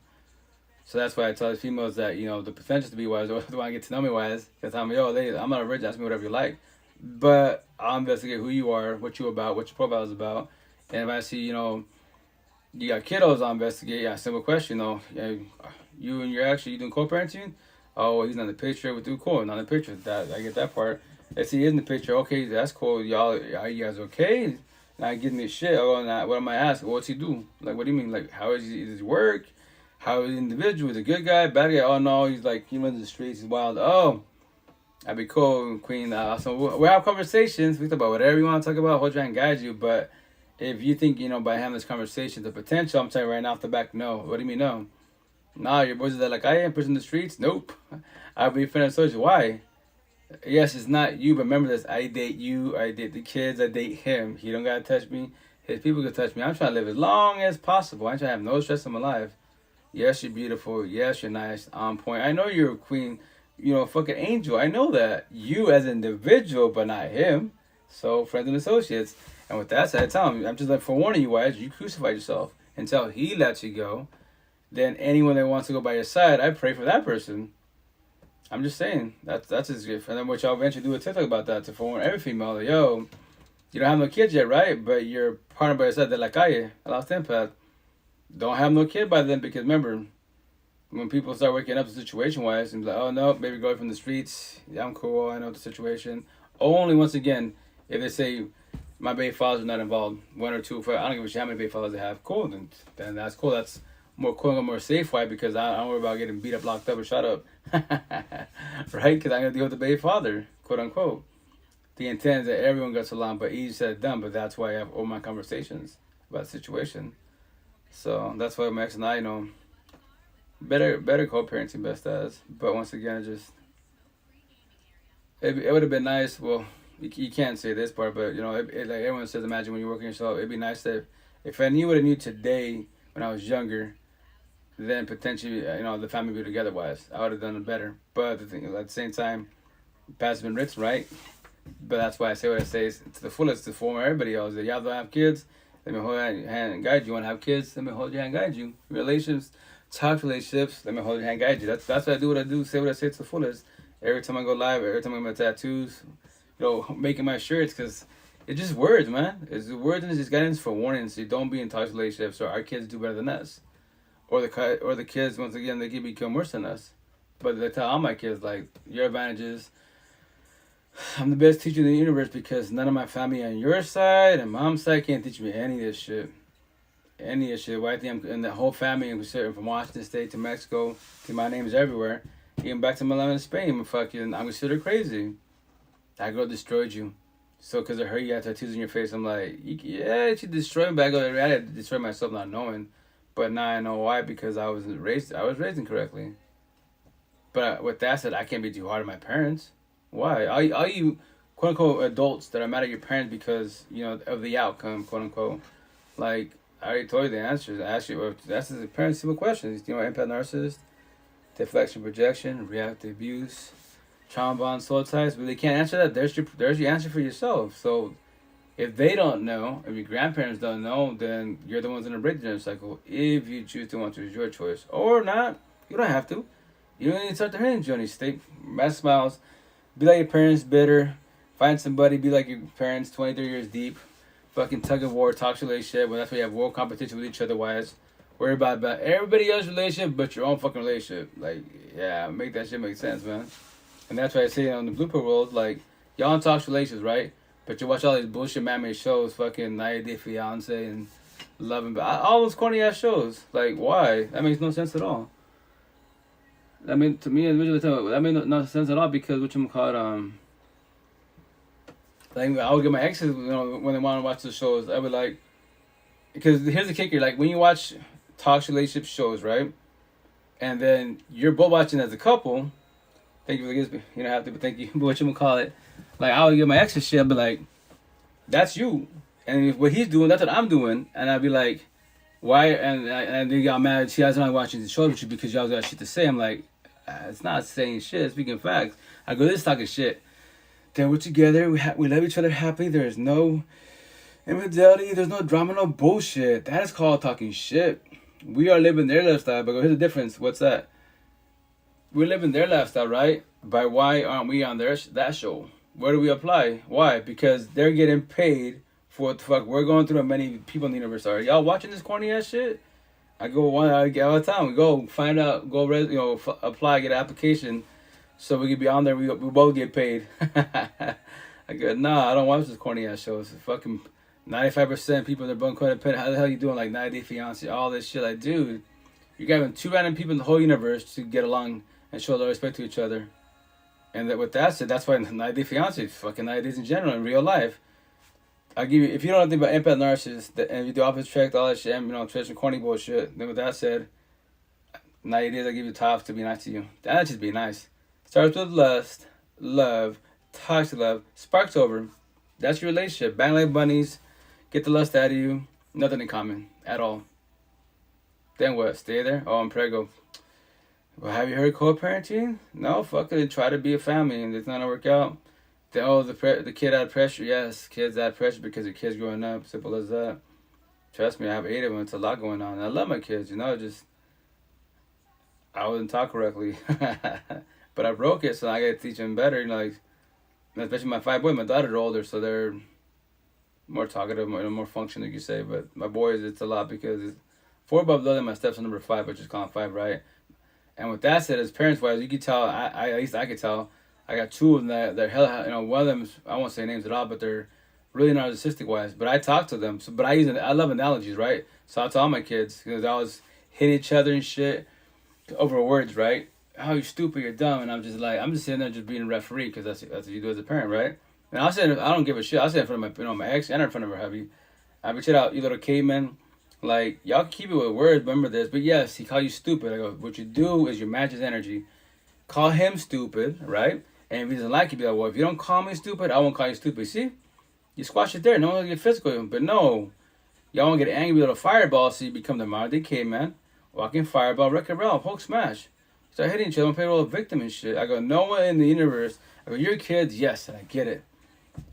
So that's why I tell the females that, the potential to be wise, or they want to get to know me wise, they tell me, I'm not a rich, ask me whatever you like. But I'll investigate who you are, what you're about, what your profile is about. And if I see, you got kiddos, I'll investigate. Yeah, simple question, you and your ex, you doing co-parenting? Oh, he's not in the picture. We do cool, not in the picture. That I get that part. If he is in the picture, okay, that's cool. Y'all, are you guys okay? Now give me shit. Oh, now what am I asking? What's he do? Like, what do you mean? Like, how is his work? How is the individual? Is he a good guy, bad guy? Oh no, he's like he runs the streets. He's wild. Oh, I'd be cool, Queen. So we'll have conversations. We talk about whatever you want to talk about. I'll try and guide you. But if you think by having this conversation, the potential, I'm telling you right now off the back, no. What do you mean no? Nah, your boys are that like I am, pushing the streets? Nope. I'll be friend social. Why? Yes, it's not you, but remember this. I date you, I date the kids, I date him. He don't gotta touch me. His people can touch me. I'm trying to live as long as possible. I'm trying to have no stress in my life. Yes, you're beautiful. Yes, you're nice. On point. I know you're a queen, fucking angel. I know that. You as an individual, but not him. So, friends and associates. And with that said, I tell him, I'm just like forewarning you guys, you crucify yourself until he lets you go. then anyone that wants to go by your side, I pray for that person. I'm just saying that's his gift. And then what y'all eventually do a TikTok about that to forewarn every female. Like, yo, you don't have no kids yet, right? But your partner by your side, they're like, I lost empath. Don't have no kid by then, because remember, when people start waking up situation wise and be like, oh no, baby girl from the streets, yeah, I'm cool, I know the situation. Only once again, if they say my baby fathers are not involved, one or two, I don't give a shit how many baby fathers they have, cool, then that's cool. That's more cool and more safe. Why? Because I don't worry about getting beat up, locked up, or shut up. Right? Because I'm going to deal with the baby father, quote unquote. The intent is that everyone gets along, but easy said done. But that's why I have all my conversations about the situation. So that's why my ex and I, better co-parenting best as. But once again, it would have been nice. Well, you can't say this part, but like everyone says, imagine when you're working yourself. It'd be nice that if I knew what I knew today when I was younger, then potentially the family would be together wise. I would have done it better. But the thing is, at the same time, the past has been written, right? But that's why I say what I say is to the fullest to form everybody else. That y'all don't have kids, let me hold your hand and guide you. You want to have kids, let me hold your hand and guide you. Relationships, tough relationships, let me hold your hand and guide you. That's why I do what I do, say what I say to the fullest. Every time I go live, every time I get my tattoos, making my shirts, because it's just words, man. It's words, and it's just guidance for warnings. So don't be in toxic relationships, or our kids do better than us. Or the kids, once again, they can become worse than us. But they tell all my kids, like, your advantages, I'm the best teacher in the universe because none of my family on your side and mom's side can't teach me any of this shit. Any of this shit. Why I think I'm in the whole family, from Washington State to Mexico to my name is everywhere. Even back to Milan and Spain, I'm considered crazy. That girl destroyed you. So because of her, you have tattoos in your face. I'm like, yeah, she destroyed me, but I had to destroy myself not knowing. But now I know why, because I was raised incorrectly. But with that said, I can't be too hard on my parents. Why? All you quote unquote adults that are mad at your parents because of the outcome, quote unquote. Like, I already told you the answers. I asked you, that's the parents' simple questions. Empath, narcissist, deflection, projection, reactive abuse, trauma bond, soul ties. But they can't answer that. There's your answer for yourself. So if they don't know, if your grandparents don't know, then you're the ones in the breakdown cycle. If you choose to want to, it's your choice. Or not, you don't have to. You don't need to start the healing journey. Stay, mass smiles, be like your parents, bitter. Find somebody, be like your parents, 23 years deep. Fucking tug of war, toxic relationship. Well, that's why you have world competition with each other, wise. Worry about everybody else's relationship, but your own fucking relationship. Like, yeah, make that shit make sense, man. And that's why I say on the Blueprint world, like, y'all in toxic relationships, right? But you watch all these bullshit man-made shows, fucking 90 Day Fiance and Love and all those corny ass shows. Like, why? That makes no sense at all. I mean, to me, individually, that made no sense at all because like, I would get my exes, when they want to watch the shows, I would like, because here's the kicker, like, when you watch toxic relationship shows, right? And then you're both watching as a couple. Thank you for this, you don't have to, but thank you. But like, I would get my exes shit, I'd be like, that's you. And if what he's doing, that's what I'm doing. And I'd be like, why? And they got mad. She hasn't like watching the show with you because y'all got shit to say. I'm like, it's not saying shit. It's speaking facts. I go, this is talking shit. Then we're together. We love each other happily. There is no infidelity. There's no drama, no bullshit. That is called talking shit. We are living their lifestyle. But here's the difference. What's that? We're living their lifestyle, right? But why aren't we on that show? Where do we apply? Why? Because they're getting paid for what the fuck we're going through and many people in the universe are. Y'all watching this corny ass shit? I go all the time. We go find out, apply, get an application so we can be on there. We both get paid. I go, nah, I don't watch this corny ass shows. Fucking 95% people that are born codependent. How the hell you doing? Like 90 Day Fiance, all this shit. Like, dude, you're having two random people in the whole universe to get along and show their respect to each other. And with that said, that's why 90 Day Fiance, fucking 90 days in general, in real life. I'll give you, if you don't know anything about empath, narcissist, and you do opposite track, all that shit, traditional corny bullshit, then with that said, 90 days, I'll give you tops to be nice to you. That's just be nice. Starts with lust, love, toxic love, sparks over. That's your relationship. Bang like bunnies, get the lust out of you, nothing in common at all. Then what? Stay there? Oh, I'm prego. Well, have you heard co-parenting? No, fuck it. Try to be a family and it's not gonna work out. Then, the kid had pressure. Yes, kids had pressure because the kids growing up. Simple as that. Trust me, I have 8 of them. It's a lot going on. I love my kids, just I wasn't taught correctly. But I broke it, so I gotta teach them better. You know, like, especially my 5 boys. My daughters are older, so they're more talkative, more functional, you could say. But my boys, it's a lot because it's 4 above than my stepson number 5, but just call him 5, right? And with that said, as parents wise, you could tell. I at least I could tell. I got 2 of them that they're hell. You know, one of them, I won't say names at all, but they're really narcissistic wise. But I talk to them. So, but I love analogies, right? So I tell all my kids because I was hitting each other and shit over words, right? Oh, you're stupid, you're dumb, and I'm just sitting there just being a referee because that's what you do as a parent, right? And I don't give a shit. I say in front of my ex and in front of her hubby. I be shit out, you little caveman. Like, y'all can keep it with words, remember this. But yes, he called you stupid. I go, what you do is you match his energy. Call him stupid, right? And if he doesn't like it, be like, well, if you don't call me stupid, I won't call you stupid. See? You squash it there. No one will get physical. But no. Y'all won't get angry with a fireball, so you become the modern day caveman. Walking fireball, wreck a realm, Hulk smash. Start hitting each other, play a role of victim and shit. I go, no one in the universe. I go, you're kids, yes, and I get it.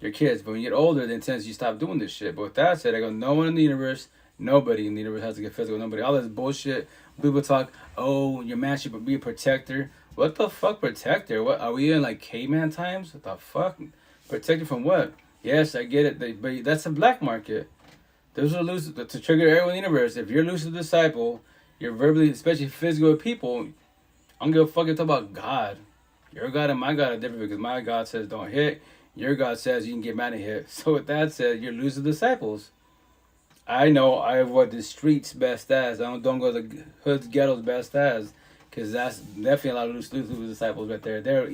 You're kids. But when you get older, the intent is you stop doing this shit. But with that said, I go, no one in the universe, nobody in the universe has to get physical. Nobody. All this bullshit. People talk, oh, your man should be a protector. What the fuck, protector? What are we in, like, caveman times? What the fuck? Protector from what? Yes, I get it. But that's a black market. Those are loose to trigger everyone in the universe. If you're lucid disciple, you're verbally, especially physical people, I don't give a fuck if you talk about God. Your God and my God are different because my God says don't hit. Your God says you can get mad and hit. So with that said, you're lucid disciples. I know I avoid the streets best as. I don't go to the hoods, ghettos best as. Because that's definitely a lot of lucid disciples right there. They're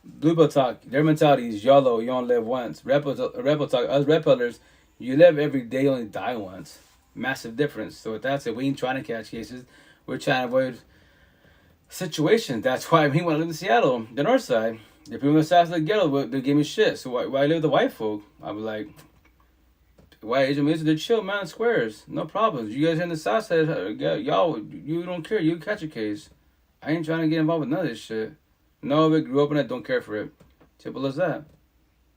Blue Pill Talk, their mentality is YOLO, you only live once. Rebel Talk, us Red Pillars, you live every day, you only die once. Massive difference. So with that said, we ain't trying to catch cases. We're trying to avoid situations. That's why when I live in Seattle, the north side, the people in the south of the ghetto, they give me shit. So why live with the white folk? I was like, white Asian Americans, they're chill, man, squares. No problems. You guys in the south side, y'all, you don't care. You catch a case. I ain't trying to get involved with none of this shit. No of it, grew up in it, don't care for it. Simple as that.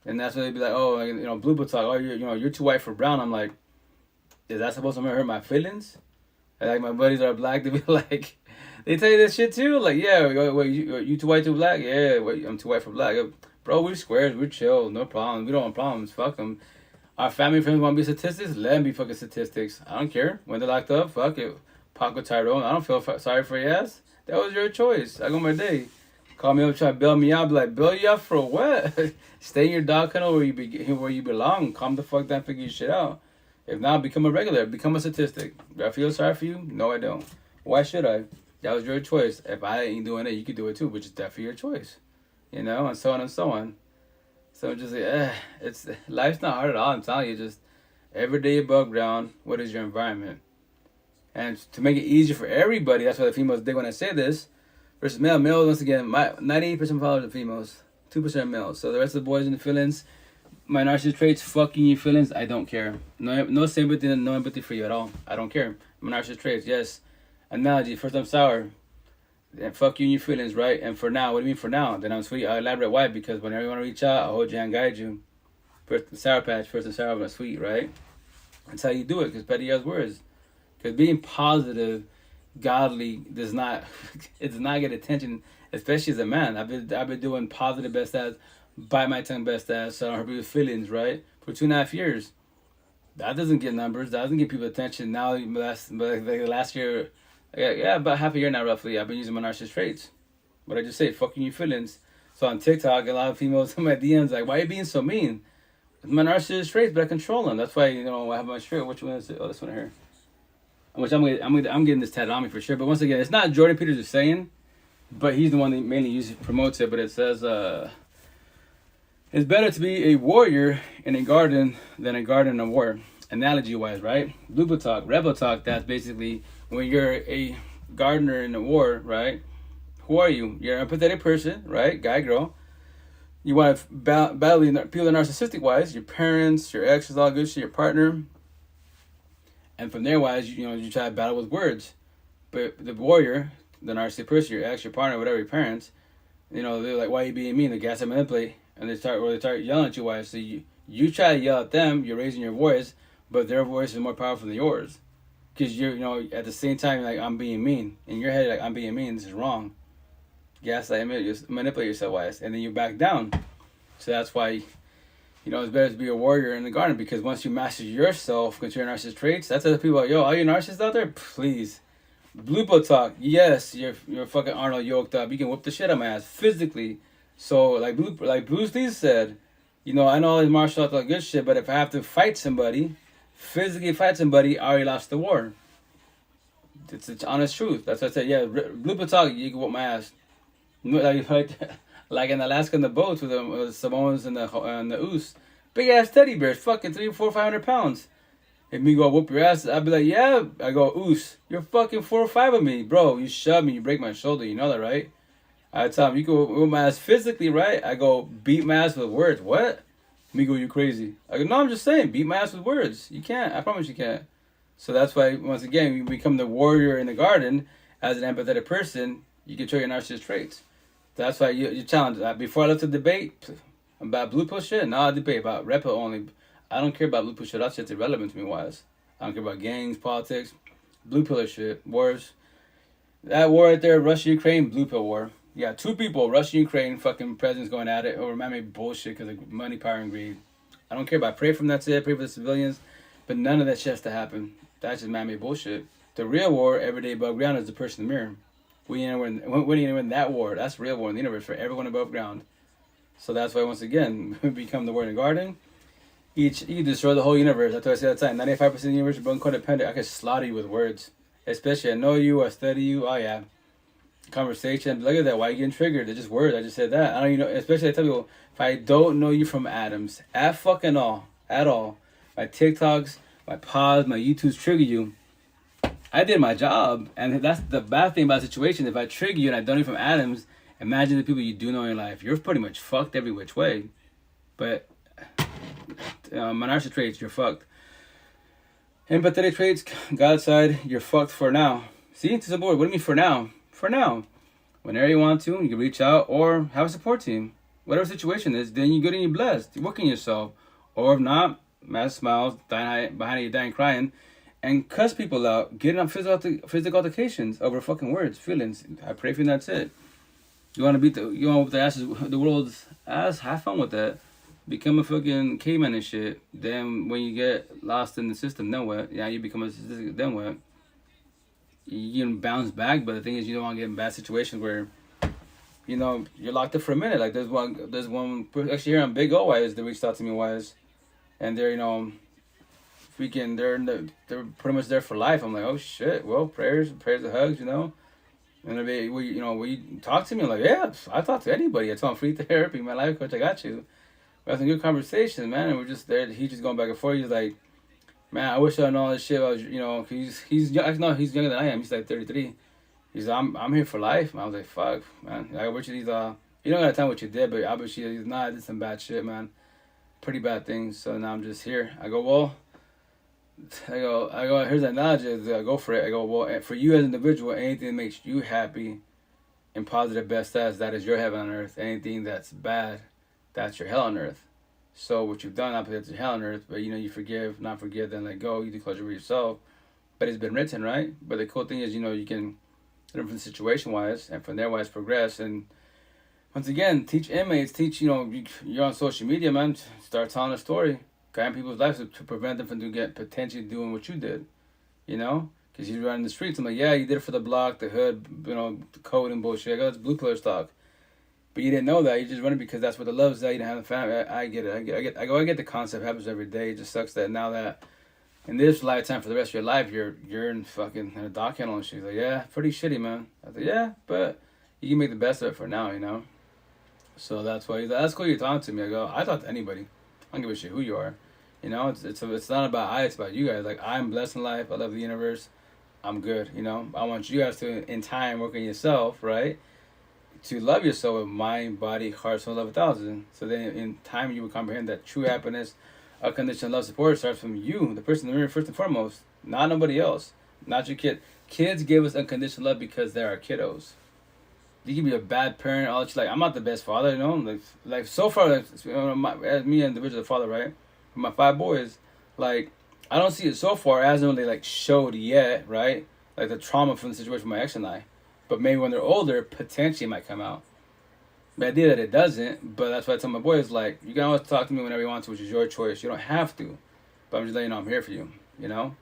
And that's when they be like, oh, you know, Blue Pill Talk, oh, you're too white for brown. I'm like, is that supposed to hurt my feelings? And like my buddies are black, they be like, they tell you this shit too? Like, yeah, wait, you too white, too black? Yeah, wait, I'm too white for black. Bro, we're squares, we're chill, no problem. We don't want problems, fuck them. Our family friends want to be statistics? Let them be fucking statistics. I don't care. When they're locked up, fuck it. Paco Tyrone, I don't feel sorry for your ass. That was your choice. I go my day. Call me up, try to bail me out. Be like, bail you out for what? Stay in your dog kennel where you belong. Calm the fuck down, figure your shit out. If not, become a regular. Become a statistic. Do I feel sorry for you? No, I don't. Why should I? That was your choice. If I ain't doing it, you could do it too, which is definitely your choice. You know, and so on and so on. So just like, it's life's not hard at all. I'm telling you, just every day above ground, what is your environment? And to make it easier for everybody, that's why the females dig when I say this. Versus male, once again, my 98% followers are females, 2% males. So the rest of the boys in the feelings, my narcissist traits, fucking your feelings, I don't care. No sympathy, no empathy for you at all. I don't care. My narcissist traits, yes. Analogy, first I'm sour, and fuck you and your feelings, right? And for now, what do you mean for now? Then I'm sweet. I elaborate why, because whenever you want to reach out, I'll hold you and guide you. First the sour patch, first I'm sour, but sweet, right? That's how you do it, because petty as words. Because being positive, godly does not get attention, especially as a man. I've been doing positive best as, bite my tongue best as, so I don't hurt people's feelings, right? For 2.5 years. That doesn't get numbers. That doesn't get people attention. Now, last year, yeah, about half a year now roughly, I've been using my narcissist traits. But I just say, fucking your feelings. So on TikTok, a lot of females in my DMs like, why are you being so mean? It's my narcissist traits, but I control them. That's why, I have my shirt. Which one is it? Oh, this one here. Which I'm getting this tatted on me for sure. But once again, it's not Jordan Peters is saying, but he's the one that mainly promotes it. But it says, it's better to be a warrior in a garden than a garden in a war. Analogy-wise, right? Blue Pill Talk, Rebel Talk, that's basically when you're a gardener in a war, right? Who are you? You're an empathetic person, right? Guy, girl. You want to battle people that are narcissistic-wise, your parents, your exes, all good shit, your partner. And from there, wise, you try to battle with words. But the warrior, the narcissistic person, your ex, your partner, whatever, your parents, they're like, why are you being mean? They gas and manipulate. And they start yelling at you, wise. So you try to yell at them, you're raising your voice, but their voice is more powerful than yours. because you're, at the same time, like, I'm being mean. In your head, like, I'm being mean, this is wrong. Gaslight, manipulate yourself wise, and then you back down. So that's why, it's better to be a warrior in the garden, because once you master yourself, control your narcissist traits, that's other people like, yo, all you narcissists out there, please. Blue pill talk, yes, you're fucking Arnold yoked up. You can whoop the shit out of my ass physically. So like Bruce Lee said, I know all these martial arts are good shit, but if I have to fight somebody, physically fight somebody, I already lost the war. It's the honest truth. That's what I said. Yeah, blue pill talk, you can whoop my ass. Like in Alaska in the boats with the Samoans and the Oos, big ass teddy bears, fucking 300, 400, 500 pounds. If me go whoop your ass, I'd be like, yeah. I go, Oos, you're fucking 4 or 5 of me, bro. You shove me, you break my shoulder. You know that, right? I tell him, you go whoop my ass physically, right? I go, beat my ass with words. What? Me go, you crazy. I go, no, I'm just saying, beat my ass with words. You can't. I promise you can't. So that's why, once again, you become the warrior in the garden. As an empathetic person, you control your narcissist traits. That's why you challenge that. Before I left the debate about blue pill shit, now I debate about red pill only. I don't care about blue pill shit. That shit's irrelevant to me, wise. I don't care about gangs, politics, blue pill shit, wars. That war right there, Russia-Ukraine, blue pill war. You got 2 people, Russia-Ukraine, fucking presidents going at it over man-made bullshit because of money, power, and greed. I don't care about pray for them, that's it, pray for the civilians, but none of that shit has to happen. That's just man-made bullshit. The real war, every day above ground, is the person in the mirror. We ain't gonna win that war. That's real war in the universe for everyone above ground. So that's why, once again, we become the warrior in the garden. You destroy the whole universe. That's what I say all the time. 95% of the universe is born codependent. I can slaughter you with words. Especially, I know you, I study you. Oh, yeah. Conversation. Look at that. Why are you getting triggered? They're just words. I just said that. I don't even know. Especially, I tell people, if I don't know you from Adams, at all, my TikToks, my pods, my YouTubes trigger you, I did my job. And that's the bad thing about the situation. If I trigger you and I don't know you from Adams, imagine the people you do know in your life. You're pretty much fucked every which way. But my narcissist traits, you're fucked. Empathetic traits, God's side, you're fucked for now. See, it's a board. What do you mean for now? For now. Whenever you want to, you can reach out or have a support team. Whatever the situation is, then you're good and you're blessed. You're working yourself. Or if not, mass smiles, behind you dying crying, and cuss people out, getting on physical altercations over fucking words, feelings. I pray for you, and that's it. You want to whoop the world's ass, have fun with that. Become a fucking caveman and shit. Then when you get lost in the system, then what? Yeah, you become a statistic, then what? You can bounce back, but the thing is, you don't want to get in bad situations where, you're locked up for a minute. Like there's one actually here on Big O Wise that reached out to me, Wise, and they're they're pretty much there for life. I'm like, oh shit. Well, prayers and hugs, And will you talk to me? I'm like, yeah, I talk to anybody. I tell them free therapy, my life coach, I got you. We had some good conversations, man, and we're just there. He's just going back and forth. He's like, man, I wish I knew all this shit. I was, he's younger than I am. He's like 33. He's like, I'm here for life. I was like, fuck, man. I wish you don't gotta tell me what you did, but I wish you I did some bad shit, man. Pretty bad things. So now I'm just here. I go, here's the analogy. I go for it. I go, well, for you as an individual, anything that makes you happy and positive, best that is your heaven on earth. Anything that's bad, that's your hell on earth. So what you've done, obviously, that's your hell on earth. But you forgive, not forgive, then let go. You do closure with yourself. But it's been written, right? But the cool thing is, you can learn from situation wise and from there wise progress. And once again, teach inmates, you're on social media, man. Start telling a story, guiding people's lives to prevent them from potentially doing what you did. Because you're running the streets. I'm like, yeah, you did it for the block, the hood, the code and bullshit. I go, it's blue pillar stock. But you didn't know that. You just running because that's what the love is that. You didn't have the family. I get it. I get the concept. It happens every day. It just sucks that now that in this lifetime for the rest of your life, you're in fucking in a dock handle and shit. Like, yeah, pretty shitty, man. I was like, yeah, but you can make the best of it for now, So that's why he's like, that's cool you're talking to me. I go, I talk to anybody. I don't give a shit who you are. It's not about it's about you guys. Like, I'm blessed in life. I love the universe. I'm good, I want you guys to, in time, work on yourself, right? To love yourself with mind, body, heart, soul, love 1,000. So then in time you will comprehend that true happiness, unconditional love, support starts from you, the person in the mirror, first and foremost. Not nobody else. Not your kid. Kids give us unconditional love because they're our kiddos. You can be a bad parent, all that shit. Like, I'm not the best father, Like so far, as me, individual father, right? My 5 boys, like, I don't see it so far. It hasn't really like showed yet, right? Like the trauma from the situation with my ex and I. But maybe when they're older, potentially it might come out. The idea that it doesn't, but that's why I tell my boys, like, you can always talk to me whenever you want to, which is your choice. You don't have to. But I'm just letting you know I'm here for you, you know?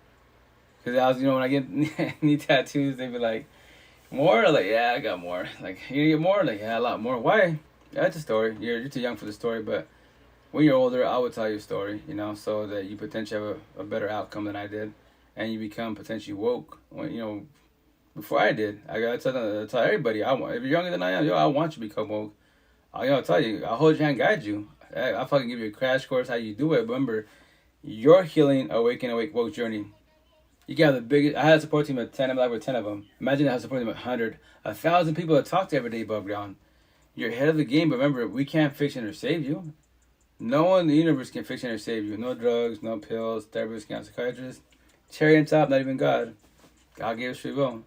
Because I was, when I get need tattoos, they be like, more? Like, yeah, I got more. Like, you get more? Like, yeah, a lot more. Why? Yeah, it's a story. You're too young for the story, but when you're older, I would tell you a story, so that you potentially have a better outcome than I did. And you become potentially woke. When, before I did, I gotta tell everybody, if you're younger than I am, I want you to become woke. I'll tell you, I'll hold your hand, guide you. I'll fucking give you a crash course how you do it. But remember, your healing, awake, woke journey. You got the biggest. I had a support team of 10. I'm like with 10 of them. Imagine I had a support team of 100, 1,000 people to talk to every day above ground. You're ahead of the game, but remember, we can't fix and or save you. No one in the universe can fix and or save you. No drugs, no pills, therapists, can't psychiatrists. Cherry on top, not even God. God gave us free will.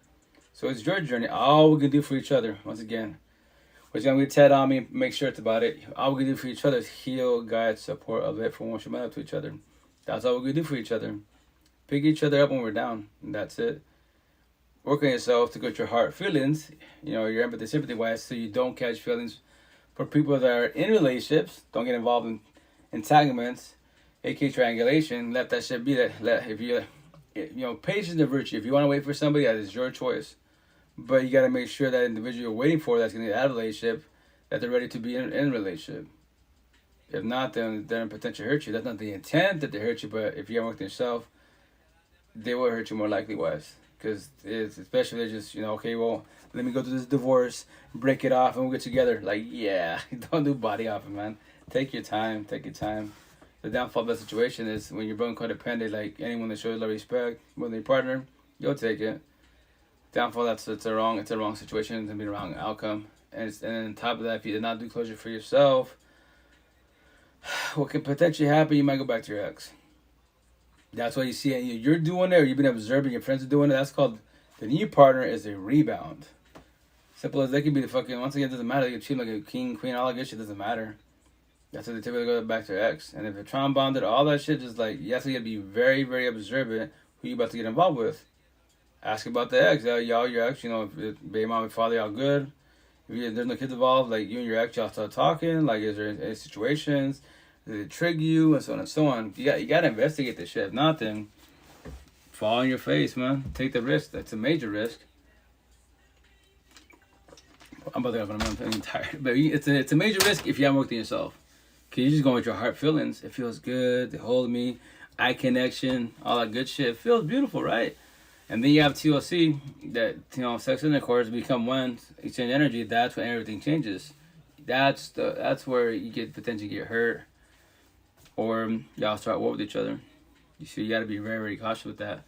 So it's your journey. All we can do for each other, once again. Which going to be Ted on me, make sure it's about it. All we can do for each other is heal, guide, support, uplift, for one should up to each other. That's all we can do for each other. Pick each other up when we're down, and that's it. Work on yourself to get your heart feelings, your empathy, sympathy wise, so you don't catch feelings for people that are in relationships. Don't get involved in entanglements, aka triangulation. Let that shit be. Patience is virtue. If you want to wait for somebody, that is your choice. But you got to make sure that individual you're waiting for that's going to get out of a relationship, that they're ready to be in a relationship. If not, then they're potentially hurt you. That's not the intent that they hurt you, but if you haven't worked on yourself, they will hurt you more likely wise. Because especially if they're just, okay, well, let me go through this divorce, break it off, and we'll get together. Like, yeah, don't do body hopping, man. Take your time. The downfall of that situation is when you're both codependent, like anyone that shows love, respect, more than your partner, you'll take it. Downfall, it's a wrong situation, it's going to be a wrong outcome. And on top of that, if you did not do closure for yourself, what can potentially happen, you might go back to your ex. That's why you see it. You're doing it, or you've been observing your friends are doing it. That's called the new partner is a rebound. Simple as they can be the fucking, once again, it doesn't matter. They can treat like a king, queen, all that good shit doesn't matter. That's why they typically go back to their ex. And if they're trauma bonded, all that shit, just like, you have to be very, very observant who you about to get involved with. Ask about the ex. Y'all, your ex, if baby mom and father, y'all good. If there's no kids involved, like you and your ex, y'all start talking. Like, is there any situations? Did it trigger you? And so on and so on. You got to investigate this shit. If not, then fall on your face, man. Take the risk. That's a major risk. I'm about to go, I'm feeling tired. But it's a major risk if you haven't worked on yourself. Because you're just going with your heart feelings. It feels good. They hold me. Eye connection. All that good shit. It feels beautiful, right? And then you have TLC, that, sex intercourse, become one, exchange energy. That's when everything changes. That's where you potentially get hurt. Or y'all start war with each other. You got to be very, very cautious with that.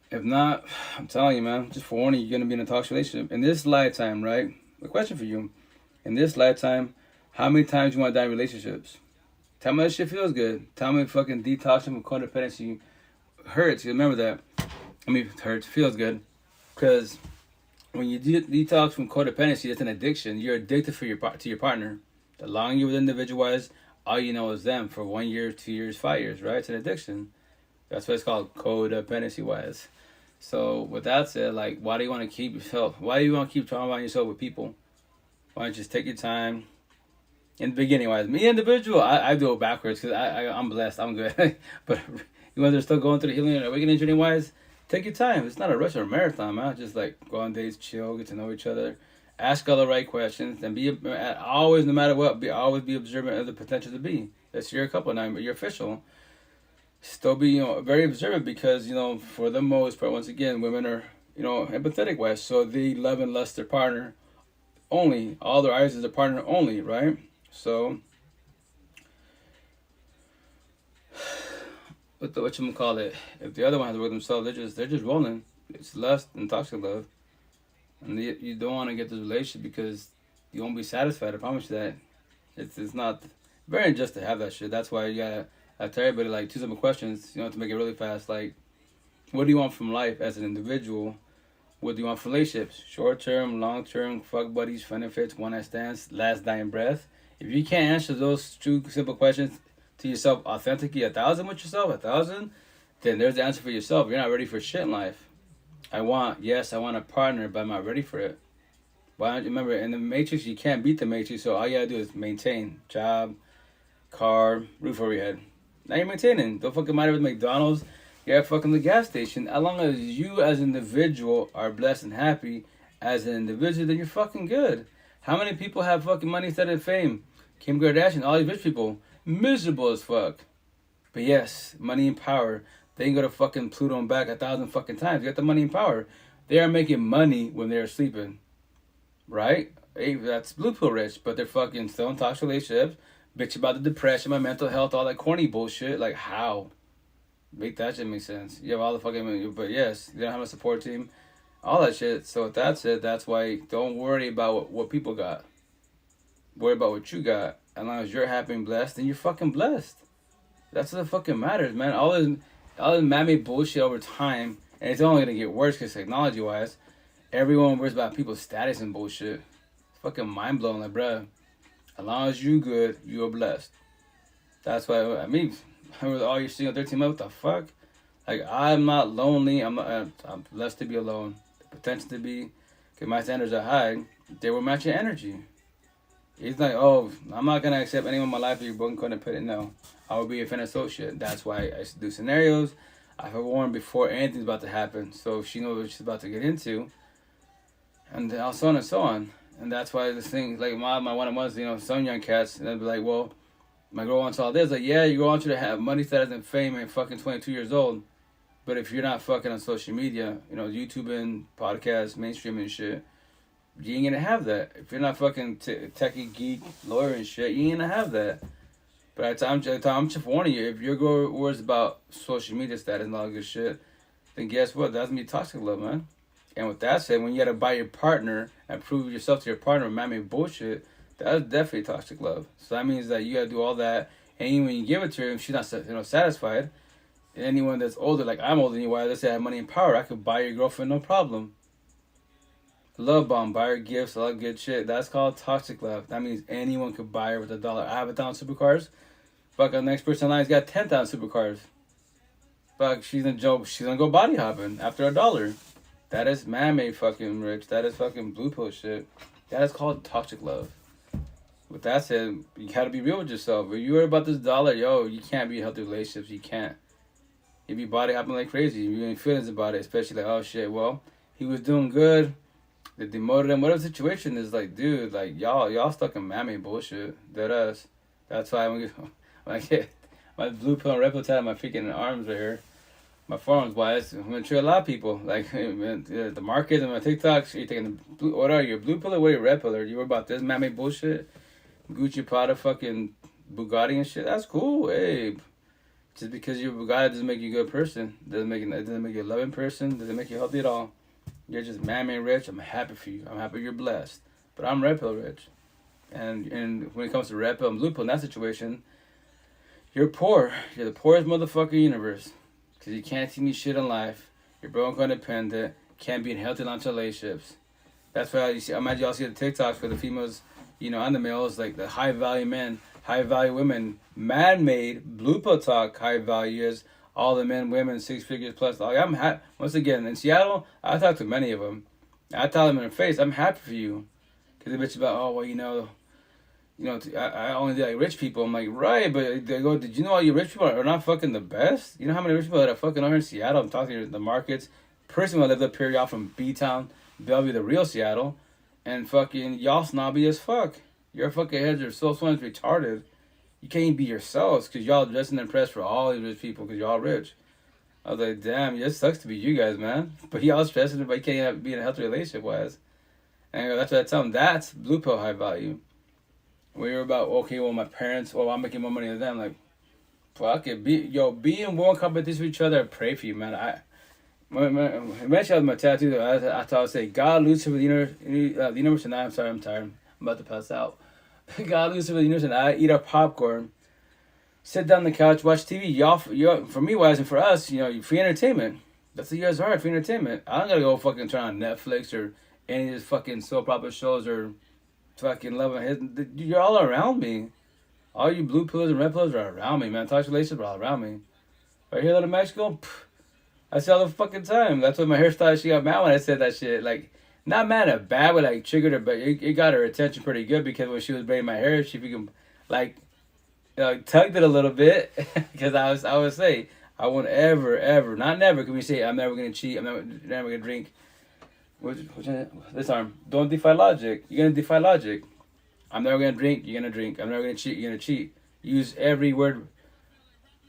If not, I'm telling you, man, just forewarning, you're going to be in a toxic relationship. In this lifetime, right? A question for you. In this lifetime, how many times you want to die in relationships? Tell me that shit feels good. Tell me fucking detoxing from codependency hurts. You remember that. It hurts. Feels good. Because when you detox from codependency, that's an addiction. You're addicted to your partner. The longer you're with individuals, all you know is them for 1 year, 2 years, 5 years, right? It's an addiction. That's what it's called, codependency-wise. So with that said, like, why do you want to keep traumatizing yourself with people? Why don't you just take your time? In the beginning, wise, me individual, I do it backwards because I'm blessed, I'm good. But you guys are still going through the healing and awakening journey wise, take your time. It's not a rush or a marathon, man. Just like go on dates, chill, get to know each other, ask all the right questions, and always, no matter what, always be observant of the potential to be. That's your couple now, but you're official. Still be, very observant because, for the most part, once again, women are, empathetic wise, so they love and lust their partner only. All their eyes is their partner only, right? So, whatchamacallit, if the other one has to work themselves, they're just rolling. It's lust and toxic love. And you don't want to get this relationship because you won't be satisfied. I promise you that. It's not very unjust to have that shit. That's why you gotta tell everybody, like, 2 simple questions, to make it really fast. Like, what do you want from life as an individual? What do you want from relationships? Short term, long term, fuck buddies, benefits, one night stands, last dying breath. If you can't answer those 2 simple questions to yourself authentically, 1,000 with yourself, 1,000, then there's the answer for yourself. You're not ready for shit in life. I want a partner, but I'm not ready for it. Why don't you remember, in the Matrix, you can't beat the Matrix, so all you gotta do is maintain. Job, car, roof over your head. Now you're maintaining. Don't fucking matter with McDonald's. You're at fucking the gas station. As long as you as an individual are blessed and happy as an individual, then you're fucking good. How many people have fucking money instead of fame? Kim Kardashian, all these rich people, miserable as fuck. But yes, money and power. They can go to fucking Pluto and back 1,000 fucking times. You got the money and power. They are making money when they're sleeping. Right? Hey, that's blue pill rich, but they're fucking still in toxic relationships. Bitch about the depression, my mental health, all that corny bullshit. Like, how? Make that shit make sense. You have all the fucking... But yes, you don't have a support team. All that shit. So with that said, that's why don't worry about what people got. Worry about what you got. As long as you're happy and blessed, then you're fucking blessed. That's what fucking matters, man. All this man-made bullshit over time, and it's only gonna get worse because technology-wise, everyone worries about people's status and bullshit. It's fucking mind-blowing, like, bruh. As long as you good, you are blessed. That's why, I mean, with all your single 13 months, what the fuck? Like, I'm not lonely. I'm blessed to be alone. The potential to be, because my standards are high. They will match your energy. It's like, oh, I'm not going to accept anyone in my life that you're both going to put it. No. I will be a friend associate. That's why I used to do scenarios. I forewarn before anything's about to happen. So she knows what she's about to get into. And so on and so on. And that's why this thing, like my one-on-ones, you know, some young cats, and they'll be like, well, my girl wants all this. Like, yeah, your girl wants you to have money, status, and fame and fucking 22 years old. But if you're not fucking on social media, you know, YouTubing, podcasts, mainstream and shit, you ain't gonna have that. If you're not fucking techie, geek, lawyer and shit, you ain't gonna have that. But I'm just warning you, if your girl worries about social media status and all that good shit, then guess what? That's gonna be toxic love, man. And with that said, when you gotta buy your partner and prove yourself to your partner with man-made bullshit, that's definitely toxic love. So that means that you gotta do all that, and even when you give it to her, if she's not satisfied, anyone that's older, like I'm older than you, why let's say I have money and power, I could buy your girlfriend no problem. Love bomb, buy her gifts, all that good shit. That's called toxic love. That means anyone could buy her with $1. I have 1,000 supercars. Fuck, the next person in line's got 10,000 supercars. Fuck, she's gonna go body hopping after $1. That is man-made fucking rich. That is fucking blue pill shit. That is called toxic love. With that said, you gotta be real with yourself. If you worry about this dollar, yo, you can't be in healthy relationships. You can't. You be body hopping like crazy. You ain't feelings about it, especially like, oh shit, well, he was doing good. They demoted him. Whatever the situation is, like, dude, like y'all stuck in man-made bullshit. Dead ass. That's why when I get my blue pill and red pill tat on my freaking arms right here, my forearms wise, I'm gonna treat a lot of people. Like the market and my TikToks, you're taking the blue, what are you, blue pill or what are you, red pill? You worry about this man-made bullshit? Gucci, Prada, fucking Bugatti and shit. That's cool, hey. Just because you're Bugatti doesn't make you a good person. It doesn't make you a loving person. Doesn't make you healthy at all. You're just man-made rich. I'm happy for you. I'm happy you're blessed. But I'm red pill rich. And when it comes to red pill and blue pill in that situation, you're poor. You're the poorest motherfucker in the universe. Because you can't see me shit in life. You're broke, codependent. Can't be in healthy long-term relationships. That's why you see, I imagine y'all see the TikToks for the females, you know, and the males, like the high-value men, high-value women, man-made, blue pill talk, high-value is all the men, women, 6 figures plus. Like, once again, in Seattle, I talk to many of them. I tell them in their face, I'm happy for you. Because they bitch about, oh, well, you know, I only like rich people. I'm like, right, but they go, did you know all you rich people are not fucking the best? You know how many rich people that are fucking over in Seattle? I'm talking to the markets. Personally, I lived up here, y'all from B-Town, Bellevue, the real Seattle. And fucking, y'all snobby as fuck. Your fucking heads are so retarded. You can't even be yourselves because y'all dressing impressed for all these rich people because y'all rich. I was like, damn, it sucks to be you guys, man. But y'all stressing, but you can't be in a healthy relationship wise. And that's what I tell them. That's blue pill high value. When you're about, okay, well, my parents, well, I'm making more money than them. Like, fuck it. Be in one competition with each other. I pray for you, man. Eventually, my tattoo, I thought I would say, God, Lucifer, the universe, and I'm sorry, I'm tired. I'm about to pass out. God, Lucifer, the universe, and I eat our popcorn, sit down on the couch, watch TV. Y'all, for me, wise, and for us, you know, free entertainment. That's what you guys are, free entertainment. I don't gotta go fucking turn on Netflix or any of these fucking soap opera shows or fucking Love and Hit. You're all around me. All you blue pillars and red pillars are around me, man. Toxic relationships are all around me. Right here, little Mexico. I say all the fucking time. That's what my hairstylist, she got mad when I said that shit. Like, not mad at bad, but like triggered her, but it got her attention pretty good because when she was braiding my hair, she freaking like, tugged it a little bit because I would say I won't ever, not never. Can we say I'm never gonna cheat? I'm never gonna drink. This arm. Don't defy logic. You're gonna defy logic. I'm never gonna drink. You're gonna drink. I'm never gonna cheat. You're gonna cheat. Use every word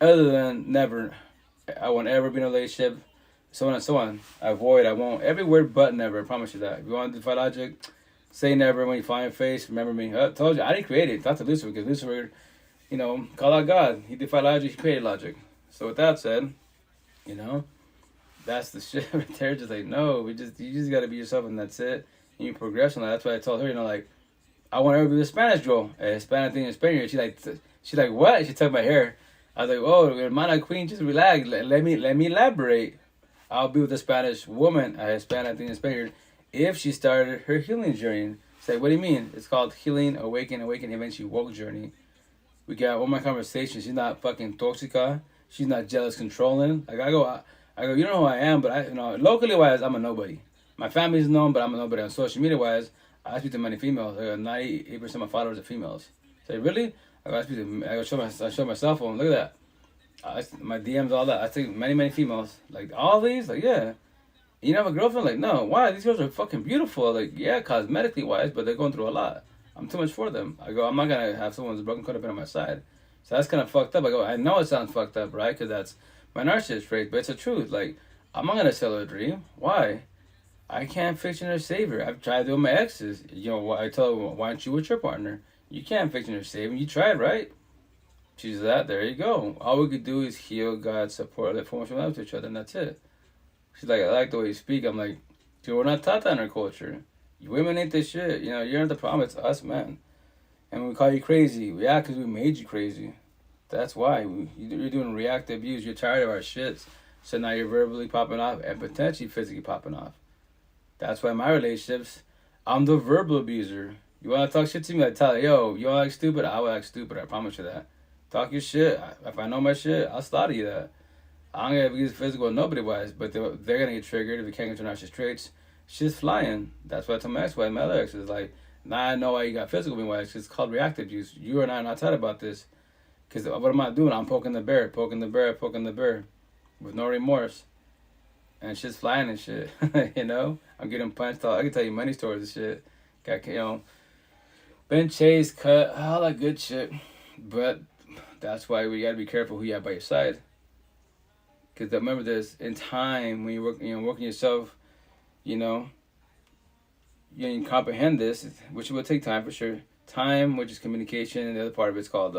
other than never. I won't ever be in a relationship. So on and so on. Avoid. I won't. Every word but never. I promise you that. If you want to defy logic, say never when you find your face. Remember me. I told you I didn't create it. That's to Lucifer because Lucifer, call out God. He defied logic. He created logic. So with that said, that's the shit right there. Just like, no, you just gotta be yourself and that's it. And you progress on that. That's why I told her, like, I want her to be a Spanish girl. A Hispanic thing in Spanish. She's like, what? She took my hair. I was like, oh, hermana queen, just relax. Let me elaborate. I'll be with a Spanish woman, a Hispanic thing in Spanish, if she started her healing journey. It's like, what do you mean? It's called healing, awaken, eventually woke journey. We got one more conversation. She's not fucking toxica. She's not jealous, controlling. Like, I go, you don't know who I am, but locally wise, I'm a nobody. My family's known, but I'm a nobody. On social media wise, I speak to many females. 98% of my followers are females. Say, really? I show my cell phone. Look at that. My DMs, all that. I take many females. Like, all these? Like, yeah. You have a girlfriend? Like, no. Why? These girls are fucking beautiful. Like, yeah, cosmetically wise, but they're going through a lot. I'm too much for them. I go, I'm not going to have someone's broken codependent on my side. So that's kind of fucked up. I go, I know it sounds fucked up, right? Because that's my narcissist trait, but it's the truth. Like, I'm not going to sell her a dream. Why? I can't fix her or save her. I've tried doing my exes. I tell her, why aren't you with your partner? You can't fix her or save her. You tried, right? She's that. There you go. All we could do is heal, God, support, let form love to each other, and that's it. She's like, I like the way you speak. I'm like, dude, we're not taught that in our culture. You women ain't this shit. You're not the problem. It's us, man. And we call you crazy. Yeah, because we made you crazy. That's why. You're doing reactive abuse. You're tired of our shits. So now you're verbally popping off and potentially physically popping off. That's why in my relationships, I'm the verbal abuser. You want to talk shit to me? I tell you, yo, you want to act stupid? I will act stupid. I promise you that. Talk your shit. If I know my shit, I'll slaughter you that. I'm going to be physical nobody-wise, but they're going to get triggered if you can't control narcissist traits. Shit's flying. That's why I told my ex-wife, my other ex, is like, now I know why you got physical being wise. It's called reactive use. You and I are not taught about this. Because what am I doing? I'm poking the bear. With no remorse. And shit's flying and shit. I'm getting punched. I can tell you many stories of shit. Got, been chased, cut, all that good shit. But that's why we gotta be careful who you have by your side. Because remember this, in time, when you're working yourself, you comprehend this, which will take time for sure. Time, which is communication, and the other part of it's called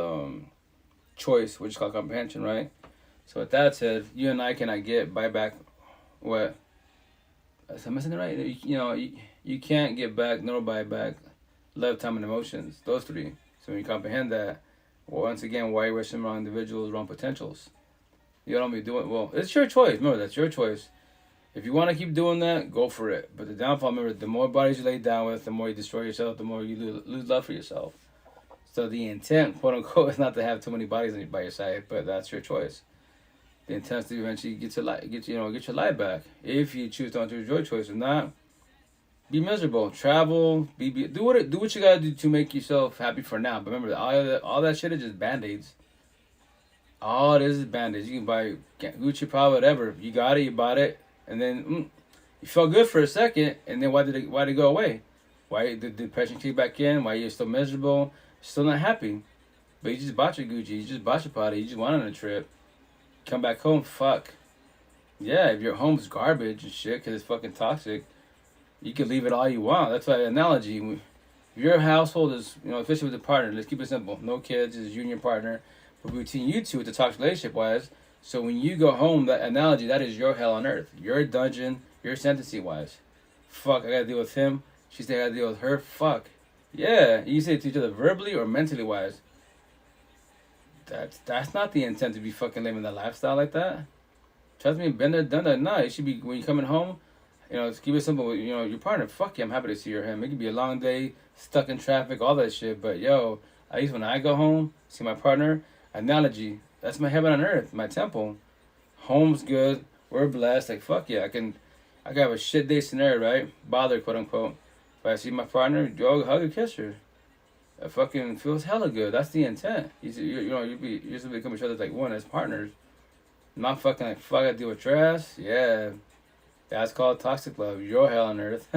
choice, which is called comprehension, right? So with that said, you and I cannot buy back what? Am I saying it right? You can't get back nor buy back love, time, and emotions. Those three. So when you comprehend that, once again, why you're wishing wrong individuals, wrong potentials. You don't be doing well. It's your choice. Remember, that's your choice. If you want to keep doing that, go for it. But the downfall, remember, the more bodies you lay down with, the more you destroy yourself, the more you lose love for yourself. So the intent, quote unquote, is not to have too many bodies by your side, but that's your choice. The intent is to eventually get your life back. If you choose to do your choice or not, be miserable. Travel, do what you gotta do to make yourself happy for now. But remember, all that shit is just band-aids. All it is band-aids. You can buy Gucci, Prada, whatever. You got it, you bought it, and then you felt good for a second, and then why did it go away? Why did the depression kick back in? Why you're still miserable? Still not happy. But you just bought your Gucci, you just bought your Prada, you just went on a trip. Come back home, fuck. Yeah, if your home's garbage and shit because it's fucking toxic, you can leave it all you want. That's why analogy. If your household is, especially with a partner, let's keep it simple. No kids, is you and your partner. But between you two, it's a toxic relationship-wise. So when you go home, that analogy, that is your hell on earth. Your dungeon, your sentencing-wise. Fuck, I gotta deal with him. She said I gotta deal with her. Fuck. Yeah, you say it to each other verbally or mentally-wise. That's not the intent to be fucking living that lifestyle like that. Trust me, been there, done that. No, it should be when you're coming home, keep it simple with, your partner. Fuck you, I'm happy to see you or him. It could be a long day, stuck in traffic, all that shit. But, at least when I go home, see my partner, analogy, that's my heaven on earth, my temple. Home's good. We're blessed. Like, fuck yeah, I can have a shit day scenario, right? Bother, quote unquote. If I see my partner, go hug or kiss her. It fucking feels hella good. That's the intent. You should become each other like one as partners. Not fucking like, fuck, I deal with your ass. Yeah. That's called toxic love. You're hell on earth.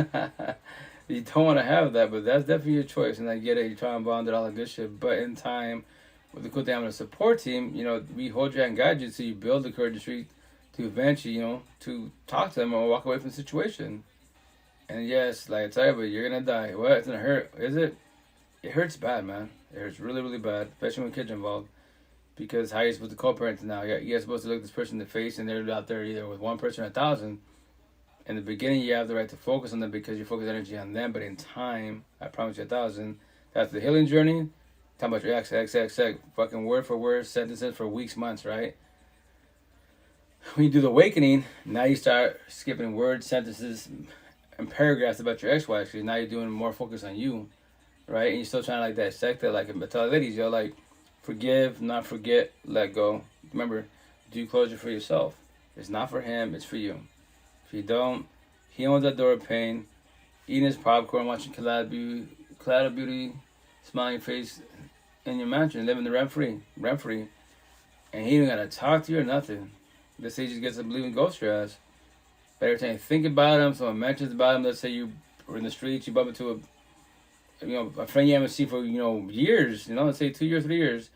You don't want to have that, but that's definitely your choice. And I get it. You try and bond it, all that good shit. But in time, with the cool thing having a support team, we hold you and guide you so you build the courage to eventually, to talk to them or walk away from the situation. And yes, like I tell you, but you're gonna die. What? It's gonna hurt. Is it? It hurts bad, man. It hurts really, really bad, especially when kids are involved. Because how are you supposed to co-parent now? You're supposed to look this person in the face, and they're out there either with one person or 1,000. In the beginning, you have the right to focus on them because you focus energy on them. But in time, I promise you 1,000. That's the healing journey. Talking about your ex, fucking word for word, sentences for weeks, months, right? When you do the awakening, now you start skipping words, sentences, and paragraphs about your ex-wife. Because now you're doing more focus on you, right? And you're still trying to like dissect that, like, but tell ladies, like, forgive, not forget, let go. Remember, do closure for yourself. It's not for him, it's for you. If you don't, he owns that door of pain, eating his popcorn, watching Cloud of Beauty, smiling face in your mansion, living the rent-free. And he ain't gotta talk to you or nothing. This age just gets to believe in ghost your ass. But every time you think about him, someone mentions about him, let's say you were in the streets, you bump into a friend you haven't seen for, years, let's say 2 years, 3 years.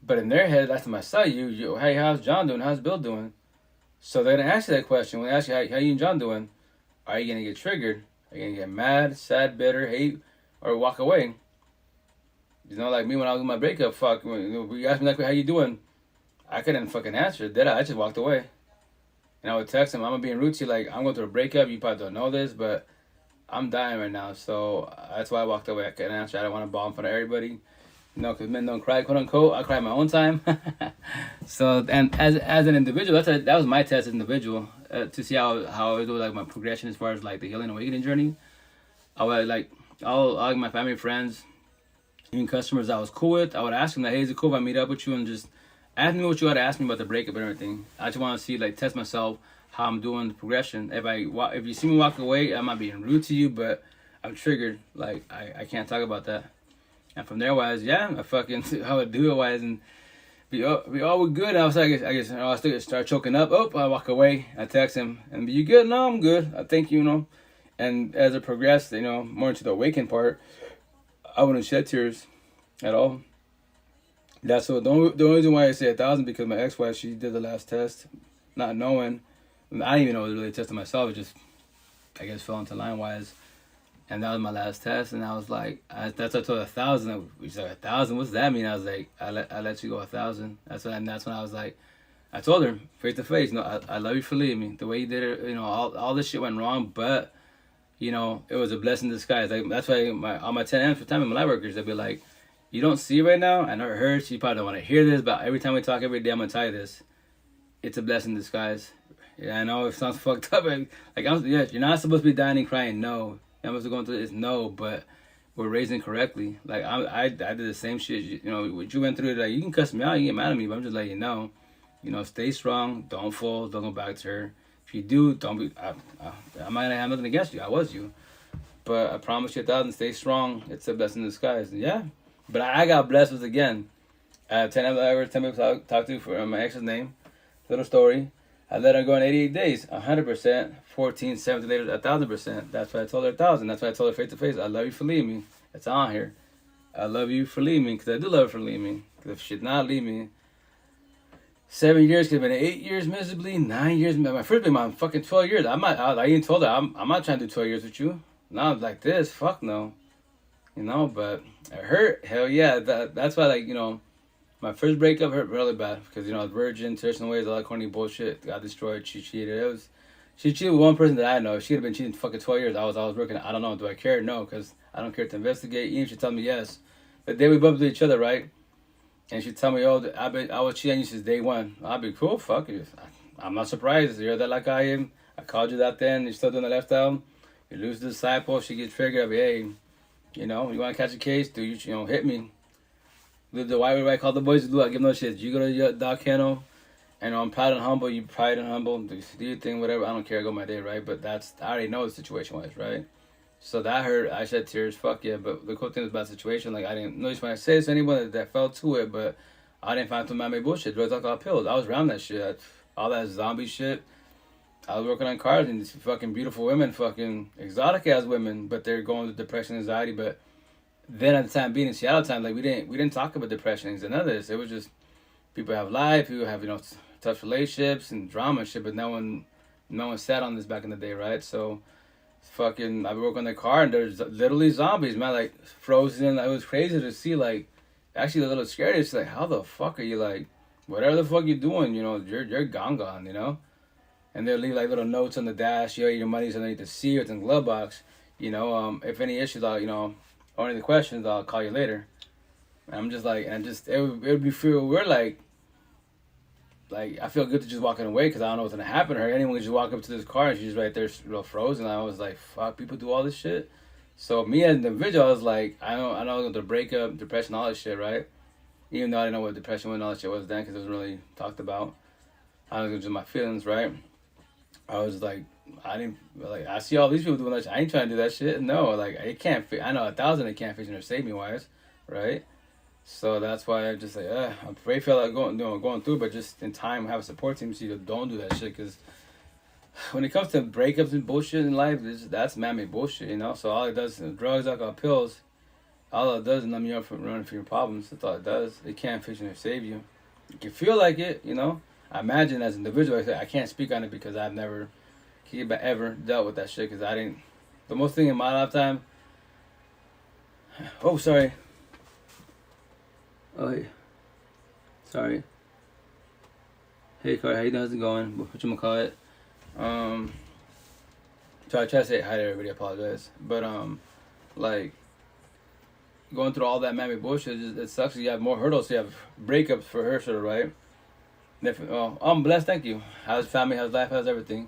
But in their head, last time I saw you, hey, how's John doing? How's Bill doing? So they're going to ask you that question. When they ask you, how you and John doing? Are you going to get triggered? Are you going to get mad, sad, bitter, hate, or walk away? Like me when I was in my breakup, when you asked me like, how you doing? I couldn't fucking answer. I just walked away. And I would text him, I'm being rude to you, like, I'm going through a breakup. You probably don't know this, but I'm dying right now. So that's why I walked away. I couldn't answer. I don't want to bawl in front of everybody. Because men don't cry, quote unquote. I cry my own time. So, and as an individual, that was my test as an individual to see how I was doing, like, my progression as far as like the healing and awakening journey. I would like all my family, friends, even customers I was cool with. I would ask them, like, hey, is it cool if I meet up with you and just ask me what you had to ask me about the breakup and everything. I just want to see, like, test myself how I'm doing the progression. If you see me walk away, I'm not being rude to you, but I'm triggered. Like, I can't talk about that. And from there, wise, yeah, I would do it, wise, and we all were good. I was like, I guess I still start choking up. Oh, I walk away. I text him, and you good? No, I'm good. I thank you, And as it progressed, more into the awakened part, I wouldn't shed tears at all. That's the only reason why I say 1,000 because my ex-wife, she did the last test, not knowing. I didn't even know it was really a test of myself. It just, I guess, fell into line wise. And that was my last test, and I was like, that's what I told her 1,000. She's like, 1,000? What's that mean? I was like, I let you go 1,000. That's when I was like, I told her face to face, I love you for leaving me. The way you did it, all this shit went wrong, but it was a blessing in disguise. Like, that's why all my 10 M's for time, my light workers, they'll be like, you don't see it right now. I know it hurts. You probably don't want to hear this, but every time we talk every day, I'm gonna tell you this. It's a blessing in disguise. Yeah, I know it sounds fucked up. You're not supposed to be dying and crying. No. I'm supposed to go through this, no, but we're raising correctly. Like, I did the same shit. What you went through, like, you can cuss me out, you get mad at me, but I'm just letting you know. Stay strong, don't fall, don't go back to her. If you do, don't be. I might have nothing against you. I was you, but I promise you 1,000. Stay strong. It's a blessing in disguise. Yeah, but I got blessed with again. I have 10 people talk to for my ex's name. Little story. I let her go in 88 days, 100%. 14, 17 later, 1,000%. That's why I told her 1,000. That's why I told her face to face, I love you for leaving me. It's on here. I love you for leaving me, because I do love her for leaving me. Because if she did not leave me, 7 years could have been 8 years miserably, 9 years. My first baby mom, fucking 12 years. I even told her, I'm not trying to do 12 years with you. Not like this, fuck no. But it hurt. Hell yeah. That's why, like, my first breakup hurt really bad because, I was virgin, traditional ways, all that corny bullshit. Got destroyed. She cheated. She cheated with one person that I know. If she had been cheating fucking 12 years, I was working. I don't know. Do I care? No, because I don't care to investigate. Even if she tell me yes. But then we bumped into each other, right? And she tell me, I was cheating on you since day one. I'd be cool. Fuck you. I'm not surprised. You're that like I am. I called you that then. You're still doing the lifestyle. You lose the disciple. She gets triggered. I'll be, hey, you want to catch a case? Do hit me. The white call the boys to do. I give no shit. You go to your dog kennel And I'm proud and humble. You pride and humble. Do your thing, whatever. I don't care. I go my day, right? But I already know the situation was, right? So that hurt. I shed tears. Fuck yeah. But the cool thing about the situation, like I didn't notice when I say this to anyone that fell to it, but I didn't find some man-made bullshit. Drugs, alcohol, pills. I was around that shit. All that zombie shit. I was working on cars and these fucking beautiful women, fucking exotic ass women, but they're going with depression, anxiety. But then at the time being in Seattle time, like we didn't talk about depression and none of this. It was just people have life, people have tough relationships and drama and shit. But no one sat on this back in the day, right? So fucking I work on the car and there's literally zombies, man, like frozen. It was crazy to see, like actually a little scary. It's like, how the fuck are you, like whatever the fuck you're doing, you're gone, And they'll leave like little notes on the dash, your money's underneath the seat, it's in the glove box. If any issues, or any questions, I'll call you later. And I'm just like, it would be feel we're like I feel good to just walking away because I don't know what's gonna happen to her. Anyone can just walk up to this car and she's right there, real frozen. I was like, fuck, people do all this shit. So me as an individual, I was like, I know the breakup, depression, all this shit, right? Even though I didn't know what depression and all that shit was then because it wasn't really talked about. I was just my feelings, right? I was like, I see all these people doing that shit. I ain't trying to do that shit. No, like, it can't fit. I know 1,000 it can't fit in or save me wise, right? So that's why I just like, I'm afraid feel like going through, but just in time have a support team so you don't do that shit. Because when it comes to breakups and bullshit in life, that's man-made bullshit, So all it does is drugs, alcohol, pills. All it does is numb you up from running from your problems. That's all it does. It can't fix you or save you. You can feel like it, I imagine as an individual, I can't speak on it because I've never ever dealt with that shit because I didn't. The most thing in my lifetime. Oh, sorry. Oh, hey. Sorry. Hey, Carter, how you doing? How's it going? What you gonna call it? So I try to say hi to everybody. I apologize, but like going through all that mammy bullshit, it sucks. You have more hurdles. You have breakups for her, sort of, right? Well, I'm blessed. Thank you. How's family? How's life? How's everything?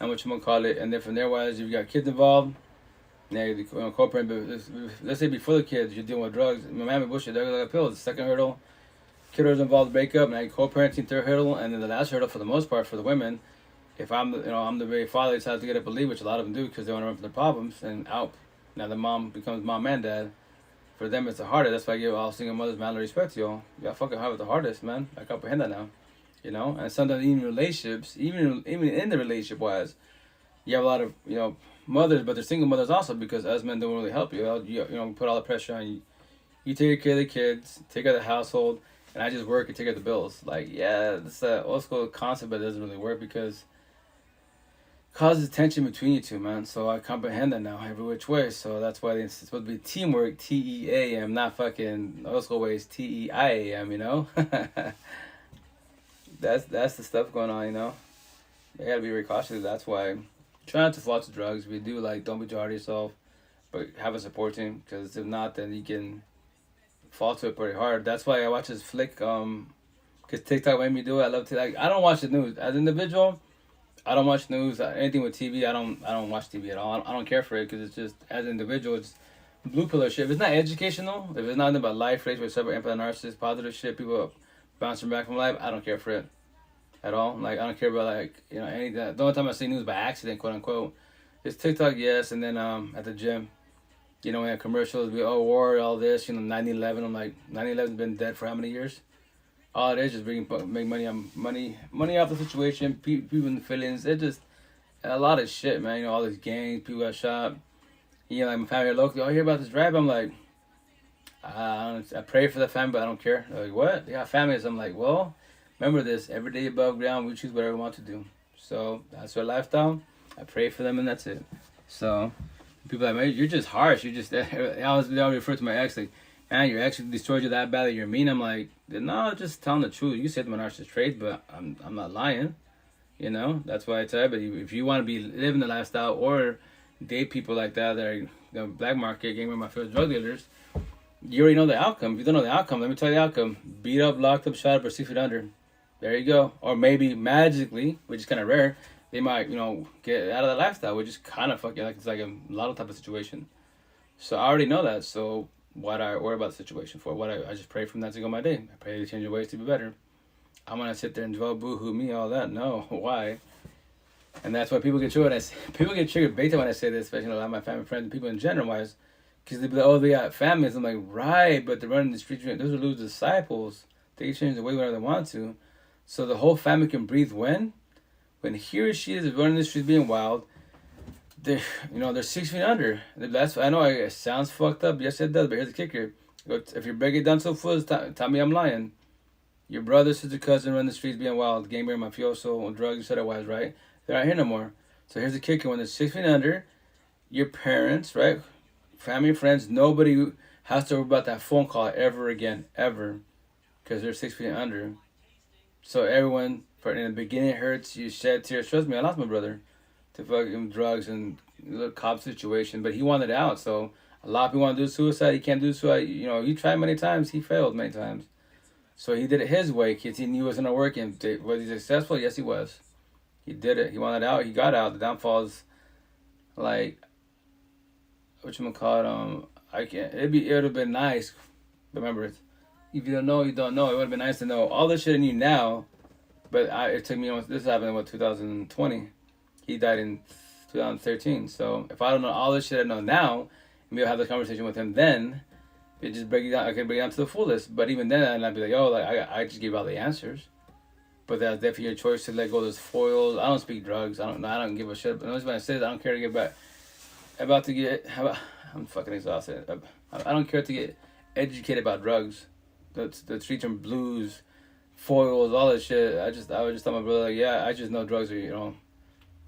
And what you gonna call it? And then from there, wise, you've got kids involved. Now you co-parent, but let's say before the kids, you're dealing with drugs. Mammy bullshit. They're like pills. The second hurdle. Kiddos involved breakup, now co-parenting, third hurdle, and then the last hurdle for the most part for the women. If I'm the very father decides to get up and leave, which a lot of them do because they want to run from their problems and out. Now the mom becomes mom and dad. For them, it's the hardest. That's why I give all single mothers man respect to y'all. Y'all fucking have it the hardest, man. I comprehend that now, And sometimes even relationships, even in the relationship wise, you have a lot of mothers, but they're single mothers also because us men don't really help you. You put all the pressure on you. You take care of the kids, take care of the household. And I just work and take care of the bills. Like, yeah, it's an old school concept, but it doesn't really work because it causes tension between you two, man. So I comprehend that now every which way. So that's why it's supposed to be teamwork, T-E-A-M, not fucking old school ways, T-E-I-A-M, That's the stuff going on, You gotta be very cautious. That's why try not to fall to drugs. If you do, don't be too hard on yourself, but have a support team. Because if not, then you can fall to it pretty hard. That's why I watch this flick, because TikTok made me do it. I love to, I don't watch the news. As an individual, I don't watch news, anything with TV, I don't watch TV at all. I don't care for it, because it's just, as an individual, it's blue pillar shit. If it's not educational, if it's nothing about life, race, separate, empathy, narcissist, positive shit, people bouncing back from life, I don't care for it at all. I don't care about, anything. The only time I see news by accident, quote unquote, is TikTok, yes, and then at the gym. We have commercials, war, all this, 9/11. I'm like, 9/11's been dead for how many years? All it is make money off the situation, people in the feelings. It just, a lot of shit, man. All these gangs, people got shot. Like my family locally, hear about this rap? I'm like, I pray for the family, but I don't care. They're like, what? They got families. I'm like, well, remember this, every day above ground, we choose whatever we want to do. So that's their lifestyle. I pray for them, and that's it. So people are like, man, you're just harsh. I always refer to my ex like, man, your ex destroyed you that bad that you're mean. I'm like, no, just telling the truth. You said my narcissist traits, but I'm not lying. That's why I tell everybody, if you want to be living the lifestyle or date people like that are the black market, getting rid of my favorite drug dealers, you already know the outcome. If you don't know the outcome, let me tell you the outcome. Beat up, locked up, shot up, or 6 feet under. There you go. Or maybe magically, which is kind of rare, they might, get out of that lifestyle, which is kind of fucking it's like a lotto type of situation. So I already know that. So why do I worry about the situation for? I just pray from that to go my day. I pray to change your ways to be better. I'm gonna sit there and dwell, boo-hoo me, all that. No, why? And that's why people get triggered. People get triggered big time when I say this, especially a lot of my family, friends, and people in general, wise, because they be like, oh, they got families. I'm like, right, but they're running the streets. Those are loose disciples. They can change the way whatever they want to. So the whole family can breathe when he or she is running the streets being wild. They're 6 feet under. That's I know it sounds fucked up. Yes, it does. But here's the kicker: if you break it down so full, tell me I'm lying. Your brother, sister, cousin run the streets being wild, gang bear, mafioso, drugs, otherwise, right? They're not here no more. So here's the kicker: when they're 6 feet under, your parents, right, family, friends, nobody has to worry about that phone call ever again, ever, because they're 6 feet under. So everyone, in the beginning, it hurts. You shed tears. Trust me, I lost my brother to fucking drugs and the cop situation, but he wanted out. So a lot of people want to do suicide. He can't do suicide. He tried many times. He failed many times. So he did it his way. Kids, he knew it wasn't working. Was he successful? Yes, he was. He did it. He wanted out. He got out. The downfall is like, I can't. It would have been nice. Remember, if you don't know, you don't know. It would have been nice to know all this shit I knew now. But it took me. This happened in 2020. He died in 2013. So if I don't know all this shit I know now, maybe I'll have this conversation with him then. It just break it down. I can break it down to the fullest. But even then, I'd be like, oh, like I just give all the answers. But that's definitely your choice to let go of those foils. I don't speak drugs. I don't give a shit. But when I say that, I don't care to get back. I'm fucking exhausted. I don't care to get educated about drugs. The streets and blues, foils, all that shit. I would just tell my brother, like, yeah, I just know drugs are,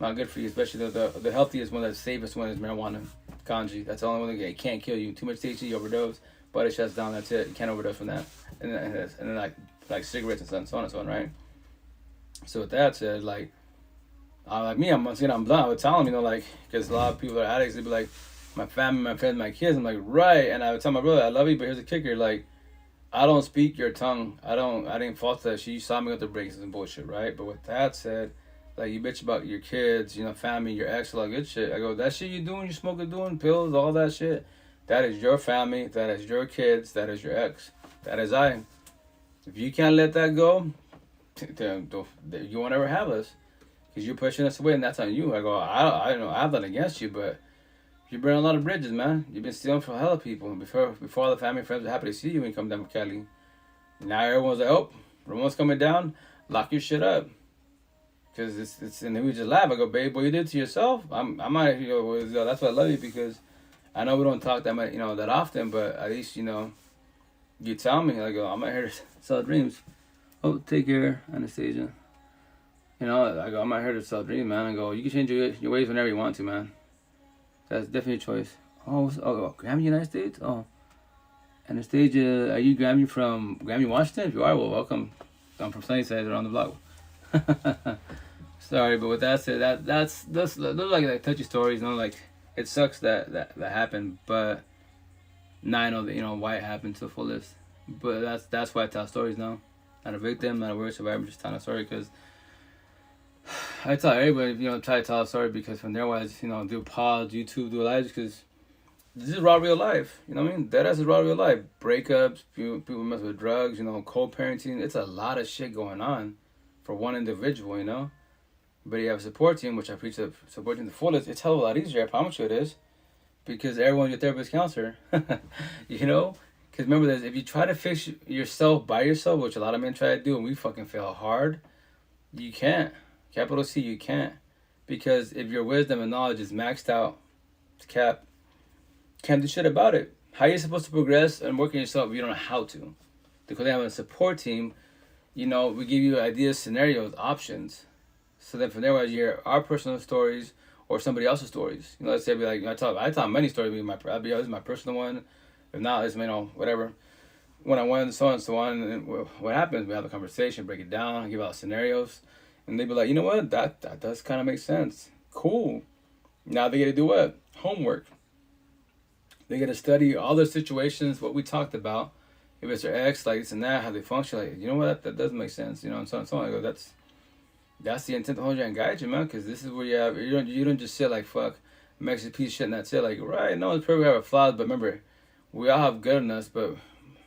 not good for you. Especially the healthiest one, the safest one is marijuana, ganji. That's the only one that can't kill you. Too much THC, you overdose, body shuts down. That's it. You can't overdose from that. And then like cigarettes and so on and so on, right? So with that said, like me, I'm blunt. I would tell them, because a lot of people are addicts. They'd be like, my family, my friends, my kids. I'm like, right. And I would tell my brother, I love you, but here's the kicker. Like, I don't speak your tongue. I didn't foster that shit. You saw me with the breaks and bullshit, right? But with that said, like, you bitch about your kids, family, your ex, all that good shit. I go, that shit you doing, you smoking, doing pills, all that shit. That is your family. That is your kids. That is your ex. That is I. If you can't let that go, you won't ever have us, because you're pushing us away, and that's on you. I go, I don't know, I have that against you, but you burn a lot of bridges, man. You've been stealing from hella people. Before all the family and friends were happy to see you when you come down with Cali. Now everyone's like, oh, Ramon's coming down, lock your shit up, because it's and then we just laugh. I go, babe, what you did to yourself? I'm not. That's why I love you, because I know we don't talk that much, that often, but at least you tell me. I go, I'm not here to sell dreams. Oh, take care, Anastasia. I go, I'm not here to sell dreams, man. I go, you can change your ways whenever you want to, man. That's definitely a choice. Oh, Grammy United States? Oh. Anastasia, are you Grammy from Grammy, Washington? If you are, well, welcome. I'm from Sunnyside, around the block. Sorry, but with that said, those like touchy stories, it sucks that happened, but now I know that, why it happened to the fullest. But that's why I tell stories now. Not a victim, not a worst survivor, just telling a story, because I tell everybody, try to tell a story, because from there wise, do pods, YouTube, do lives, because this is raw real life. You know what I mean? That is raw real life. Breakups, people mess with drugs, co-parenting. It's a lot of shit going on for one individual, But you have a support team, which I preach of supporting the fullest. It's a hell of a lot easier, I promise you it is. Because everyone's your therapist, counselor. Because remember this, if you try to fix yourself by yourself, which a lot of men try to do, and we fucking fail hard, you can't. Capital C, you can't. Because if your wisdom and knowledge is maxed out, it's capped, can't do shit about it. How are you supposed to progress and work on yourself if you don't know how to? Because they have a support team, we give you ideas, scenarios, options. So then from there, you hear our personal stories or somebody else's stories. Let's say, I tell many stories. This is my personal one. If not, it's, whatever. When I went, so on and so on. And what happens, we have a conversation, break it down, give out scenarios. And they be like, you know what? That does kind of make sense. Cool. Now they get to do what? Homework. They get to study all the situations, what we talked about. If it's their ex, like this and that, how they function. Like, you know what? That does make sense. And so on and so on. I go, that's the intent to hold you and guide you, man. Because this is where you don't just sit like, fuck, makes a piece of shit and that's it. Like, right, no, it's probably have flaws, but remember, we all have good in us, but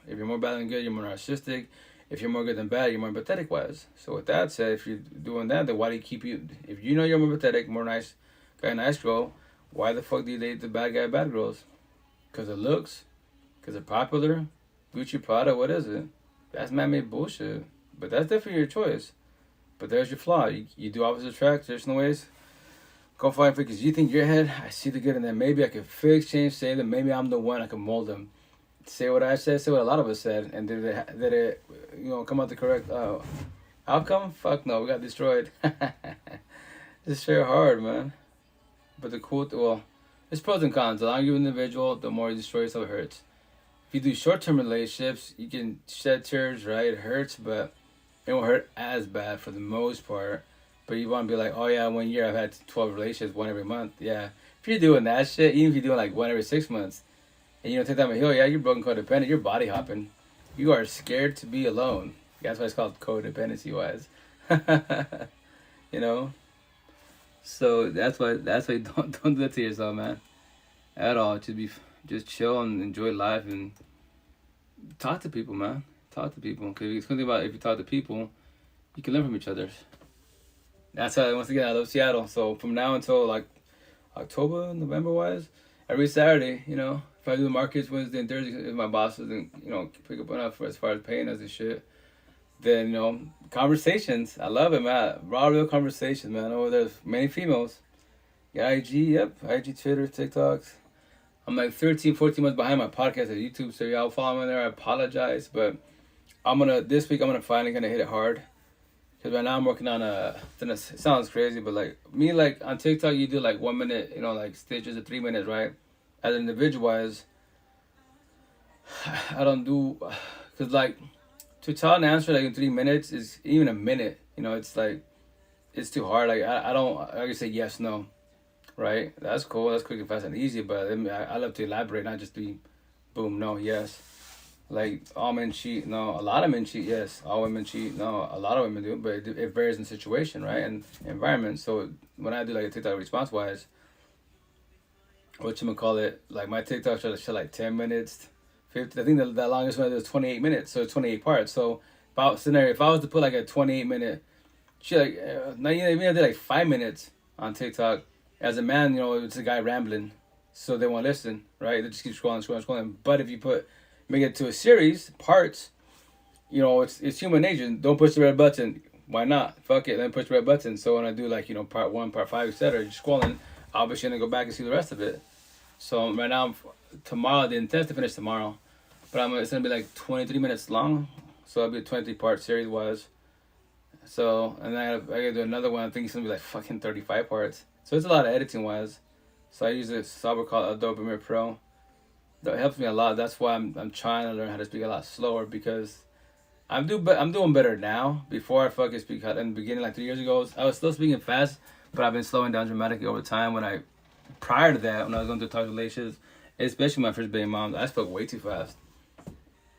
if you're more bad than good, you're more narcissistic. if you're more good than bad, you're more empathetic wise. So with that said, if you're doing that, then why do you keep you? If you know you're more empathetic, more nice guy, nice girl, why the fuck do you date the bad guy, bad girls? Because of looks, because they're popular, Gucci, Prada, what is it? That's man-made bullshit. But that's definitely your choice. But there's your flaw. You do opposite attract. There's no ways. Go find because you think your head, I see the good in that. Maybe I could fix, change, say that. Maybe I'm the one. I can mold them. Say what I said. Say what a lot of us said. And did it come out the correct outcome? Fuck no. We got destroyed. It's very hard, man. But there's pros and cons. The longer you're an individual, the more you destroy yourself, it hurts. If you do short-term relationships, you can shed tears, right? It hurts, but it won't hurt as bad for the most part. But you want to be like, oh yeah, 1 year I've had 12 relationships, one every month. Yeah. If you're doing that shit, even if you're doing like one every 6 months, and you don't take time to heal, yeah, you're broken codependent, you're body hopping. You are scared to be alone. That's why it's called codependency wise. You know? So that's why you don't do that to yourself, man. At all. Just chill and enjoy life and talk to people, man. Talk to people. Because it's something about if you talk to people, you can learn from each other. That's why, once again, I love Seattle. So from now until like October, November wise, every Saturday, if I do the markets Wednesday and Thursday, if my boss doesn't, pick up enough as far as paying us and shit, then, conversations. I love it, man. Raw, real conversations, man. I know there's many females. Yeah, IG, Twitter, TikToks. I'm like 13, 14 months behind my podcast at YouTube, so y'all follow me there. I apologize, but this week I'm gonna finally hit it hard. Because right now I'm working on it sounds crazy, but like on TikTok you do like 1 minute, like stitches of 3 minutes, right? As an individual wise, I don't do, because like to tell an answer like in 3 minutes is even a minute, it's like, it's too hard. Like I can say yes, no, right? That's cool, that's quick and fast and easy, but I love to elaborate, not just be boom, no, yes. Like, all men cheat, no. A lot of men cheat, yes. All women cheat, no. A lot of women do, but it varies in situation, right? And environment. So when I do like a TikTok response wise, like my TikTok show like 10 minutes, 50. I think the longest one is 28 minutes, so 28 parts. So if I was to put like a 28 minute, not even I did like 5 minutes on TikTok. As a man, it's a guy rambling, so they won't listen, right? They just keep scrolling. But if you make it to a series, parts, it's human nature. Don't push the red button. Why not? Fuck it, then push the red button. So when I do like, part 1, part 5, etc., you're scrolling, I'll be sure to go back and see the rest of it. So right now, tomorrow, the intent is to finish tomorrow. But it's going to be like 23 minutes long. So it'll be a 23-part series was. So, and then I gotta do another one. I think it's going to be like fucking 35 parts. So it's a lot of editing wise. So I use a software called Adobe Premiere Pro. That helps me a lot. That's why I'm trying to learn how to speak a lot slower, because I'm doing better now. Before I fucking speak in the beginning, like 3 years ago, I was still speaking fast, but I've been slowing down dramatically over time. Prior to that, when I was going through toxic relationships, especially my first baby mom, I spoke way too fast.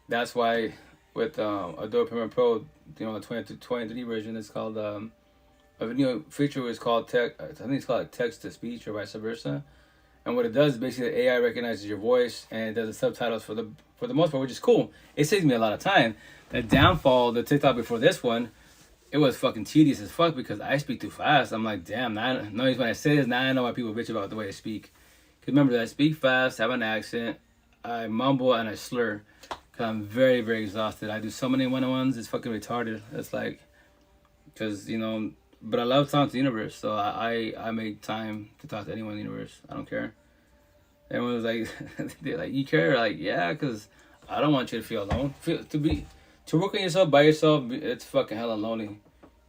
That's why with Adobe Premiere Pro, the 2023 version, it's called a new feature is called I think it's called text to speech or vice versa. And what it does is basically the AI recognizes your voice and it does the subtitles for the most part, which is cool. It saves me a lot of time. The downfall, the TikTok before this one, it was fucking tedious as fuck because I speak too fast. I'm like, damn, when I say this, now I know why people bitch about the way I speak. Because remember that I speak fast, have an accent, I mumble and I slur. Because I'm very, very exhausted. I do so many one-on-ones, it's fucking retarded. It's like, because, but I love talking to the universe, so I make time to talk to anyone in the universe. I don't care. Everyone was like, they're like, you care? Like, yeah, because I don't want you to feel alone. To work on yourself by yourself, it's fucking hella lonely,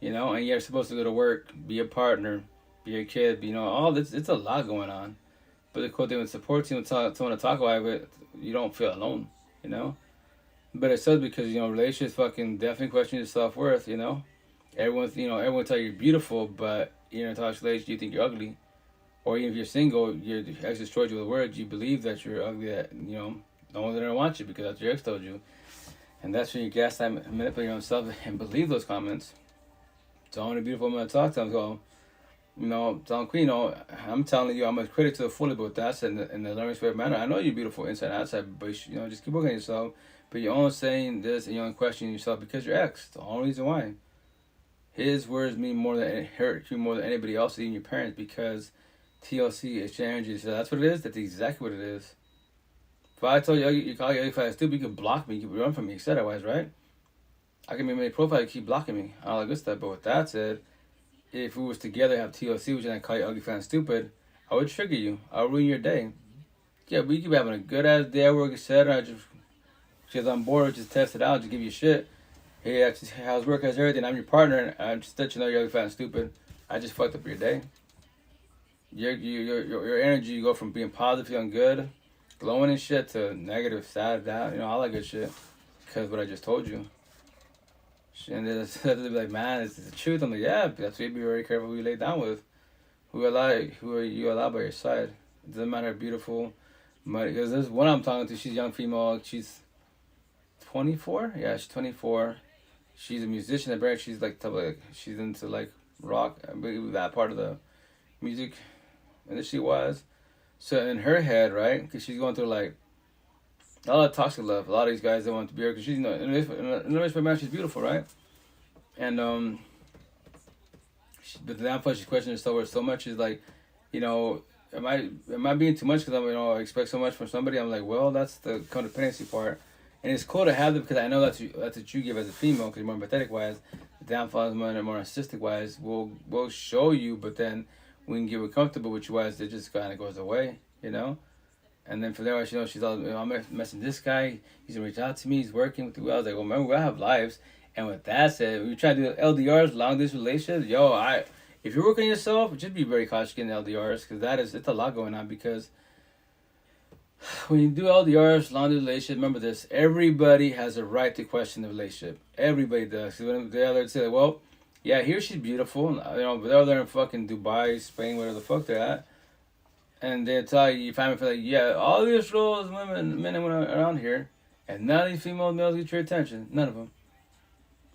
And you're supposed to go to work, be a partner, be a kid, all this. It's a lot going on. But the cool thing with support team, someone to talk about it, you don't feel alone, But it sucks because relationships fucking definitely question your self-worth, Everyone tell you you're beautiful, but you're in a toxic relationship, you think you're ugly. Or even if you're single, your ex destroyed you with words, you believe that you're ugly, that, no one's gonna want you because that's what your ex told you. And that's when you gaslight and manipulate yourself and believe those comments. So only beautiful woman I talk to, I'm going, telling Queen, I'm telling you, I'm a critic to the fully, but that's in the learning spirit manner. I know you're beautiful inside and outside, but just keep working on yourself. But you're only saying this and you're only questioning yourself because your ex. The only reason why. His words mean more than it hurt you more than anybody else, even your parents, because TLC is energy. So that's what it is. That's exactly what it is. If I told you call you ugly, stupid, you can block me, you can run from me, etc. Otherwise, right? I can make my profile, you keep blocking me, all that good stuff. But with that said, if we was together, have TLC, which I call you ugly, fat, and stupid, I would trigger you. I'll ruin your day. Yeah, we could be having a good ass day at work, etc. She's on board, just test it out, just give you shit. Hey, how's work, how's everything? I'm your partner, and I'm just letting you know you're ugly, fat, and stupid. I just fucked up your day. Your energy, you go from being positive, feeling good, glowing and shit, to negative, sad, down, all that good shit. Because what I just told you. And then they'll be like, man, it's the truth. I'm like, yeah, that's why you be very careful who you lay down with. Who are you allow by your side. It doesn't matter how beautiful. Because there's one I'm talking to, she's a young female, she's 24? Yeah, she's 24. She's a musician. She's she's into like rock. I believe that part of the music industry was. So in her head, right, because she's going through like a lot of toxic love. A lot of these guys that want to be her because she's in a relationship, man, she's beautiful, right? And but the downfall, she's questioning herself so much is like, am I being too much because I expect so much from somebody? I'm like, well, that's the codependency part. And it's cool to have it because I know that's what you give as a female because you're more empathetic wise. The downfall is more narcissistic wise. We'll show you, but then we can get comfortable with you wise. It just kind of goes away, And then from there, she's all, I'm messing this guy. He's gonna reach out to me. He's working with you. I was like, well, remember, we all have lives. And with that said, we try to do LDRs, long distance relationships. If you're working on yourself, just be very cautious getting LDRs because it's a lot going on because. When you do LDRs, long-distance relationship, remember this. Everybody has a right to question the relationship. Everybody does. So when they're there to say, well, yeah, here she's beautiful. But they're there in fucking Dubai, Spain, whatever the fuck they're at. And they tell you, your family feel like, yeah, all these girls, men and women around here, and none of these female males get your attention. None of them.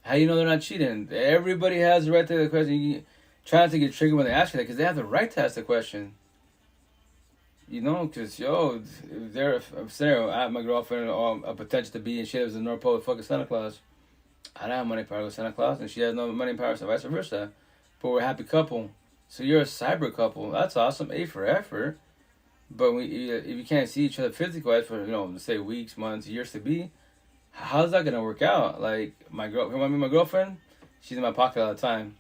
How do you know they're not cheating? Everybody has the right to the question. You try not to get triggered when they ask you that because they have the right to ask the question. Because, if they're a scenario, I have my girlfriend a potential to be and she lives in North Pole with fucking Santa Claus. I don't have money power with Santa Claus and she has no money power, so vice versa. But we're a happy couple. So you're a cyber couple. That's awesome. A for effort. But if you can't see each other physically for, say weeks, months, years to be, how's that going to work out? Like, my girlfriend, she's in my pocket all the time.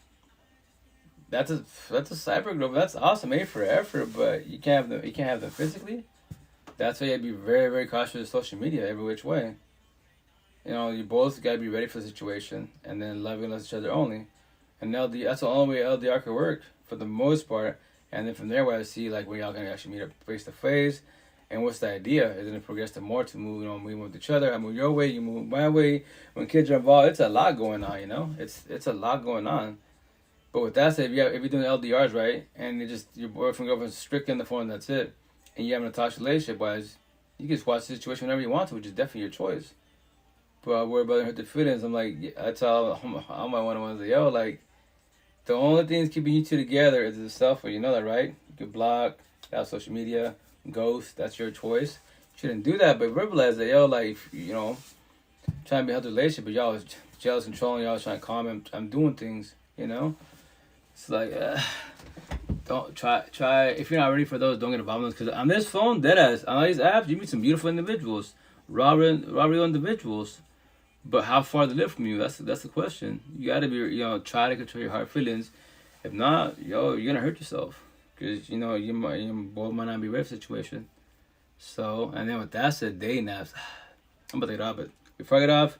That's a cyber group. That's awesome, for effort, but you can't have them physically. That's why you have to be very, very cautious with social media every which way. You both gotta be ready for the situation and then loving each other only. And that's the only way LDR can work for the most part. And then from there, where I see like where y'all gonna actually meet up face to face, and what's the idea? Is it to progress to more to move? We move with each other. I move your way, you move my way. When kids are involved, it's a lot going on. It's a lot going on. But with that said, if you're doing LDRs, right, and your boyfriend, girlfriend's strict in the phone, that's it, and you having a toxic relationship-wise, you can just watch the situation whenever you want to, which is definitely your choice. But I worry about hurt the feelings. I'm like, I tell all my one-on-ones, like, the only thing keeping you two together is the self-care. You know that, right? You can block, have social media, ghost, that's your choice. You shouldn't do that, but realize that, trying to be a healthy relationship, but y'all was jealous, controlling, y'all was trying to calm him. I'm doing things, It's like, don't try. If you're not ready for those, don't get involved in those. Because on this phone, deadass, on these apps, you meet some beautiful individuals, raw real individuals. But how far they live from you? That's the question. You gotta be, try to control your heart feelings. If not, you're gonna hurt yourself. Because you both might not be ready for the situation. So, and then with that said, dating apps. I'm about to get off it. Before I get off,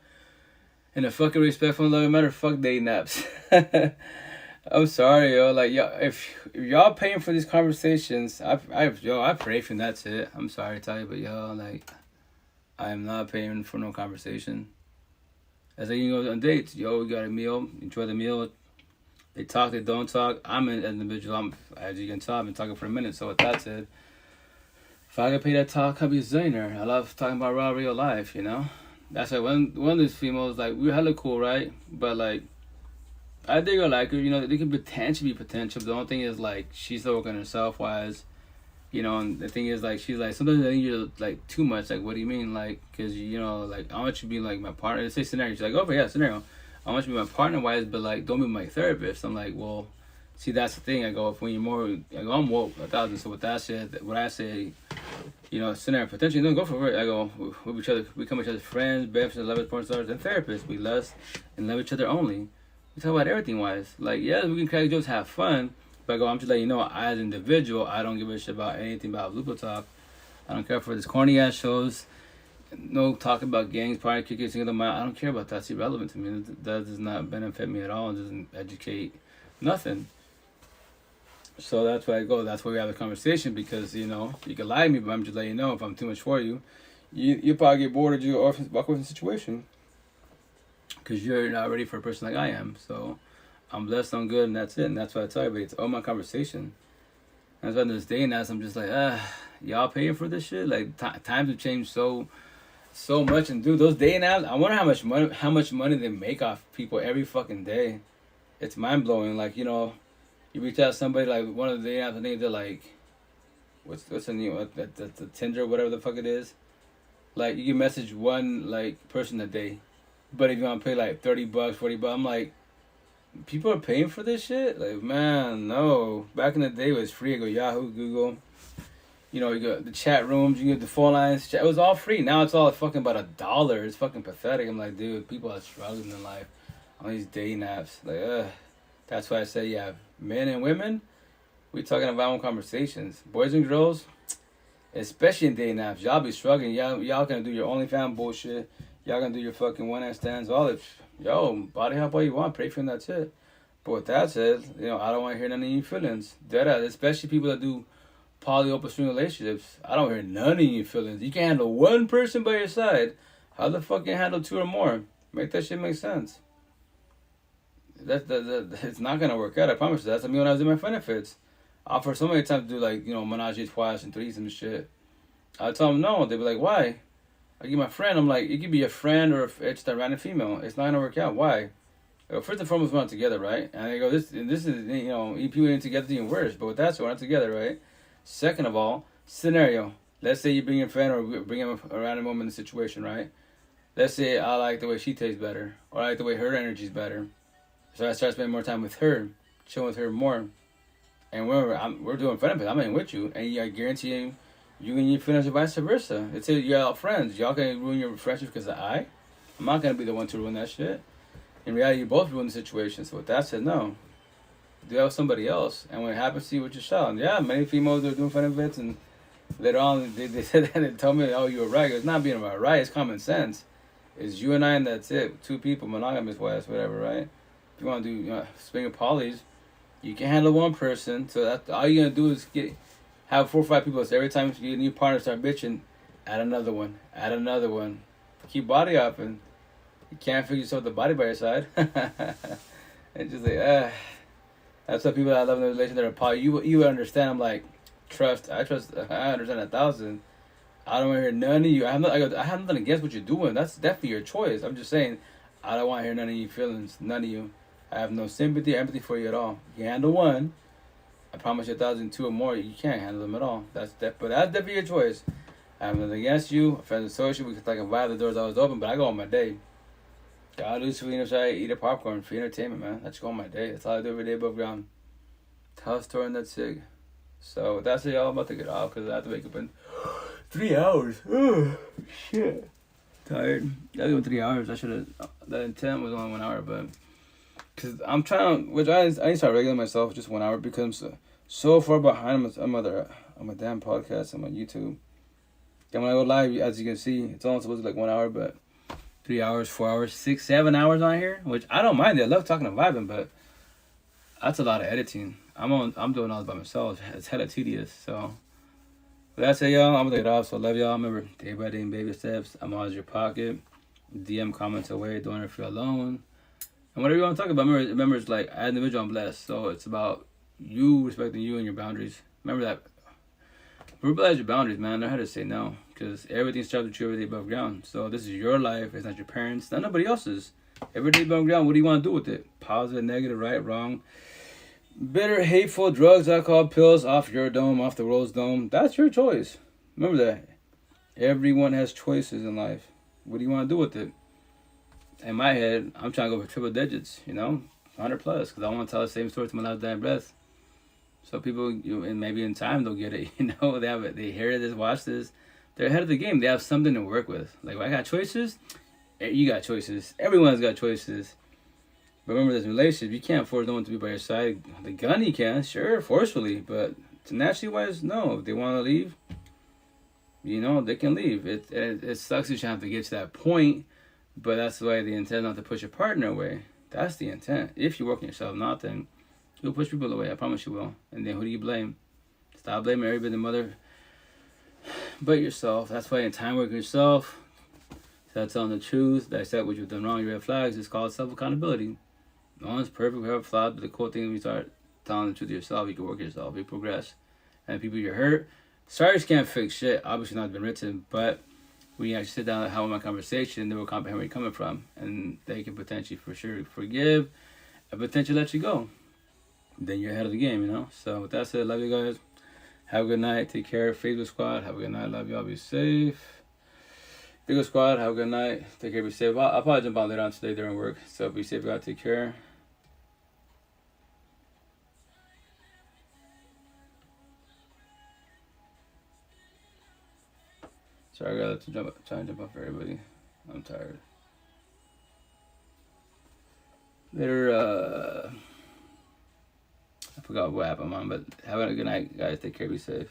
in a fucking respectful and loving manner, fuck dating apps. I'm sorry, like, if y'all paying for these conversations, I pray for you, and that's it. I'm sorry to tell you, but like, I am not paying for no conversation. As you go on dates, we got a meal, enjoy the meal. They talk, they don't talk. I'm an individual. As you can tell, I've been talking for a minute. So with that said, if I could pay that talk, I'd be a zillionaire. I love talking about real life, That's why one of these females, like, we're hella cool, right? But like, I think I like her, they could potentially be potential. The only thing is, like, she's still working herself wise. You know, and the thing is, like, she's like, sometimes I think you're, like, too much. Like, what do you mean? Like, because, you know, like, I want you to be, like, my partner. Let's say scenario. She's like, oh, yeah, scenario. I want you to be my partner-wise, but, like, don't be my therapist. I'm like, well, see, that's the thing. I go, if when you're more, I go, I'm woke, 1,000. So with that said, what I say, you know, scenario, potentially, don't go for it. I go, we become each other's friends, best friends, lovers, porn stars, and therapists. We lust and love each other only. We talk about everything-wise. Like, yeah, we can crack jokes, have fun. But I go, I'm just letting you know, I, as an individual, I don't give a shit about anything about Lupo Talk. I don't care for this corny ass shows. No talk about gangs, party, kicking, single them out. I don't care about that. It's irrelevant to me. That does not benefit me at all. It doesn't educate nothing. So that's why I go. That's why we have the conversation, because, you know, you can lie to me, but I'm just letting you know, if I'm too much for you, you probably get bored or you walk away from the situation, because you're not ready for a person like I am. So I'm blessed, I'm good, and that's it. And that's why I tell everybody, it's all my conversation. That's why in this day and age, I'm just like, y'all paying for this shit? Like, times have changed so much. And dude, those day and age, I wonder how much money they make off people every fucking day. It's mind blowing. Like, you know, you reach out to somebody, like one of the day and age, I think they're like, what's the name? The Tinder, whatever the fuck it is. Like, you can message one, like, person a day, but if you want to pay like $30, $40, I'm like, people are paying for this shit? Like, man, no. Back in the day, it was free. You go Yahoo, Google. You know, you got the chat rooms, you get the phone lines. It was all free. Now it's all fucking about $1. It's fucking pathetic. I'm like, dude, people are struggling in life on these dating apps. Like, that's why I say, yeah, men and women, we talking about our own conversations. Boys and girls, especially in dating apps, y'all be struggling. Y'all gonna do your OnlyFans bullshit. Y'all gonna do your fucking one-night stands, all that. Yo, body help all you want, pray for him, that's it. But with that said, you know, I don't want to hear none of your feelings. Deadass, especially people that do poly open string relationships. I don't hear none of your feelings. You can handle one person by your side. How the fuck can you handle two or more? Make that shit make sense. That it's not gonna work out, I promise you. That's me when I was in my benefits. I offer so many times to do, like, you know, menage a trois and threes and shit. I tell them no. They be like, why? I give my friend, I'm like, it could be a friend or if it's a random female. It's not gonna work out. Why? Well, first and foremost, we're not together, right? And I go, this is, you know, people ain't together, it's even worse. But with that, so we're not together, right? Second of all, scenario. Let's say you bring your friend or bring a random woman in the situation, right? Let's say I like the way she tastes better, or I like the way her energy's better. So I start spending more time with her, chilling with her more. And we're doing benefits. I'm in with you, and I guarantee you and your friends are vice versa. It's you're all friends. Y'all can ruin your friendship because of I'm not gonna be the one to ruin that shit. In reality, you both ruin the situation. So with that said, no. Do that with somebody else. And when it happens to you with your child, yeah, many females are doing benefits, and later on they said that and told me, oh, you were right. It's not being right. It's common sense. It's you and I, and that's it. Two people, monogamous wise, whatever, right? If you want to do, you know, swing of polys, you can handle one person. So that all you're gonna do is have 4 or 5 people. So every time you get a new partner, start bitching, add another one, add another one. Keep body up, and you can't figure yourself the body by your side. And just like, that's what people that I love in the relation that are poly. You would understand. I'm like, trust. I understand 1,000. I don't want to hear none of you. I have nothing against what you're doing. That's definitely your choice. I'm just saying, I don't want to hear none of your feelings. None of you. I have no sympathy or empathy for you at all. You handle one. I promise you 1,000, 2 or more, you can't handle them at all. But that's definitely your choice. I have nothing against you. Friends associate, we can talk about the doors always open, but I go on my day. God, do sweet inside, eat a popcorn, free entertainment, man. That's go on my day. That's all I do every day above ground. Tell a story and that's it. So that's it, y'all. I'm about to get off because I have to wake up in 3 hours. Oh, shit. Tired. I go 3 hours. I should have. The intent was only 1 hour, but because I'm trying, which I need to start regulating myself just 1 hour because I'm so far behind on my damn podcast and my YouTube. And when I go live, as you can see, it's only supposed to be like 1 hour, but 3 hours, 4 hours, 6, 7 hours on here, which I don't mind. I love talking and vibing, but that's a lot of editing. I'm doing all this by myself. It's hella tedious. So that's it, y'all. I'm gonna get off. So love y'all. Remember, day by day, baby steps. I'm always your pocket. DM comments away. Don't ever feel alone. And whatever you want to talk about, remember, it's like, as an individual, I'm blessed. So it's about you respecting you and your boundaries. Remember that. Verbalize your boundaries, man. Know how to say no. Because everything starts with you every day above ground. So this is your life. It's not your parents'. Not nobody else's. Every day above ground, what do you want to do with it? Positive, negative, right, wrong. Bitter, hateful drugs, alcohol, pills, off your dome, off the world's dome. That's your choice. Remember that. Everyone has choices in life. What do you want to do with it? In my head, I'm trying to go for triple digits, 100 plus, because I want to tell the same story to my last dying breath. So people, and maybe in time they'll get it, they have it, they hear this, watch this. They're ahead of the game. They have something to work with. Like, I got choices, you got choices. Everyone's got choices. But remember, this relationship, you can't force no one to be by your side. The gun you can, sure, forcefully, but naturally wise, no. If they want to leave, they can leave. It sucks that you have to get to that point, but that's why the intent not to push your partner away. That's the intent. If you work on yourself, not then you'll push people away. I promise you will. And then who do you blame? Stop blaming everybody, the mother, but yourself. That's why in time work yourself. Start telling the truth. Dissect what you've done wrong. Your red flags. It's called self accountability. No one's perfect. We have flawed, but the cool thing is we start telling the truth to yourself. You can work yourself. You progress. And people you're hurt. Stories can't fix shit. Obviously not been written, but when you actually sit down and have a conversation, they will comprehend where you're coming from, and they can potentially for sure forgive and potentially let you go. Then you're ahead of the game, So with that said, love you guys. Have a good night. Take care. Facebook Squad, have a good night. Love y'all. Be safe. Big Squad, have a good night. Take care. Be safe. I'll probably jump on later on today during work. So be safe, guys. Take care. Sorry, I got to try and jump off for everybody. I'm tired. Later, I forgot what happened, Mom, but have a good night, guys. Take care. Be safe.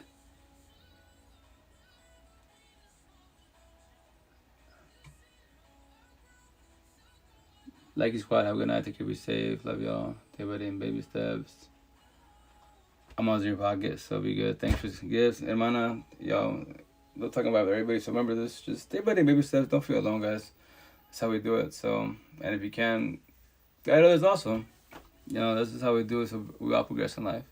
Like Squad, have a good night. Take care. Be safe. Love y'all. Take it in baby steps. I'm always in your pocket, so be good. Thanks for the gifts. Hermana, y'all, we're talking about everybody, so remember this. Just stay by the baby steps. Don't feel alone, guys. That's how we do it. So, and if you can, guide others also. This is how we do it, so we all progress in life.